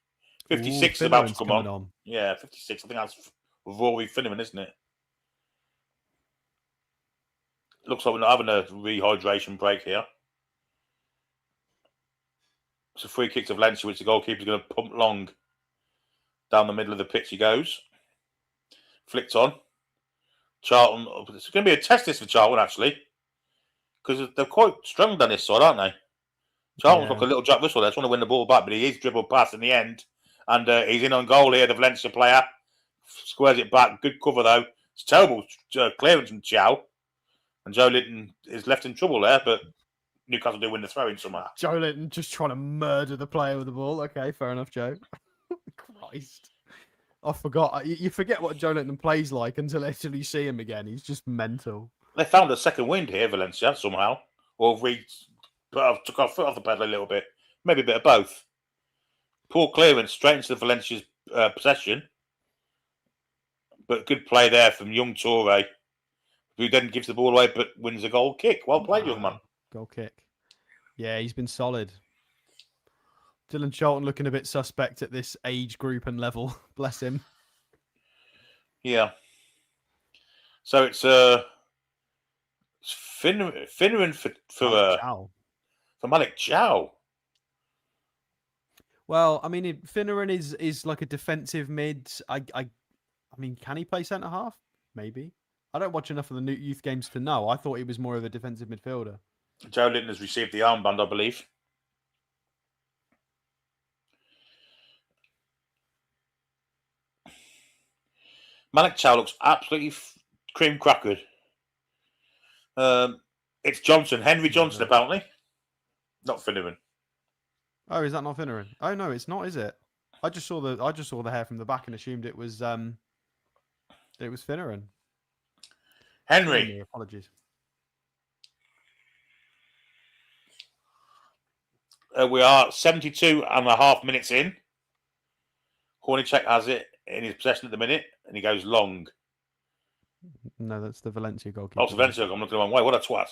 56 is about to come on. Yeah, 56. I think that's Rory Finneman, isn't it? Looks like we're not having a rehydration break here. It's a free kick to Valencia, which the goalkeeper's going to pump long. Down the middle of the pitch he goes. Flicked on. Charlton. It's going to be a test this for Charlton, actually. Because they're quite strong down this side, aren't they? Charlton's like a little Jack Russell. They just want to win the ball back, but he is dribbled past in the end. And he's in on goal here, the Valencia player. Squares it back. Good cover, though. It's terrible clearance from Chow. And Joe Linton is left in trouble there, but Newcastle do win the throw-in somehow. Joe Linton just trying to murder the player with the ball. Okay, fair enough, Joe. Christ. I forgot. You forget what Joe Linton plays like until you see him again. He's just mental. They found a second wind here, Valencia, somehow. Or we took our foot off the pedal a little bit. Maybe a bit of both. Poor clearance straight into Valencia's possession. But good play there from young Torre, who then gives the ball away but wins a goal kick. Well played, young man. Goal kick. Yeah, he's been solid. Dylan Charlton looking a bit suspect at this age group and level. Bless him. Yeah. So it's Finneran for Malik Chow. Well, I mean, Finneran is like a defensive mid. I mean, can he play centre half? Maybe. I don't watch enough of the new youth games to know. I thought he was more of a defensive midfielder. Joe Linton has received the armband, I believe. Malik Chow looks absolutely cream crackered. It's Johnson, Henry Johnson, apparently. Not Finneran. Oh, is that not Finneran? Oh no, it's not, is it? I just saw the hair from the back and assumed it was Finneran. Henry. Apologies. We are 72 and a half minutes in. Hornacek has it in his possession at the minute, and he goes long. No, that's the Valencia goalkeeper. Oh, it's Valencia. I'm looking the wrong way. What a twat.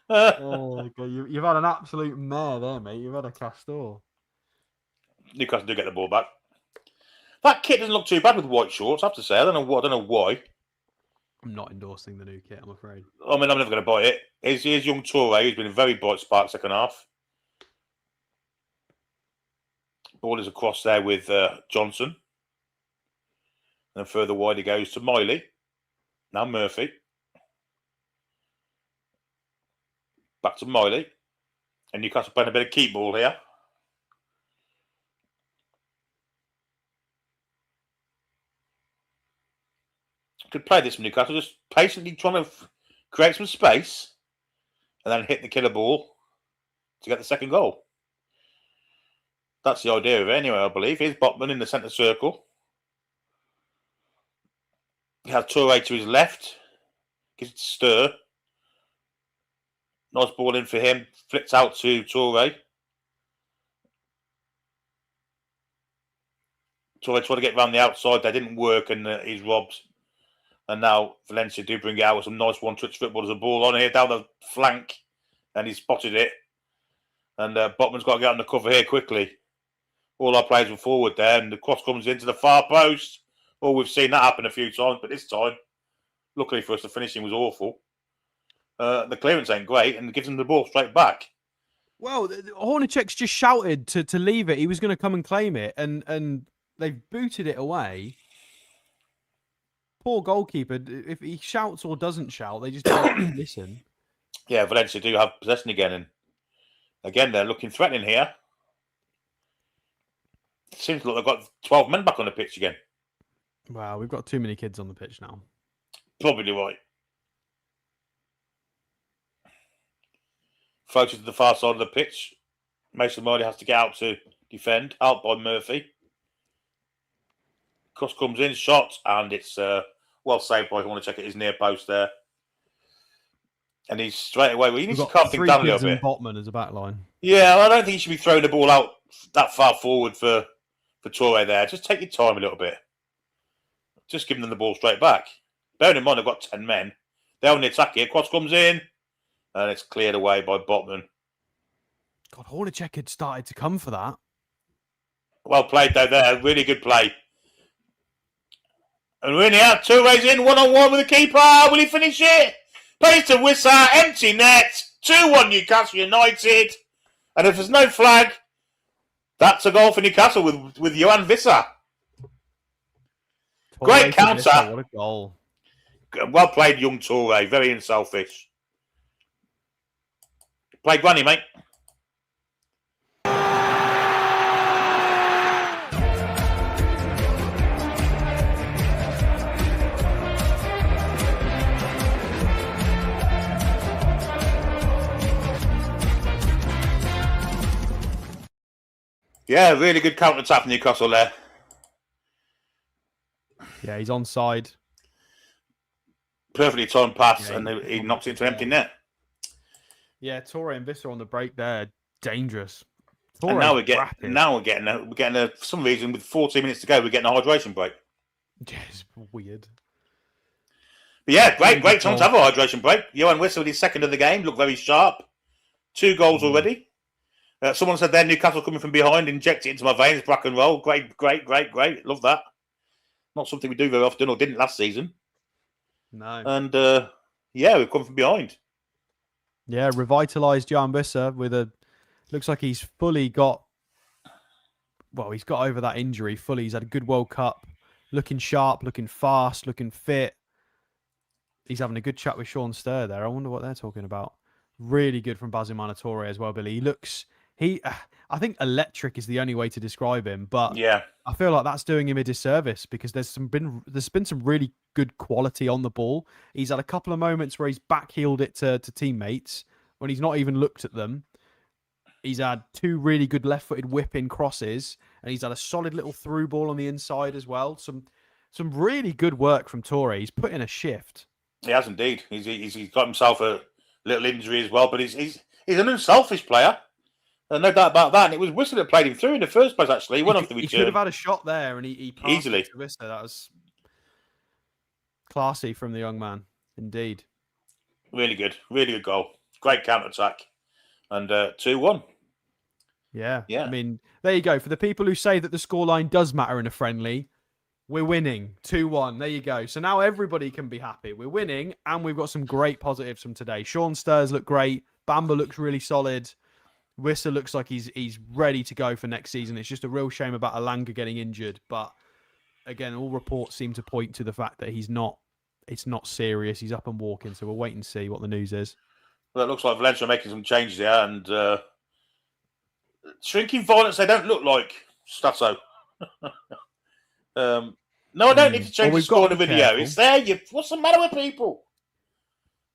Oh, okay. You've had an absolute mare there, mate. You've had a Castor. Newcastle do get the ball back. That kit doesn't look too bad with white shorts, I have to say. I don't know why. I'm not endorsing the new kit, I'm afraid. I mean, I'm never going to buy it. Here's young Toure. He's been a very bright spark second half. Ball is across there with Johnson. And further wide he goes to Miley. Now Murphy. Back to Miley. And Newcastle playing a bit of keep ball here. Could play this from Newcastle, just patiently trying to create some space and then hit the killer ball to get the second goal. That's the idea of it anyway, I believe. Here's Botman in the centre circle. He has Toure to his left. Gives it to Stir. Nice ball in for him. Flipped out to Toure. Toure tried to get round the outside. That didn't work and he's robbed. And now Valencia do bring it out with some nice one-touch football. There's a ball on here down the flank. And he spotted it. And Botman's got to get on the cover here quickly. All our players were forward there. And the cross comes into the far post. Oh, we've seen that happen a few times. But this time, luckily for us, the finishing was awful. The clearance ain't great. And gives him the ball straight back. Well, Hornacek's just shouted to leave it. He was going to come and claim it. And they've booted it away. Poor goalkeeper. If he shouts or doesn't shout, they just don't listen. Yeah, Valencia do have possession again. And again, they're looking threatening here. It seems like they've got 12 men back on the pitch again. Wow, we've got too many kids on the pitch now. Probably right. Floated to the far side of the pitch. Mason Marley has to get out to defend. Out by Murphy. Cross comes in, shot, and it's well saved by Hornacek at his near post there. And he's straight away. Well, he needs to calm things down a little bit. Botman as a back line. Yeah, I don't think he should be throwing the ball out that far forward for Toure there. Just take your time a little bit. Just giving them the ball straight back. Bearing in mind, they've got 10 men. They're on the attack here. Cross comes in, and it's cleared away by Botman. God, Hornacek had started to come for that. Well played, though, there. Really good play. And we're in here. Toure's in, one-on-one with the keeper. Will he finish it? Plays to Wissa. Empty net. 2-1 Newcastle United. And if there's no flag, that's a goal for Newcastle with Johan Wissa. Great counter. What a goal. Well played, young Toure. Very unselfish. Play Granny, mate. Yeah, really good counter-attack from Newcastle there. Yeah, he's onside. Perfectly timed pass, Yeah, and he knocks it into an empty net. Yeah, Toure and Visser on the break there. Dangerous. And now we're getting for some reason, with 14 minutes to go, we're getting a hydration break. Yeah, it's weird. But yeah, great time to have a hydration break. Johan Wissa with his second of the game, looked very sharp. 2 goals already. Someone said there, Newcastle coming from behind, inject it into my veins, black and roll. Great. Love that. Not something we do very often, or didn't last season. No. And yeah, we've come from behind. Yeah, revitalised Jan Wissa with a... Looks like he's fully got... Well, he's got over that injury fully. He's had a good World Cup. Looking sharp, looking fast, looking fit. He's having a good chat with Sean Stir there. I wonder what they're talking about. Really good from Basimana Toure as well, Billy. He looks... I think electric is the only way to describe him, but Yeah. I feel like that's doing him a disservice because there's been some really good quality on the ball. He's had a couple of moments where he's backheeled it to teammates when he's not even looked at them. He's had 2 really good left-footed whip-in crosses, and he's had a solid little through ball on the inside as well. Some really good work from Toure. He's put in a shift. He has indeed. He's got himself a little injury as well, but he's an unselfish player. No doubt about that. And it was Whistler that played him through in the first place, actually. He went off the He return. could have had a shot there, and he passed Easily. it to Whistler. That was classy from the young man, indeed. Really good goal. Great counter-attack. And 2-1. Yeah. Yeah. I mean, there you go. For the people who say that the scoreline does matter in a friendly, we're winning 2-1. There you go. So now everybody can be happy. We're winning, and we've got some great positives from today. Sean Sturs looked great. Bamba looks really solid. Whistler looks like he's ready to go for next season. It's just a real shame about Alanga getting injured. But again, all reports seem to point to the fact that it's not serious. He's up and walking. So we'll wait and see what the news is. Well, it looks like Valencia are making some changes here, and shrinking violence, they don't look like Stasso. No, I don't need to change the score in the video. careful. It's there. What's the matter with people?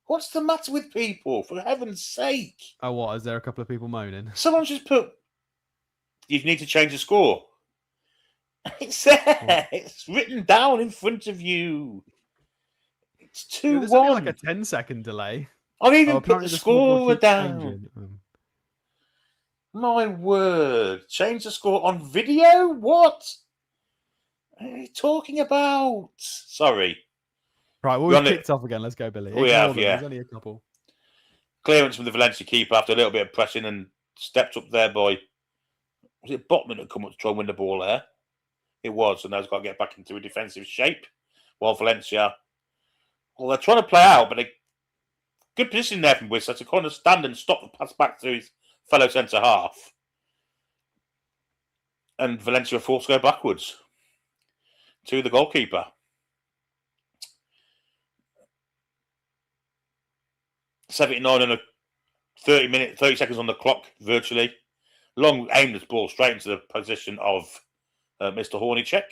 What's the matter with people? For heaven's sake. Oh, what? Is there a couple of people moaning? Someone just put, you need to change the score. It's there. It's written down in front of you. It's 2-1. There's only like a 10-second delay. I've even put apparently the scoreboard score keeps down. changing. My word. Change the score on video? What? What are you talking about? Sorry. Right, well, we've kicked off again. Let's go, Billy. We Ignore have, them. yeah. There's only a couple. Clearance from the Valencia keeper after a little bit of pressing and stepped up there by, was it Botman that come up to try and win the ball there? It was, and now he's got to get back into a defensive shape. While Valencia, well, they're trying to play out, but good position there from Whistler to kind of stand and stop the pass back to his fellow centre half. And Valencia are forced to go backwards to the goalkeeper. 79 and 30 seconds on the clock, virtually. Long aimless ball straight into the position of Mr. Hornicek.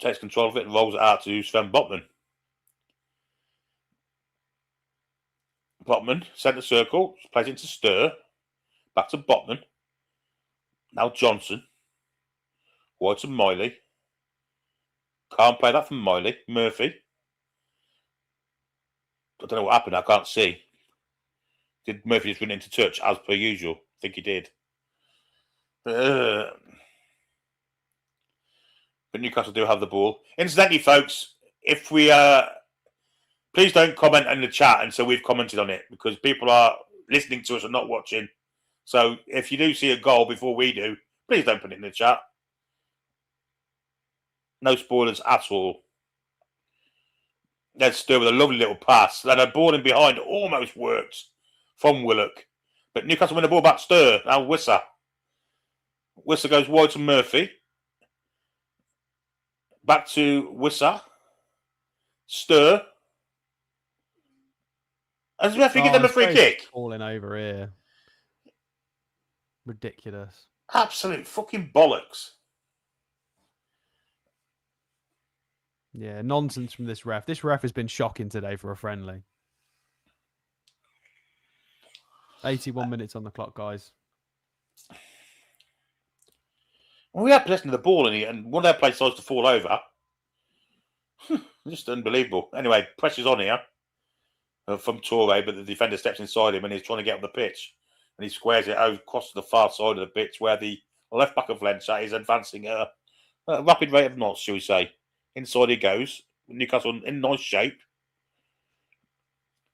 Takes control of it and rolls it out to Sven Botman. Botman, centre circle, plays into Stir. Back to Botman. Now Johnson. Wide to Miley. Can't play that from Miley. Murphy. I don't know what happened. I can't see. Did Murphy just run into touch as per usual? I think he did. But Newcastle do have the ball. Incidentally, folks, if we please don't comment in the chat until we've commented on it, because people are listening to us and not watching. So if you do see a goal before we do, please don't put it in the chat. No spoilers at all. There's Stir with a lovely little pass. Then a ball in behind almost worked from Willock. But Newcastle win the ball back. Stir. Now Whistler. Whistler goes wide to Murphy. Back to Whistler. Stir. As the referee give them a free kick. Falling over here. Ridiculous. Absolute fucking bollocks. Yeah, nonsense from this ref. This ref has been shocking today for a friendly. 81 minutes on the clock, guys. Well, we had possession of the ball and one of their players decides to fall over. Just unbelievable. Anyway, pressure's on here from Toure, but the defender steps inside him and he's trying to get up the pitch. And he squares it across to the far side of the pitch where the left back of Valencia is advancing at a rapid rate of knots, shall we say. Inside he goes. Newcastle in nice shape.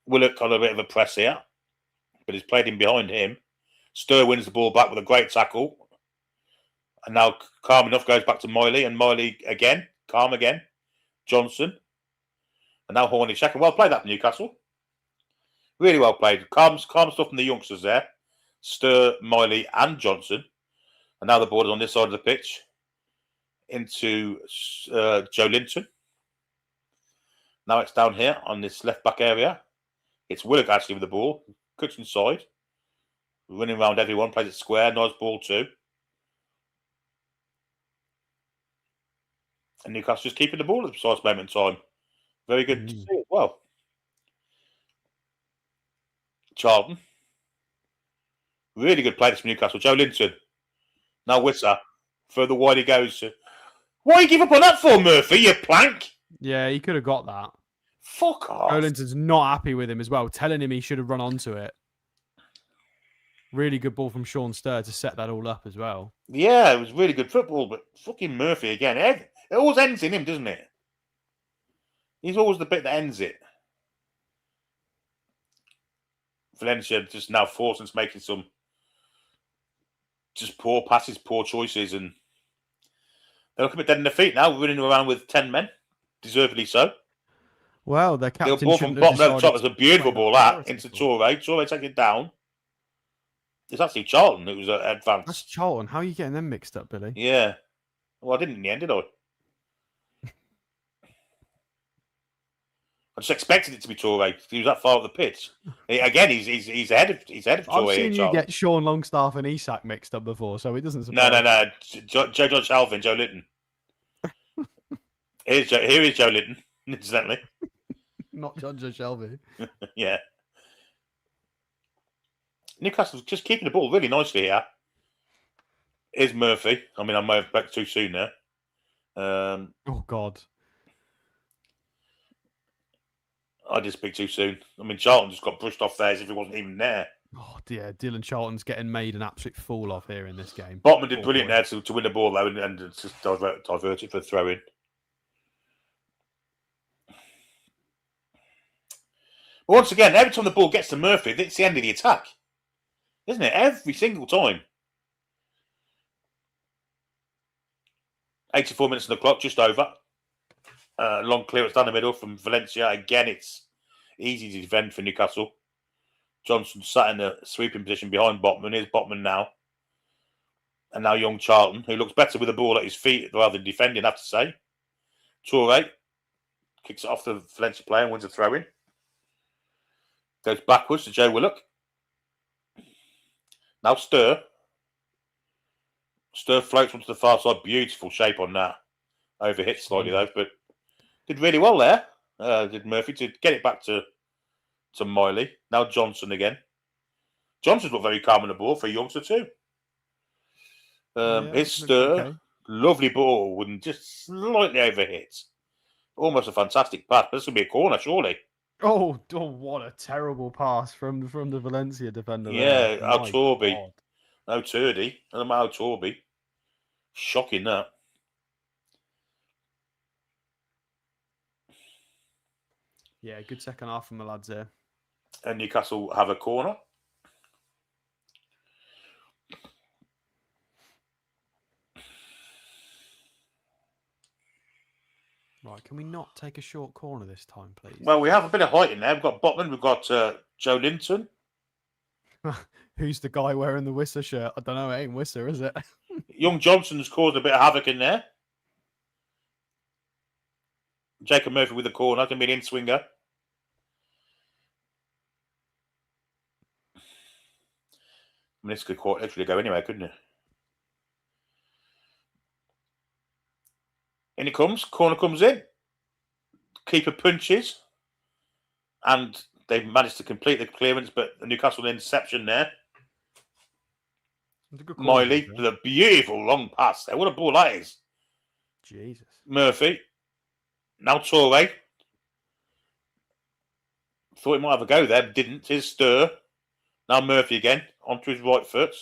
Willock got a bit of a press here, but he's played in behind him. Stir wins the ball back with a great tackle. And now calm enough goes back to Miley, and Miley again, calm again. Johnson. And now Hornicek. Well played that Newcastle. Really well played. Calm stuff from the youngsters there. Stir, Miley and Johnson. And now the ball is on this side of the pitch. Into Joe Linton. Now it's down here on this left back area. It's Willock actually with the ball. Cuts inside. Running around everyone. Plays it square. Nice ball too. And Newcastle just keeping the ball at the precise moment in time. Very good to see as well. Charlton. Really good play from Newcastle. Joe Linton. Now Whistler. Further wide he goes. Why you give up on that for, Murphy, you plank? Yeah, he could have got that. Fuck off. Jolinton's not happy with him as well, telling him he should have run onto it. Really good ball from Sean Sturr to set that all up as well. Yeah, it was really good football, but fucking Murphy again. It always ends in him, doesn't it? He's always the bit that ends it. Valencia just now forcing us making some just poor passes, poor choices, and they look a bit dead in their feet now, running around with 10 men, deservedly so. Well, their The captain ball from shouldn't have bottom left top decided was a beautiful to ball, play that, into priority. Toure. Toure take it down. It's actually Charlton who was advanced. That's Charlton. How are you getting them mixed up, Billy? Yeah. Well, I didn't in the end, did I? I just expected it to be Toure. He was that far up the pitch. Again, he's ahead of Toure. I've seen you Charlton. get Sean Longstaff and Isak mixed up before, so it doesn't No. surprise. Joe John Shalvin, Joe Linton. Here is Joe Linton, incidentally. Not John Joe Shelby. Yeah. Newcastle's just keeping the ball really nicely here. Here's Murphy. I mean, I may have back too soon there. Oh God. I did speak too soon. I mean, Charlton just got brushed off there as if he wasn't even there. Oh dear, Dylan Charlton's getting made an absolute fool of here in this game. Botman did Poor brilliant boy. there to win the ball though and just divert it for a throw in. But once again, every time the ball gets to Murphy, it's the end of the attack, isn't it? Every single time. 84 minutes on the clock, just over. Long clearance down the middle from Valencia. Again, it's easy to defend for Newcastle. Johnson sat in a sweeping position behind Botman. Here's Botman now. And now young Charlton, who looks better with the ball at his feet rather than defending, I have to say. Toure kicks it off the Valencia player and wins a throw-in. Goes backwards to Joe Willock. Now Sturr. Sturr floats onto the far side. Beautiful shape on that. Overhit slightly though, but did really well there. Did Murphy to get it back to Miley. Now Johnson again. Johnson's looked very calm on the ball for a youngster too. His Sturr. Okay. Lovely ball and just slightly overhit. Almost a fantastic pass. But this will be a corner, surely. Oh, what a terrible pass from the Valencia defender. Yeah, there. My Torby. God. No Turdy. I don't know how Torby. Shocking that. Yeah, good second half from the lads there. And Newcastle have a corner. Right, can we not take a short corner this time, please? Well, we have a bit of height in there. We've got Botman. We've got Joe Linton. Who's the guy wearing the Whistler shirt? I don't know. It ain't Whistler, is it? Young Johnson's caused a bit of havoc in there. Jacob Murphy with the corner. Can be an in-swinger. I mean, this could quite literally go anywhere, couldn't it? In it comes. Corner comes in. Keeper punches. And they've managed to complete the clearance, but the Newcastle interception there. It's a good corner, Miley isn't with it? a beautiful long pass there. What a ball that is. Jesus. Murphy. Now Toure. Thought he might have a go there, but didn't. Here's Sturr. Now Murphy again. Onto his right foot.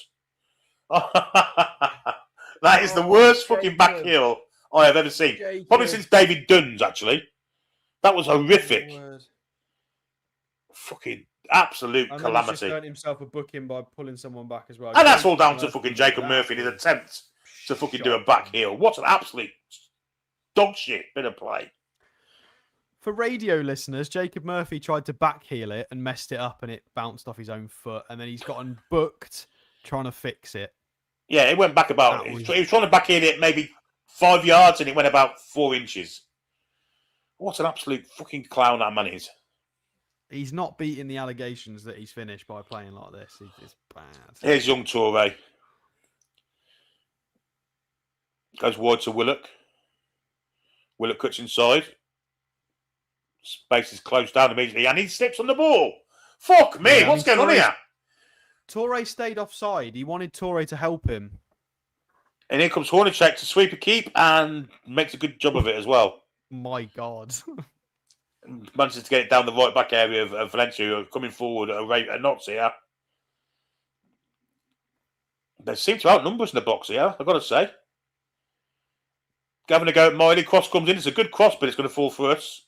That is the worst fucking back heel I have ever seen. Probably since David Dunn's, actually. That was horrific. Fucking absolute And calamity. then he's just earned himself a booking by pulling someone back as well. And that's all down to fucking Jacob Murphy and his attempt to fucking do a back Shocking. heel. What an absolute dog shit bit of play. For radio listeners, Jacob Murphy tried to backheel it and messed it up and it bounced off his own foot. And then he's gotten booked trying to fix it. Yeah, it went back about. He was trying to backheel it maybe 5 yards and it went about 4 inches. What an absolute fucking clown that man is. He's not beating the allegations that he's finished by playing like this. It's bad. Here's young Toure. Goes wide to Willock. Willock cuts inside. Space is closed down immediately and he slips on the ball. Fuck me, Yeah, what's going on here? Toure stayed offside. He wanted Toure to help him. And here comes Hornacek to sweep a keep and makes a good job of it as well. My God. Manages to get it down the right back area of Valencia, who are coming forward at a rate of knots here. They seem to outnumber us in the box here, I've got to say. Having a go at Miley, cross comes in. It's a good cross, but it's going to fall for us.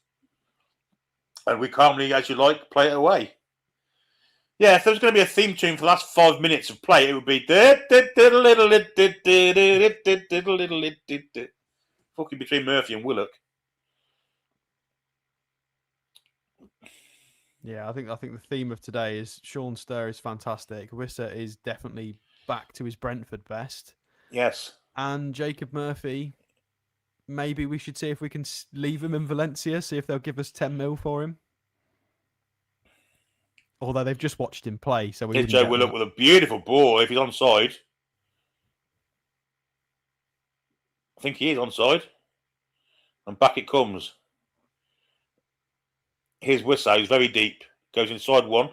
And we calmly, as you like, play it away. Yeah, if there was going to be a theme tune for the last 5 minutes of play, it would be fucking between Murphy and Willock. Yeah, I think the theme of today is Sean Sturr is fantastic. Wissa is definitely back to his Brentford best. Yes. And Jacob Murphy, maybe we should see if we can leave him in Valencia, see if they'll give us 10 mil for him. Although they've just watched him play, so we Here's Joe Willock with a beautiful ball. If he's onside, I think he is onside. And back it comes. Here's Wissa, who's very deep. Goes inside one.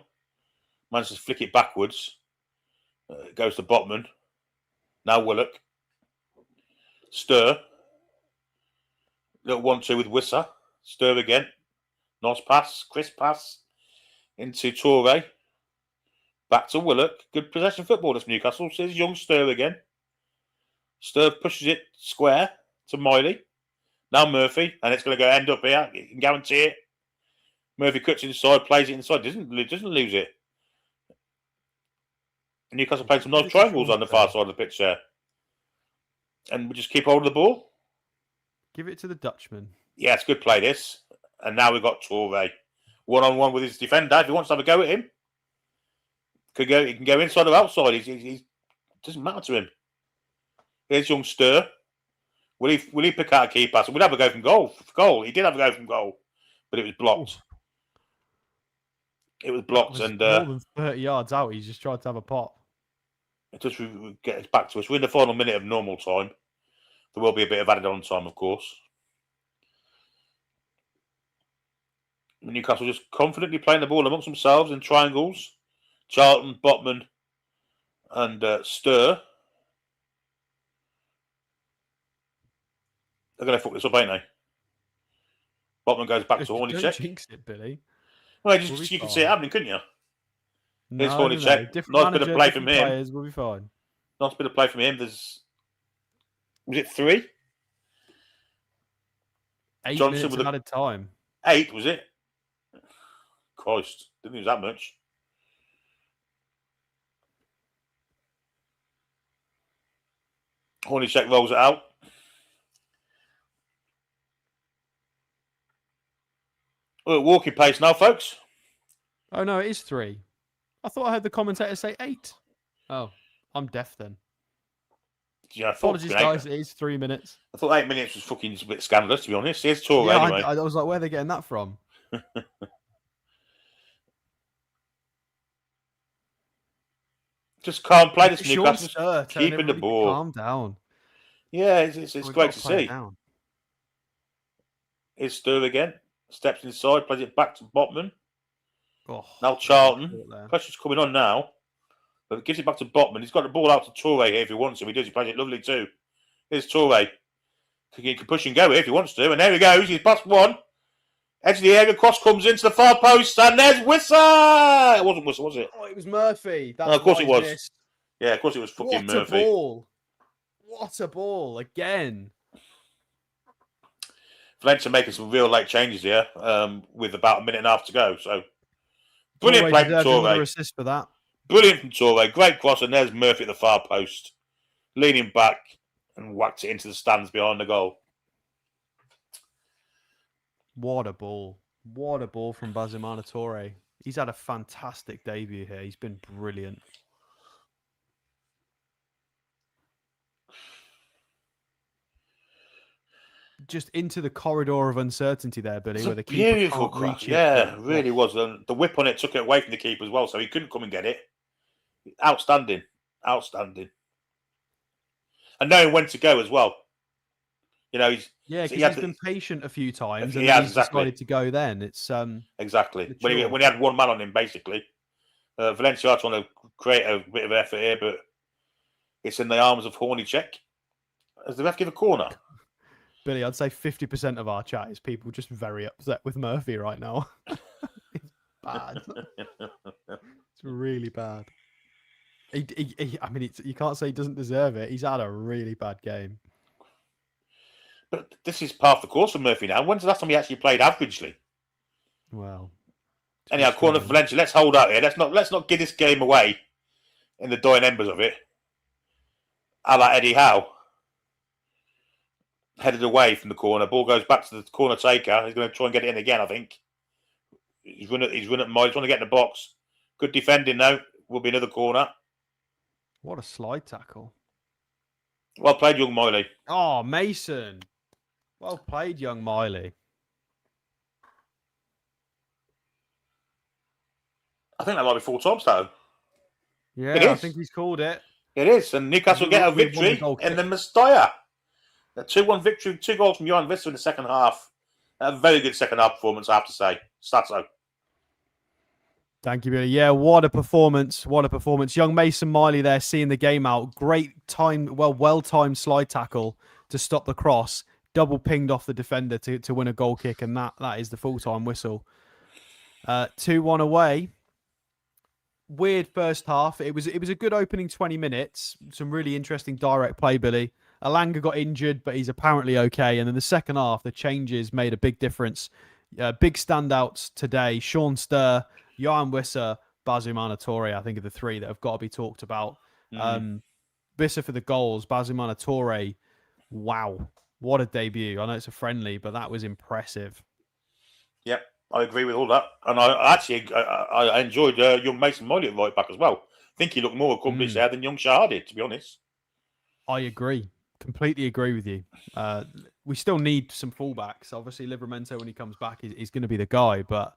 Manages to flick it backwards. Goes to Botman. Now Willock. Stir. Little 1-2 with Wissa. Stir again. Nice pass. Crisp pass. Into Toure. Back to Willock. Good possession football, this Newcastle. Says young Stir again. Stir pushes it square to Miley. Now Murphy. And it's going to end up here. You can guarantee it. Murphy cuts inside, plays it inside. Doesn't lose it. And Newcastle playing some nice triangles on the far side of the pitch there. And we just keep hold of the ball. Give it to the Dutchman. Yeah, it's good play, this. And now we've got Toure. One-on-one with his defender. If he wants to have a go at him, he can go inside or outside. He doesn't matter to him. Here's young Stir. Will he pick out a key pass? We'll have a go from goal. He did have a go from goal, but it was blocked. It was blocked, and more than 30 yards out, he's just tried to have a pop. It just gets back to us. We're in the final minute of normal time. There will be a bit of added on time, of course. Newcastle just confidently playing the ball amongst themselves in triangles. Charlton, Botman, and Stir. They're going to fuck this up, ain't they? Botman goes back to Horny check. Jinx it, Billy. Well, you can see it happening, couldn't you? Here's Horny No. check. Nice bit of play from him. Players will be fine. Nice bit of play from him. Was it 3? 8 Johnson minutes with of added time. 8, was it? Christ, didn't use that much. Hornacek rolls it out. We're at walking pace now, folks. Oh, no, it is 3. I thought I heard the commentator say 8. Oh, I'm deaf then. Yeah, Apologies, guys. It is 3 minutes. I thought 8 minutes was fucking a bit scandalous, to be honest. Here's Toure Yeah, anyway. I was like, where are they getting that from? Just can't play this Sean Newcastle. Sturr, Keeping the ball. Calm down. Yeah, it's We've great got to play it see. down. Here's Stir again. Steps inside, plays it back to Botman. Oh, Now Charlton. Pressure's coming on now. But it gives it back to Botman. He's got the ball out to Toure here if he wants to. He does. He plays it lovely too. Here's Toure. He can push and go here if he wants to. And there he goes. He's past one. Edge of the area. Cross comes into the far post. And there's Wissa. It wasn't Wissa, was it? Oh, it was Murphy. That's No, of course what it was. I missed. Yeah, of course it was fucking What Murphy. a ball. What a ball. Again. Valencia making some real late changes here with about a minute and a half to go. So, brilliant play from Another Toure. assist for that. Brilliant from Toure. Great cross. And there's Murphy at the far post. Leaning back and whacked it into the stands behind the goal. What a ball. What a ball from Bazimana Toure. He's had a fantastic debut here. He's been brilliant. Just into the corridor of uncertainty there, Billy, where the keeper Beautiful can't reach cross. it. Yeah, it really was. And the whip on it took it away from the keeper as well, so he couldn't come and get it. Outstanding. Outstanding. And knowing when to go as well. You know, he's been patient a few times, and He then has, he's exactly. decided to go. Then it's exactly mature. when he had one man on him, basically. Valencia are trying to create a bit of effort here, but it's in the arms of Hornacek. Does the ref give a corner? Billy, I'd say 50% of our chat is people just very upset with Murphy right now. It's bad. It's really bad. I mean, you can't say he doesn't deserve it. He's had a really bad game. But this is part of the course for Murphy now. When's the last time he actually played averagely? Well, Anyhow, corner for Valencia. Let's hold out here. Let's not give this game away in the dying embers of it. A la Eddie Howe. Headed away from the corner. Ball goes back to the corner taker. He's going to try and get it in again, I think. He's run at Moy. He's trying to get in the box. Good defending now. Will be another corner. What a slide tackle. Well played, young Miley. Oh, Mason. Well played, young Miley. I think that might be full time, though. Yeah, It is. I think he's called it. It is. And Newcastle get a victory in the Mestalla. A 2-1 victory, 2 goals from Johan Vista in the second half. A very good second half performance, I have to say. Stato. Thank you, Billy. Yeah, what a performance. What a performance. Young Mason Miley there seeing the game out. Great time, well-timed slide tackle to stop the cross. Double pinged off the defender to win a goal kick, and that is the full-time whistle. 2-1 away. Weird first half. It was a good opening 20 minutes. Some really interesting direct play, Billy. Alanga got injured, but he's apparently okay. And then the second half, the changes made a big difference. Big standouts today. Sean Sturr, Johan Wissa, Bazumana Torre, I think are the three that have got to be talked about. Wissa for the goals, Bazumana Torre. Wow. What a debut. I know it's a friendly, but that was impressive. Yep, I agree with all that. And I enjoyed young Mason Miley at right back as well. I think he looked more accomplished there than young Shah did, to be honest. I agree. Completely agree with you. We still need some fullbacks. Obviously, Livramento, when he comes back, is going to be the guy. But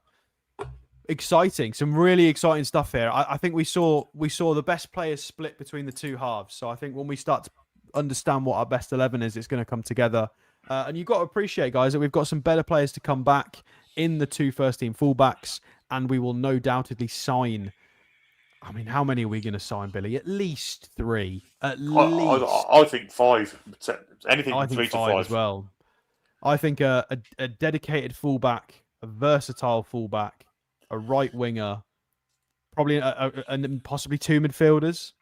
exciting, some really exciting stuff here. I think we saw the best players split between the two halves. So I think when we start to understand what our best 11 is, it's going to come together. And you've got to appreciate, guys, that we've got some better players to come back in the 2 first-team fullbacks, and we will no doubtedly sign. I mean, how many are we going to sign, Billy? At least 3. At least. I think 5. Anything I from think 3 to 5 5 as well. I think a dedicated fullback, a versatile fullback, a right winger, probably and possibly 2 midfielders.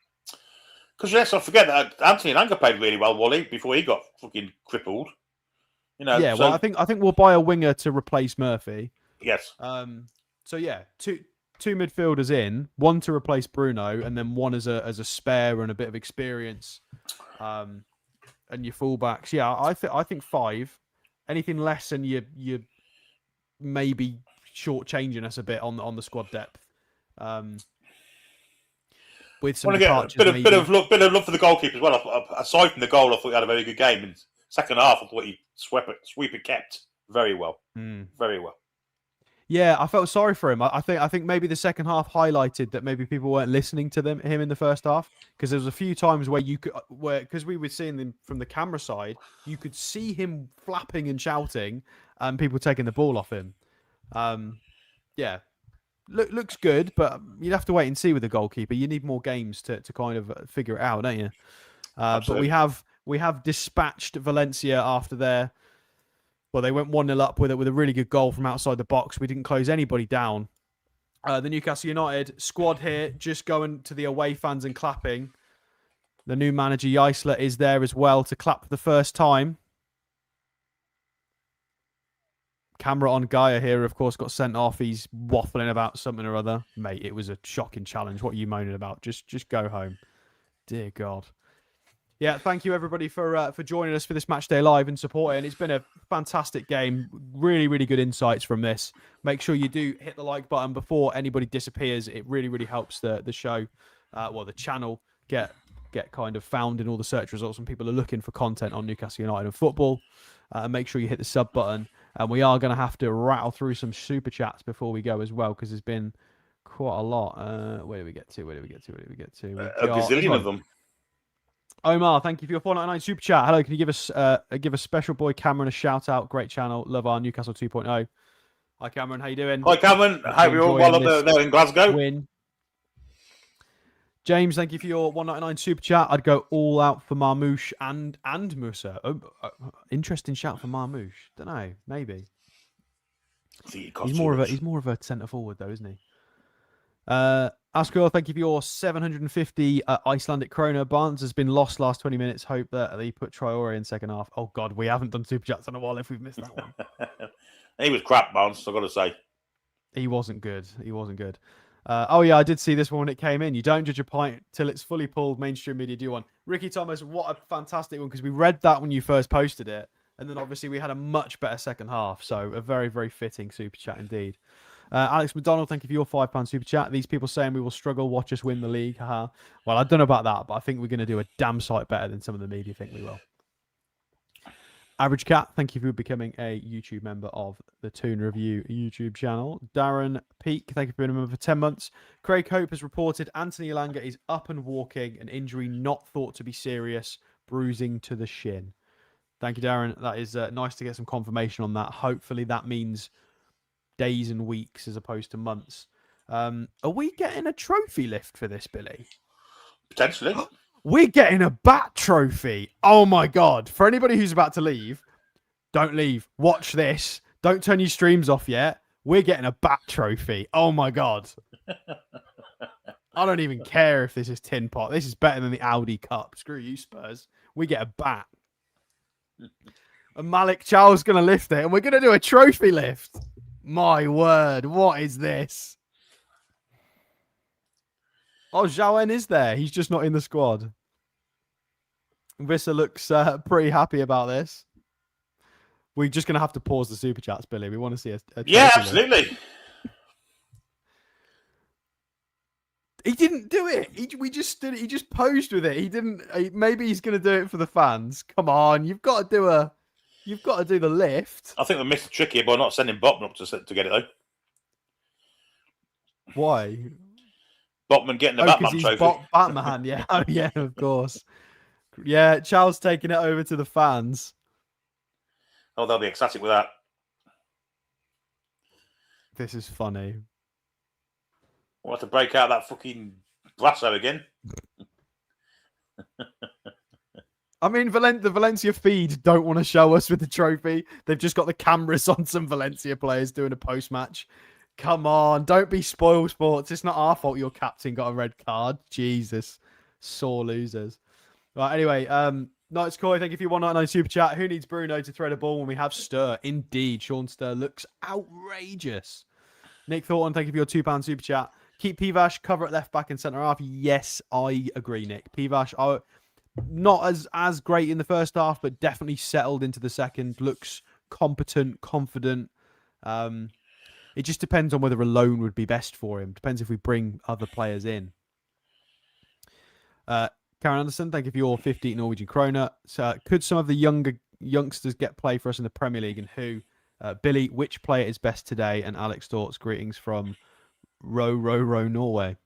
Because let's not forget that Anthony Langa played really well, Wally, before he got fucking crippled. Yeah, well, I think we'll buy a winger to replace Murphy. Yes. So yeah, two midfielders in, 1 to replace Bruno, and then 1 as a spare and a bit of experience. And your fullbacks, yeah, I think 5. Anything less, and you maybe shortchanging us a bit on the squad depth. With some departures, bit of love for the goalkeeper as well. Aside from the goal, I thought he had a very good game. In second half, I thought he sweep it kept very well, very well. Yeah, I felt sorry for him. I think maybe the second half highlighted that maybe people weren't listening to him in the first half, because there was a few times where because we were seeing them from the camera side, you could see him flapping and shouting, and people taking the ball off him. Yeah. Looks good, but you'd have to wait and see with the goalkeeper. You need more games to kind of figure it out, don't you? But we have dispatched Valencia after their. Well, they went 1-0 up with a really good goal from outside the box. We didn't close anybody down. The Newcastle United squad here just going to the away fans and clapping. The new manager Jaissle is there as well to clap for the first time. Camera on Gaia here, of course, got sent off. He's waffling about something or other. Mate, it was a shocking challenge. What are you moaning about? Just go home. Dear God. Yeah, thank you, everybody, for joining us for this Matchday Live and supporting. It's been a fantastic game. Really, really good insights from this. Make sure you do hit the like button before anybody disappears. It really, really helps the show, the channel, get kind of found in all the search results when people are looking for content on Newcastle United and football. Make sure you hit the sub button. And we are going to have to rattle through some super chats before we go as well, because there's been quite a lot. Where do we get to? A gazillion of them. Omar, thank you for your 4.99 super chat. Hello, can you give us special boy Cameron a shout out? Great channel. Love our Newcastle 2.0. Hi, Cameron. How you doing? Hi, Cameron. Hope you're all well up there in Glasgow. Win. James, thank you for your 1.99 super chat. I'd go all out for Marmoush and Musa. Interesting shout for Marmoush. Don't know. Maybe. He's more of a centre forward though, isn't he? Askur, thank you for your 750 Icelandic krona. Barnes has been lost last 20 minutes. Hope that they put Traore in second half. Oh, God, we haven't done Super Chats in a while if we've missed that one. He was crap, Barnes, I've got to say. He wasn't good. He wasn't good. Oh, yeah, I did see this one when it came in. You don't judge a pint till it's fully pulled. Mainstream media do one. Ricky Thomas, what a fantastic one, because we read that when you first posted it. And then obviously we had a much better second half. So a very, very fitting Super Chat indeed. Alex McDonald, thank you for your £5 Super Chat. These people saying we will struggle, watch us win the league. Haha. Well, I don't know about that, but I think we're going to do a damn sight better than some of the media think we will. Average Cat, thank you for becoming a YouTube member of the Toon Review YouTube channel. Darren Peak, thank you for being a member for 10 months. Craig Hope has reported Anthony Elanga is up and walking, an injury not thought to be serious, bruising to the shin. Thank you, Darren. That is nice to get some confirmation on that. Hopefully that means days and weeks as opposed to months. Are we getting a trophy lift for this, Billy? Potentially. We're getting a bat trophy. Oh my God. For anybody who's about to leave, don't leave. Watch this. Don't turn your streams off yet. We're getting a bat trophy. Oh my God. I don't even care if this is tin pot. This is better than the Audi Cup. Screw you, Spurs. We get a bat. And Malik Chow's going to lift it, and we're going to do a trophy lift. My word. What is this? Oh, Zhaoen is there. He's just not in the squad. Vissa looks pretty happy about this. We're just going to have to pause the Super Chats, Billy. We want to see a Yeah, trophy absolutely. lift. He didn't do it. We just did it. He just posed with it. He didn't. Maybe he's going to do it for the fans. Come on, you've got to do You've got to do the lift. I think we missed the trick here by not sending Botman up to get it though. Why? Botman getting the Batman trophy. Batman, yeah. Oh, yeah, of course. Yeah, Charles taking it over to the fans. Oh, they'll be ecstatic with that. This is funny. We'll have to break out that fucking lasso again. I mean, the Valencia feed don't want to show us with the trophy. They've just got the cameras on some Valencia players doing a post-match. Come on, don't be spoiled sports. It's not our fault your captain got a red card. Jesus. Sore losers. Right, anyway, Knights Koi, thank you for your 199 super chat. Who needs Bruno to thread a ball when we have Stir? Indeed, Sean Stir looks outrageous. Nick Thornton, thank you for your £2 super chat. Keep Pivash, cover at left back and centre half. Yes, I agree, Nick. Pivash, not as great in the first half, but definitely settled into the second. Looks competent, confident. It just depends on whether a loan would be best for him. Depends if we bring other players in. Karen Anderson, thank you for your 50 Norwegian krona. So, could some of the youngsters get play for us in the Premier League, and who? Billy, which player is best today? And Alex Thoughts, greetings from Row, Norway.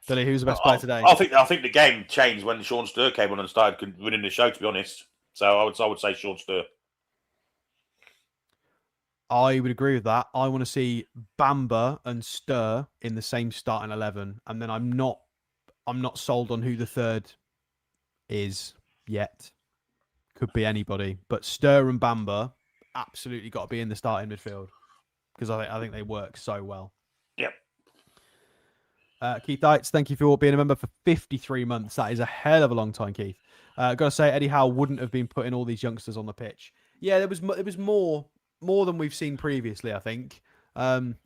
Billy, who's the best player today? I think the game changed when Sean Stir came on and started winning the show, to be honest. So I would say Sean Stir. I would agree with that. I want to see Bamba and Stir in the same starting 11, and then I'm not sold on who the third is yet. Could be anybody, but Stir and Bamba absolutely got to be in the starting midfield because I think they work so well. Yep. Keith Dites, thank you for being a member for 53 months. That is a hell of a long time, Keith. Got to say, Eddie Howe wouldn't have been putting all these youngsters on the pitch. Yeah, there was more than we've seen previously, I think.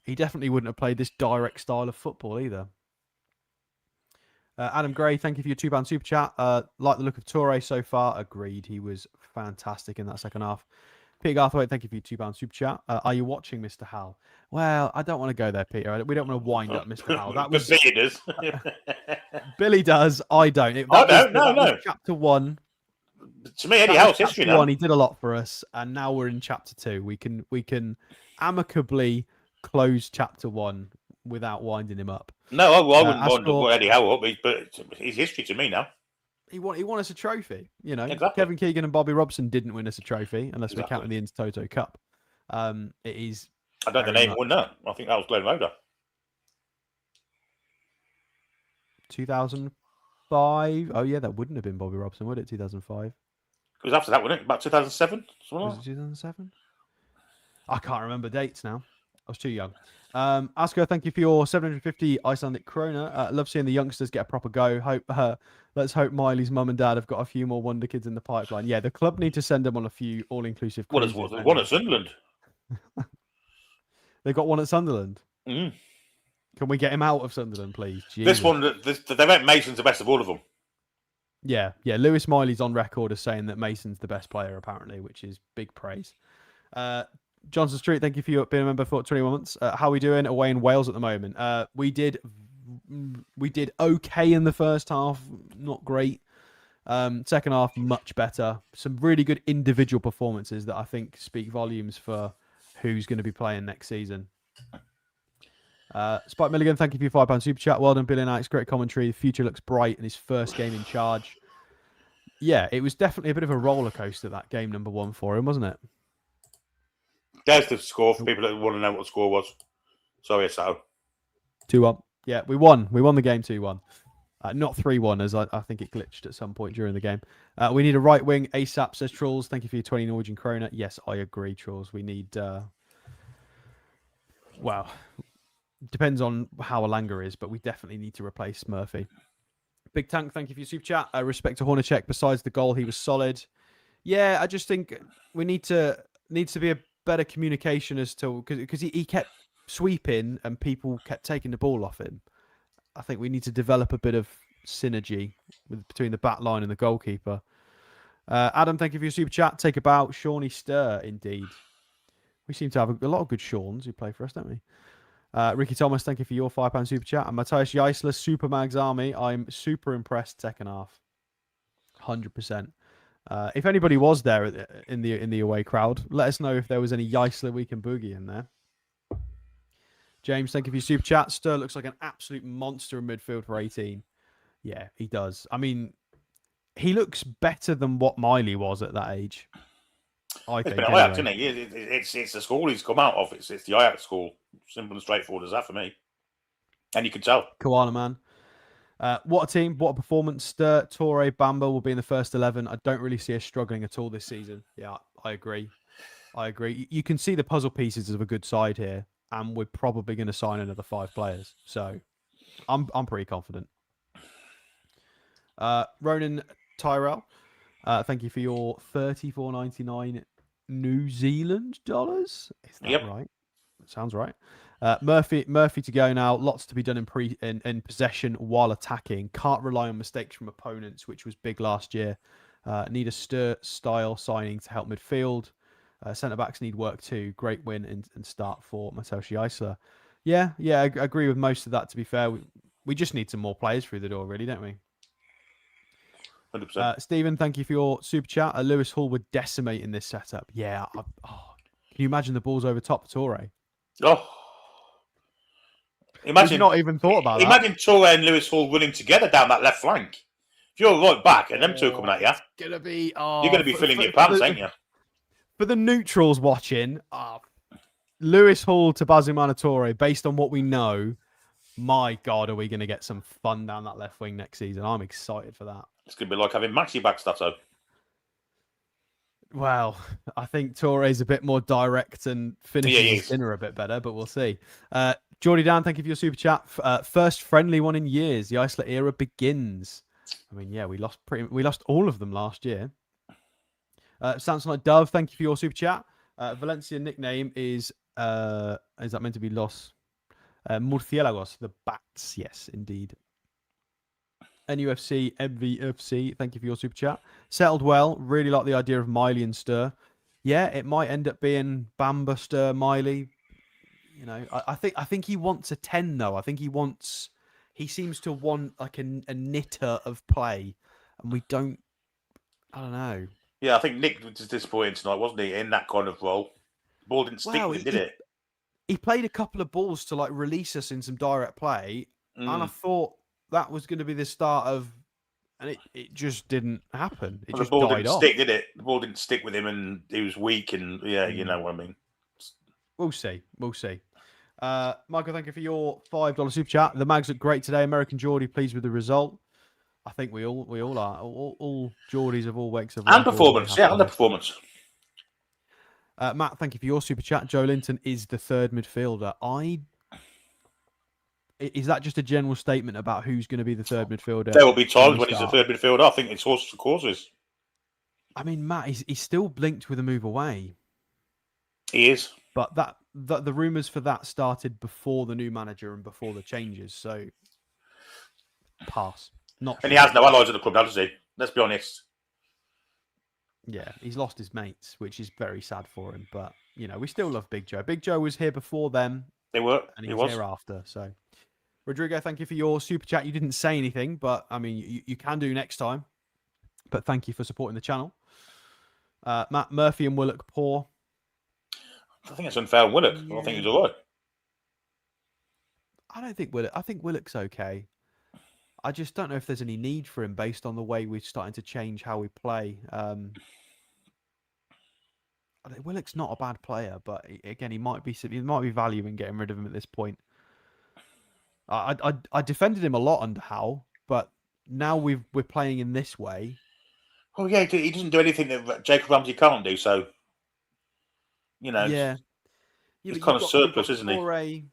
He definitely wouldn't have played this direct style of football either. Adam Gray, thank you for your £2 super chat. Like the look of Toure so far. Agreed. He was fantastic in that second half. Peter Garthwaite, thank you for your £2 super chat. Are you watching Mr. Howell? Well, I don't want to go there, Peter. We don't want to wind up Mr. Howell. That was Billy does. Billy does. I don't. No. Chapter 1. To me, Eddie Howe's history now. 1, he did a lot for us, and now we're in chapter 2. We can amicably close chapter 1 without winding him up. No, I wouldn't wind Eddie Howe up, but his history to me now. He won us a trophy. You know, exactly. Kevin Keegan and Bobby Robson didn't win us a trophy unless we're counting the Intertoto Cup. It is. I don't think they even won that. I think that was Glenn Roder. 2005. Oh yeah, that wouldn't have been Bobby Robson, would it? 2005. It was after that, wasn't it? About 2007. Was it 2007? I can't remember dates now. I was too young. Asker, thank you for your 750 Icelandic krona. Love seeing the youngsters get a proper go. Let's hope Miley's mum and dad have got a few more wonder kids in the pipeline. Yeah, the club need to send them on a few all-inclusive Well, cruises. there's one at Sunderland. They've got one at Sunderland. Mm. Can we get him out of Sunderland, please? This Jesus. one, they went Mason's the best of all of them. Yeah. Lewis Miley's on record as saying that Mason's the best player, apparently, which is big praise. Johnson Street, thank you for being a member for 21 months. How are we doing away in Wales at the moment? We did okay in the first half, not great. Second half, much better. Some really good individual performances that I think speak volumes for who's going to be playing next season. Spike Milligan, thank you for your £5 super chat. Well done, Billy and Alex. Great commentary. The future looks bright in his first game in charge. Yeah, it was definitely a bit of a roller coaster, that game number 1 for him, wasn't it? There's the score for people that want to know what the score was. Sorry, so 2-1. Yeah, we won. We won the game 2-1. Not 3-1, as I think it glitched at some point during the game. We need a right wing ASAP, says Trolls. Thank you for your 20 Norwegian krona. Yes, I agree, Trolls. We need... well, depends on how Alanga is, but we definitely need to replace Murphy. Big Tank, thank you for your super chat. Respect to Hornacek. Besides the goal, he was solid. Yeah, I just think we needs to be a better communication as to... Because he kept sweeping and people kept taking the ball off him. I think we need to develop a bit of synergy between the back line and the goalkeeper. Adam, thank you for your super chat. Take a bow. Shawnee Stir, indeed. We seem to have a lot of good Shawns who play for us, don't we? Ricky Thomas, thank you for your £5 super chat. And Matthias Jaissle, Super Mags Army. I'm super impressed second half. 100%. If anybody was there in the away crowd, let us know if there was any Jaissle we can boogie in there. James, thank you for your super chat. Stir looks like an absolute monster in midfield for 18. Yeah, he does. I mean, he looks better than what Miley was at that age. I it's think. been Ajax, isn't it? It's the school he's come out of. It's the Ajax school. Simple and straightforward as that for me. And you can tell. Koala man. What a team. What a performance. Stir, Torre, Bamba will be in the first 11. I don't really see us struggling at all this season. Yeah, I agree. You can see the puzzle pieces of a good side here. And we're probably going to sign another 5 players. So I'm pretty confident. Ronan Tyrell, thank you for your $34.99 New Zealand dollars. Is that right? Sounds right. Murphy to go now. Lots to be done in possession while attacking. Can't rely on mistakes from opponents, which was big last year. Need a Stir style signing to help midfield. Centre backs need work too. Great win and start for Matthias Jaissle. Yeah, I agree with most of that. To be fair, we just need some more players through the door, really, don't we? 100%. Stephen, thank you for your super chat. Lewis Hall would decimate in this setup. Yeah. Can you imagine the balls over top of Torre? Oh, imagine! We've not even thought about that. Imagine Torre and Lewis Hall running together down that left flank. If you're right back and them two coming at you, gonna be. You're going to be filling your pants, ain't you? For the neutrals watching, Lewis Hall to Bazumana Torre, based on what we know, my God, are we going to get some fun down that left wing next season? I'm excited for that. It's going to be like having Maxi back, Stato. Well, I think Torre's a bit more direct and finishes his dinner a bit better, but we'll see. Geordie Dan, thank you for your super chat. First friendly one in years. The Iceland era begins. I mean, yeah, we lost all of them last year. Sounds like Dove, thank you for your super chat. Valencia nickname is that meant to be Los Murciélagos, the Bats? Yes, indeed. NUFC, MVFC, thank you for your super chat. Settled well, really like the idea of Miley and Stir. Yeah, it might end up being Bamba, Stir, Miley. You know, I think he wants a 10 though. I think he seems to want like a knitter of play, and we don't. I don't know. Yeah, I think Nick was disappointed tonight, wasn't he, in that kind of role? The ball didn't stick with him, did it? He played a couple of balls to like release us in some direct play, and I thought that was going to be the start of, and it just didn't happen. It just the ball died didn't off. stick, did it? The ball didn't stick with him, and he was weak, and yeah, you know what I mean. We'll see. Michael, thank you for your $5 super chat. The mags look great today. American Geordie, pleased with the result. I think we all are. All Geordies of all wakes of and performance, and the performance. Matt, thank you for your super chat. Joe Linton is the third midfielder. Is that just a general statement about who's going to be the third midfielder? There will be times we when he's the start? third midfielder. I think it's horses for courses. I mean, Matt, he's still linked with a move away, He is. but the rumours for that started before the new manager and before the changes. So pass. Not. And sure. he has no allies at the club, does he? Let's be honest. Yeah, he's lost his mates, which is very sad for him. But we still love Big Joe. Big Joe was here before them, They were. and He he's was. here after. So, Rodrigo, thank you for your super chat. You didn't say anything, but I mean, you can do next time. But thank you for supporting the channel. Matt, Murphy and Willock poor. I think it's unfair on Willock. I think he's all right. I don't think Willock. I think Willock's okay. I just don't know if there's any need for him based on the way we're starting to change how we play. Willock's not a bad player, but again, he might be value in getting rid of him at this point. I defended him a lot under Howe, but now we're playing in this way. Oh yeah, he doesn't do anything that Jacob Ramsey can't do. So, Yeah, he's but kind of you've surplus, got isn't he?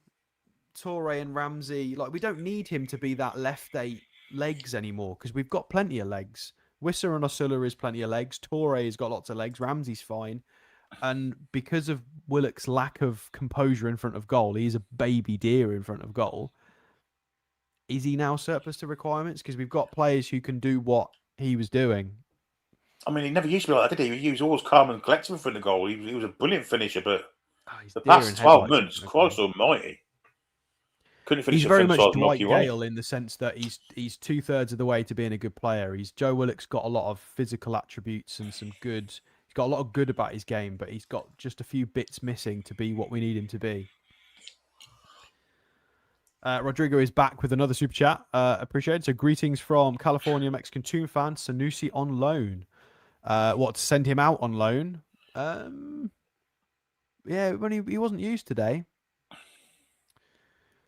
Torre and Ramsey. Like, we don't need him to be that left 8 legs anymore because we've got plenty of legs. Wissa and Osula is plenty of legs. Torre has got lots of legs. Ramsey's fine. And because of Willock's lack of composure in front of goal, he's a baby deer in front of goal. Is he now surplus to requirements? Because we've got players who can do what he was doing. I mean, he never used to be like that, did he? He was always calm and collected in front of goal. He was a brilliant finisher, but He's the deer past in 12 headlights, months, Christ almighty. Couldn't finish he's a very much fence Dwight like one. Gale in the sense that he's 2/3 of the way to being a good player. Joe Willock's got a lot of physical attributes and some good. He's got a lot of good about his game, but he's got just a few bits missing to be what we need him to be. Rodrigo is back with another super chat. Appreciate it. So greetings from California Mexican Toon fan Sanusi on loan. What, to send him out on loan? Yeah, when he wasn't used today.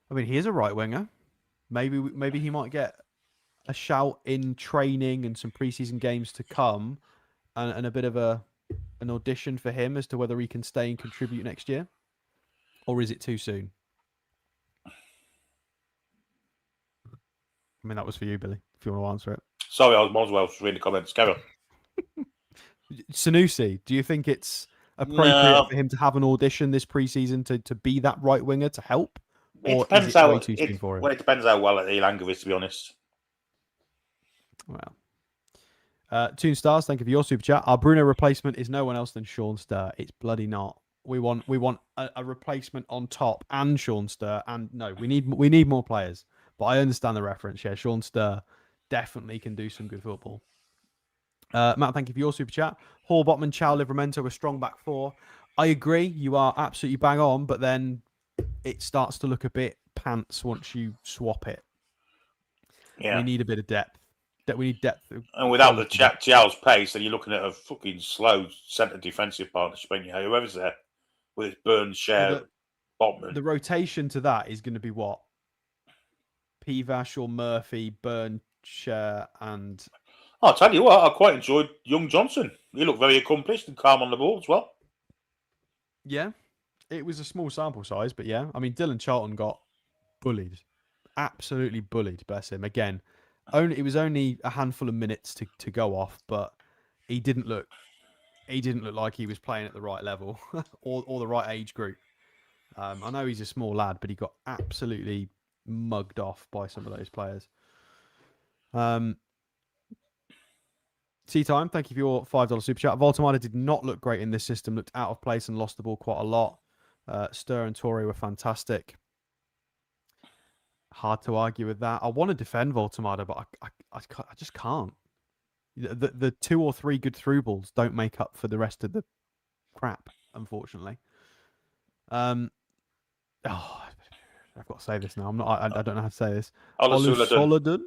I mean, he is a right winger. Maybe he might get a shout in training and some preseason games to come, and a bit of an audition for him as to whether he can stay and contribute next year, or is it too soon? I mean, that was for you, Billy, if you want to answer it. Sorry, I might as well read the comments. Carry on. Sanusi, do you think it's appropriate for him to have an audition this preseason to be that right winger to help? It Or depends is it way too soon it, for him? well, it depends how well Elango is, to be honest. Well, Toon Stars, thank you for your super chat. Our Bruno replacement is no one else than Sean Sturr. It's bloody not. We want a replacement on top and Sean Sturr. And no, we need more players. But I understand the reference. Yeah, Sean Sturr definitely can do some good football. Matt, thank you for your super chat. Hall, Botman, Chow, Livramento, a strong back four. I agree. You are absolutely bang on, but then it starts to look a bit pants once you swap it. Yeah. We need a bit of depth. We need depth. And without the Jal's pace, then you're looking at a fucking slow centre defensive partnership, ain't you? Whoever's there with his Burns, Share, Botman. The rotation to that is going to be what? Pivash or Murphy, Burn, Share, and... I'll tell you what, I quite enjoyed Young Johnson. He looked very accomplished and calm on the ball as well. Yeah, it was a small sample size, but yeah. I mean, Dylan Charlton got bullied. Absolutely bullied, bless him. Again, it was only a handful of minutes to go off, but he didn't look like he was playing at the right level or the right age group. I know he's a small lad, but he got absolutely mugged off by some of those players. Tea Time, thank you for your $5 super chat. Voltemada did not look great in this system, looked out of place and lost the ball quite a lot. Sturr and Torre were fantastic. Hard to argue with that. I want to defend Voltemada, but I just can't. The 2 or 3 good through balls don't make up for the rest of the crap, unfortunately. I've got to say this now. I don't know how to say this. Olusoladun.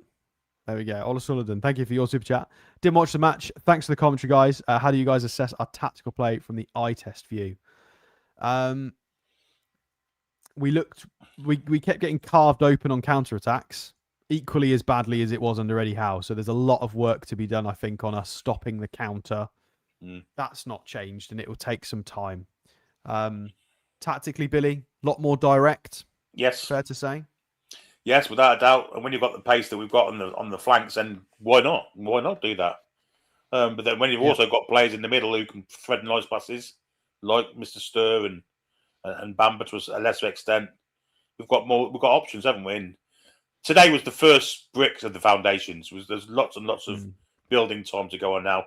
There we go. Olusoladun. Thank you for your super chat. Didn't watch the match. Thanks for the commentary, guys. How do you guys assess our tactical play from the eye test view? We kept getting carved open on counter-attacks, equally as badly as it was under Eddie Howe. So there's a lot of work to be done, I think, on us stopping the counter. That's not changed, and it will take some time. Tactically, Billy, a lot more direct. Yes, Fair to say. yes, without a doubt. And when you've got the pace that we've got on the flanks, then why not? Why not do that? But then when you've also got players in the middle who can thread nice passes, like Mr. Stir and Bamba to a lesser extent, we've got options, haven't we? And today was the first bricks of the foundations. There's lots and lots of building time to go on now.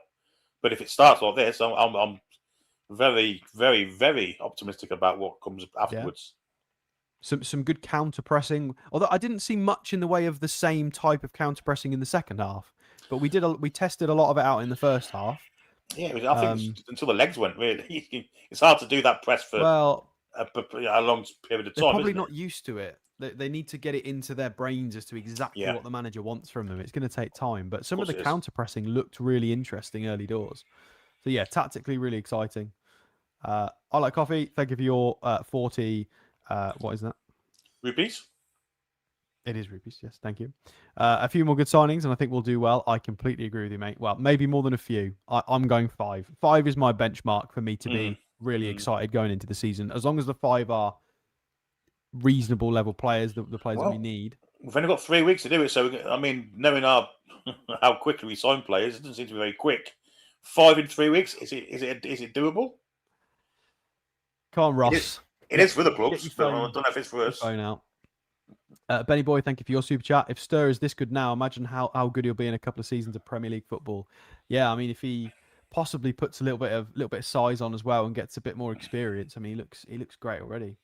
But if it starts like this, I'm very, very, very optimistic about what comes afterwards. Some good counter pressing. Although I didn't see much in the way of the same type of counter pressing in the second half, but we tested a lot of it out in the first half. Yeah, I think until the legs went, really. It's hard to do that press for a long period of time. They're probably not used to it. They need to get it into their brains as to exactly what the manager wants from them. It's going to take time, but some of the counter pressing looked really interesting early doors. So yeah, tactically really exciting. I like coffee. Thank you for your 40. What is that? Rupees? It is rupees, yes. Thank you. A few more good signings, and I think we'll do well. I completely agree with you, mate. Well, maybe more than a few. I'm going 5. 5 is my benchmark for me to be really excited going into the season. As long as the 5 are reasonable level players, the players that we need. We've only got 3 weeks to do it, so I mean, knowing how quickly we sign players, it doesn't seem to be very quick. 5 in 3 weeks, is it doable? Come on, Ross. It is for the clubs, but I don't know if it's for us. Phone out. Benny Boy, thank you for your super chat. If Stir is this good now, imagine how good he'll be in a couple of seasons of Premier League football. Yeah, I mean, if he possibly puts a little bit of size on as well and gets a bit more experience, I mean, he looks great already.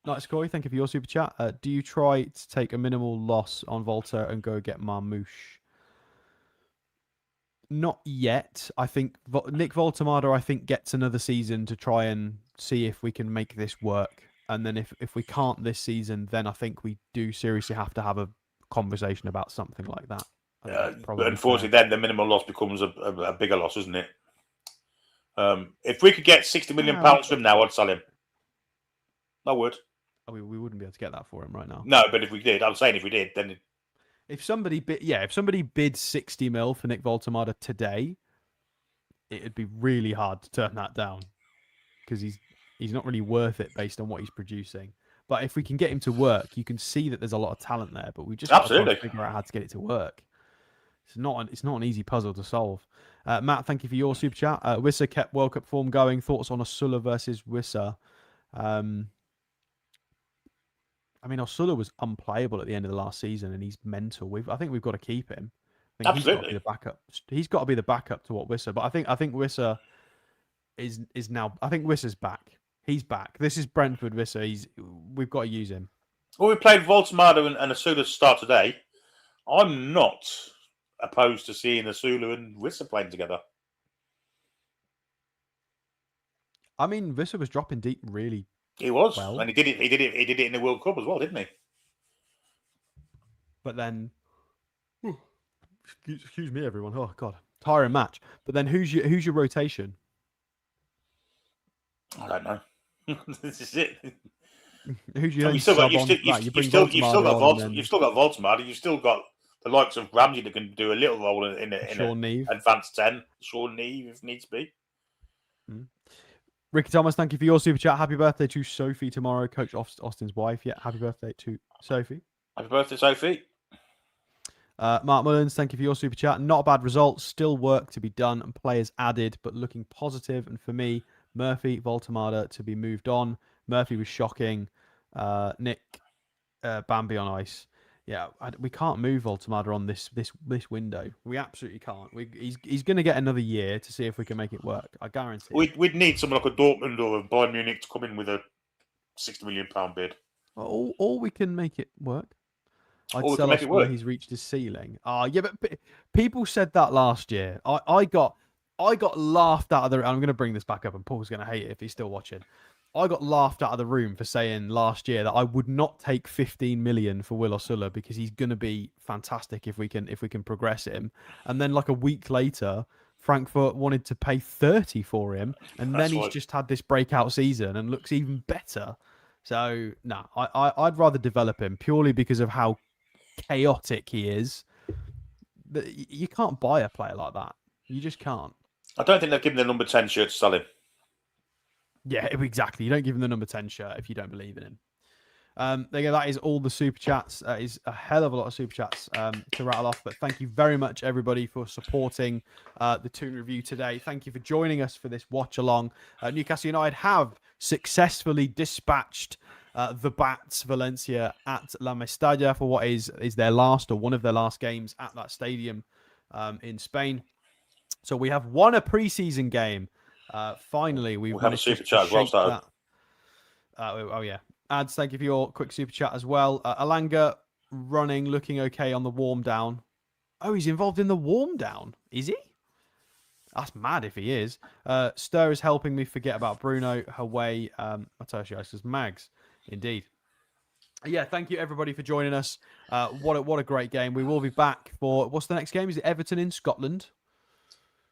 Nice, Corey, thank you for your super chat. Do you try to take a minimal loss on Volta and go get Marmouche? Not yet. I think Nick Voltamada, I think, gets another season to try and see if we can make this work. And then if we can't this season, then I think we do seriously have to have a conversation about something like that. But unfortunately, then the minimal loss becomes a bigger loss, isn't it? If we could get £60 million from now, I'd sell him. I would. We wouldn't be able to get that for him right now. No, but if we did, I'm saying if we did, then if somebody bid 60 mil for Nick Voltamada today, it'd be really hard to turn that down because he's not really worth it based on what he's producing. But if we can get him to work, you can see that there's a lot of talent there. But we just got to figure out how to get it to work. It's not an easy puzzle to solve. Matt, thank you for your super chat. Wissa kept World Cup form going. Thoughts on Osula versus Wissa? I mean, Osula was unplayable at the end of the last season, and he's mental. I think we've got to keep him. I think Absolutely. He's got to be the backup. He's got to be the backup to what Wissa. But I think Wissa is now. I think Wissa's back. He's back. This is Brentford Wissa. We've got to use him. Well, we played Voltamada and Osula start today. I'm not opposed to seeing Osula and Wissa playing together. I mean, Wissa was dropping deep really. He was, well. And he did it in the World Cup as well, didn't he? But then, excuse me, everyone. Oh God, tiring match. But then, who's your rotation? I don't know. This is it. Who's your You've still got Voltamada. You've still got the likes of Ramsey that can do a little role in an advanced 10. Sean Neve, if needs be. Ricky Thomas, thank you for your super chat. Happy birthday to Sophie tomorrow, Coach Austin's wife. Yeah, happy birthday to Sophie. Happy birthday, Sophie. Mark Mullins, thank you for your super chat. Not a bad result. Still work to be done and players added, but looking positive. And for me, Murphy, Voltamada to be moved on. Murphy was shocking. Nick, Bambi on ice. Yeah, we can't move Voltamada on this window. We absolutely can't. He's going to get another year to see if we can make it work. I guarantee. We'd need someone like a Dortmund or a Bayern Munich to come in with a £60 million bid. Or we can make it work. I'd sell us where he's reached his ceiling. Yeah, but people said that last year. I got laughed out of the. I'm going to bring this back up, and Paul's going to hate it if he's still watching. I got laughed out of the room for saying last year that I would not take 15 million for Will Osula because he's going to be fantastic if we can progress him. And then like a week later, Frankfurt wanted to pay 30 for him, and then he's just had this breakout season and looks even better. So no, I'd rather develop him purely because of how chaotic he is. You can't buy a player like that. You just can't. I don't think they've given the number 10 shirt to sell him. Yeah, exactly. You don't give him the number 10 shirt if you don't believe in him. There you go. That is all the super chats. That is a hell of a lot of super chats to rattle off. But thank you very much, everybody, for supporting the Toon review today. Thank you for joining us for this watch along. Newcastle United have successfully dispatched the Bats Valencia at La Mestalla for what is their last or one of their last games at that stadium in Spain. So we have won a preseason game. Finally, we've We have a managed super to chat as well shake started. that. Oh yeah. Ads, thank you for your quick super chat as well. Alanga running, looking okay on the warm down. Oh, he's involved in the warm down. Is he? That's mad if he is. Stir is helping me forget about Bruno. Away, Matthias Jaissle's Mags. Indeed. Yeah, thank you everybody for joining us. What a great game. We will be back for, what's the next game? Is it Everton in Scotland?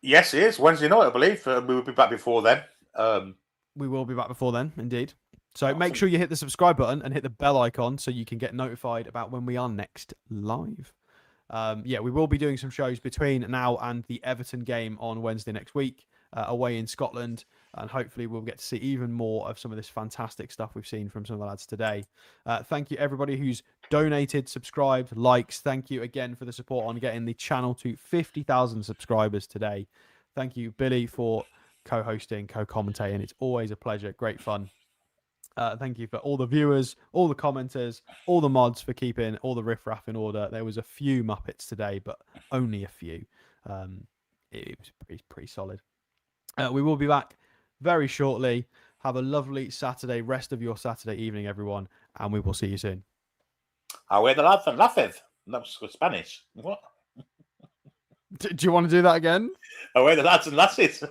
Yes, it is. Wednesday night, I believe. We will be back before then. We will be back before then, indeed. So make sure you hit the subscribe button and hit the bell icon so you can get notified about when we are next live. Yeah, we will be doing some shows between now and the Everton game on Wednesday next week away in Scotland. And hopefully we'll get to see even more of some of this fantastic stuff we've seen from some of the lads today. Thank you, everybody who's donated, subscribed, likes. Thank you again for the support on getting the channel to 50,000 subscribers today. Thank you, Billy, for co-hosting, co-commentating. It's always a pleasure. Great fun. Thank you for all the viewers, all the commenters, all the mods for keeping all the riffraff in order. There was a few Muppets today, but only a few. It was pretty solid. We will be back very shortly. Have a lovely Saturday, rest of your Saturday evening, everyone, and we will see you soon. Away the lads and laugheth. That's Spanish. What? Do you want to do that again? Away the lads and lasses.